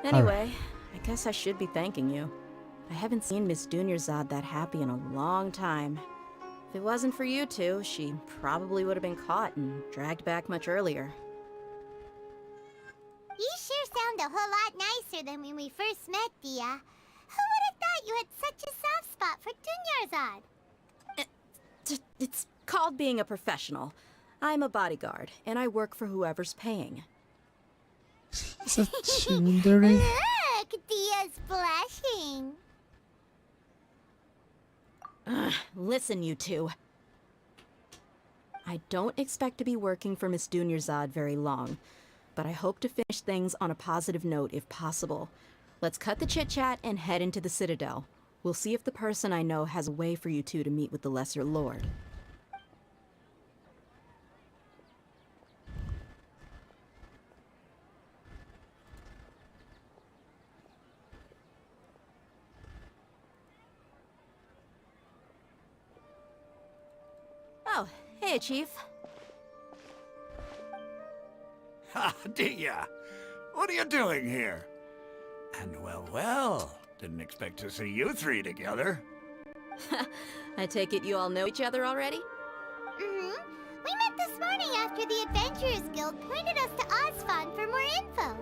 Anyway, I guess I should be thanking you. I haven't seen Miss Dunyarzad that happy in a long time. If it wasn't for you two, she probably would have been caught and dragged back much earlier. You sure sound a whole lot nicer than when we first met, Dia. Who would have thought you had such a soft spot for Dunyarzad? It's called being a professional. I'm a bodyguard, and I work for whoever's paying. Such tsundere. Look, Dia's blushing. Listen, you two. I don't expect to be working for Miss Dunyarzad very long, but I hope to finish things on a positive note if possible. Let's cut the chit-chat and head into the Citadel. We'll see if the person I know has a way for you two to meet with the Lesser Lord. Oh, hey, Chief. Ha, Dia! What are you doing here? And well, didn't expect to see you three together. I take it you all know each other already? Mm-hmm. We met this morning after the Adventurers Guild pointed us to Ozfon for more info.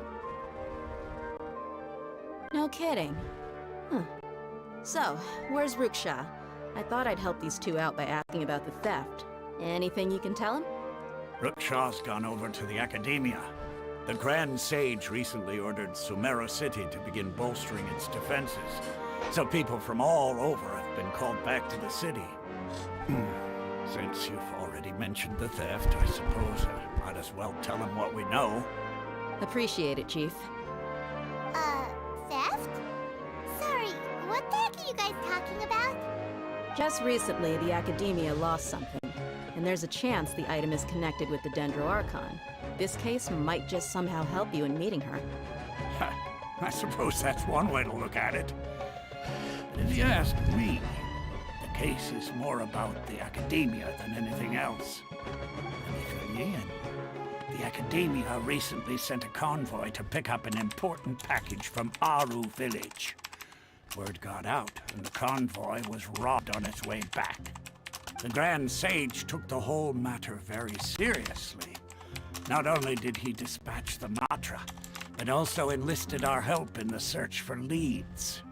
No kidding. Huh. So, where's Ruksha? I thought I'd help these two out by asking about the theft. Anything you can tell him? Ruksha's gone over to the Academia. The Grand Sage recently ordered Sumeru City to begin bolstering its defenses. So people from all over have been called back to the city. Since you've already mentioned the theft, I suppose I might as well tell him what we know. Appreciate it, Chief. Theft? Sorry, what the heck are you guys talking about? Just recently, the Academia lost something, and there's a chance the item is connected with the Dendro Archon. This case might just somehow help you in meeting her. I suppose that's one way to look at it. But if you ask me, the case is more about the Academia than anything else. Let me fill you in. The Academia recently sent a convoy to pick up an important package from Aru village. Word got out, and the convoy was robbed on its way back. The Grand Sage took the whole matter very seriously. Not only did he dispatch the Matra, but also enlisted our help in the search for leads.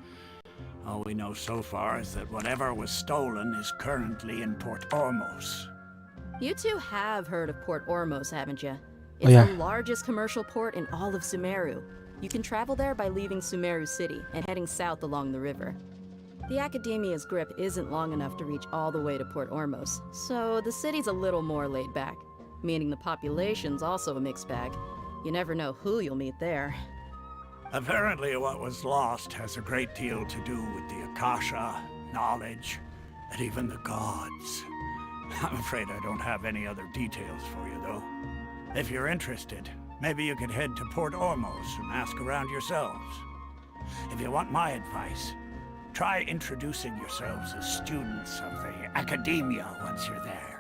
All we know so far is that whatever was stolen is currently in Port Ormos. You two have heard of Port Ormos, haven't you? It's Oh, yeah. the largest commercial port in all of Sumeru. You can travel there by leaving Sumeru City and heading south along the river. The Academia's grip isn't long enough to reach all the way to Port Ormos, so the city's a little more laid back, meaning the population's also a mixed bag. You never know who you'll meet there. Apparently what was lost has a great deal to do with the Akasha, knowledge, and even the gods. I'm afraid I don't have any other details for you, though. If you're interested, maybe you could head to Port Ormos and ask around yourselves. If you want my advice, try introducing yourselves as students of the Academia once you're there.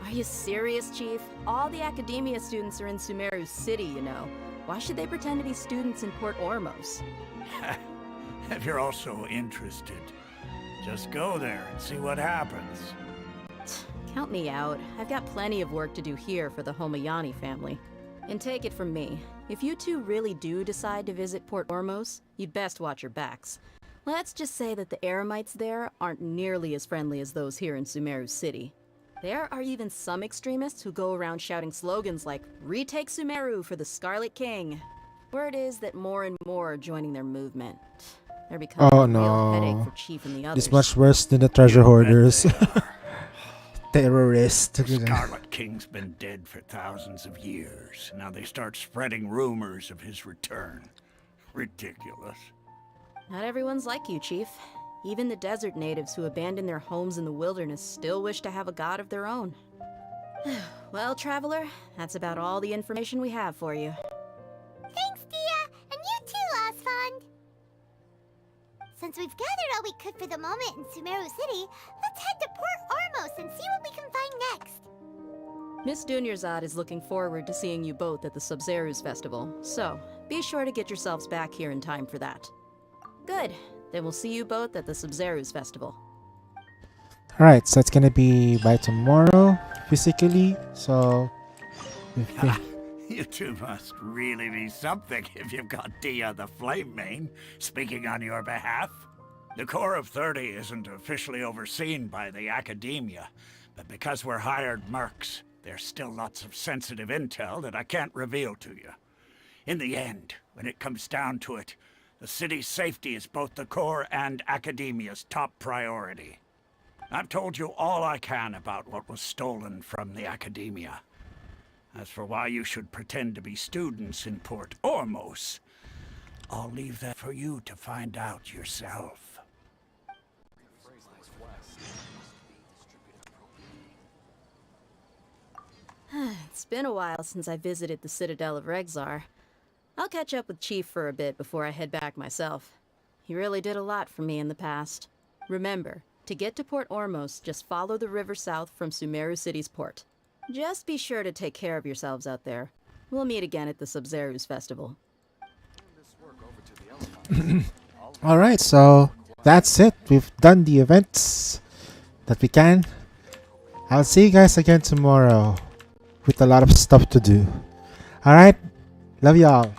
Are you serious, Chief? All the Academia students are in Sumeru City, you know. Why should they pretend to be students in Port Ormos? If you're also interested, just go there and see what happens. Count me out. I've got plenty of work to do here for the Homayani family. And take it from me, if you two really do decide to visit Port Ormos, you'd best watch your backs. Let's just say that the Eremites there aren't nearly as friendly as those here in Sumeru City. There are even some extremists who go around shouting slogans like, "Retake Sumeru for the Scarlet King." Word is that more and more are joining their movement. They're becoming Oh a real headache no. for Chief and the others. It's much worse than the treasure hoarders. terrorist. Scarlet King's been dead for thousands of years. Now they start spreading rumors of his return. Ridiculous. Not everyone's like you, Chief. Even the desert natives who abandoned their homes in the wilderness still wish to have a god of their own. Well, Traveler, that's about all the information we have for you. Thanks, Dia! And you too, Osfond! Since we've gathered all we could for the moment in Sumeru City, let's head to Port Ormos and see what we can find next. Miss Dunyarzad is looking forward to seeing you both at the Sub-Zerus Festival, so be sure to get yourselves back here in time for that. Good. Then we'll see you both at the Sub-Zerus Festival. Alright, so it's gonna be by tomorrow, physically, so... You two must really be something if you've got Dia the Flame Mane speaking on your behalf. The Corps of 30 isn't officially overseen by the Academia, but because we're hired mercs, there's still lots of sensitive intel that I can't reveal to you. In the end, when it comes down to it, the city's safety is both the Corps and Academia's top priority. I've told you all I can about what was stolen from the Academia. As for why you should pretend to be students in Port Ormos, I'll leave that for you to find out yourself. It's been a while since I visited the Citadel of Regzar. I'll catch up with Chief for a bit before I head back myself. He really did a lot for me in the past. Remember, to get to Port Ormos, just follow the river south from Sumeru City's port. Just be sure to take care of yourselves out there. We'll meet again at the Sub-Zerus Festival. Alright, so that's it. We've done the events that we can. I'll see you guys again tomorrow with a lot of stuff to do. Alright, love y'all.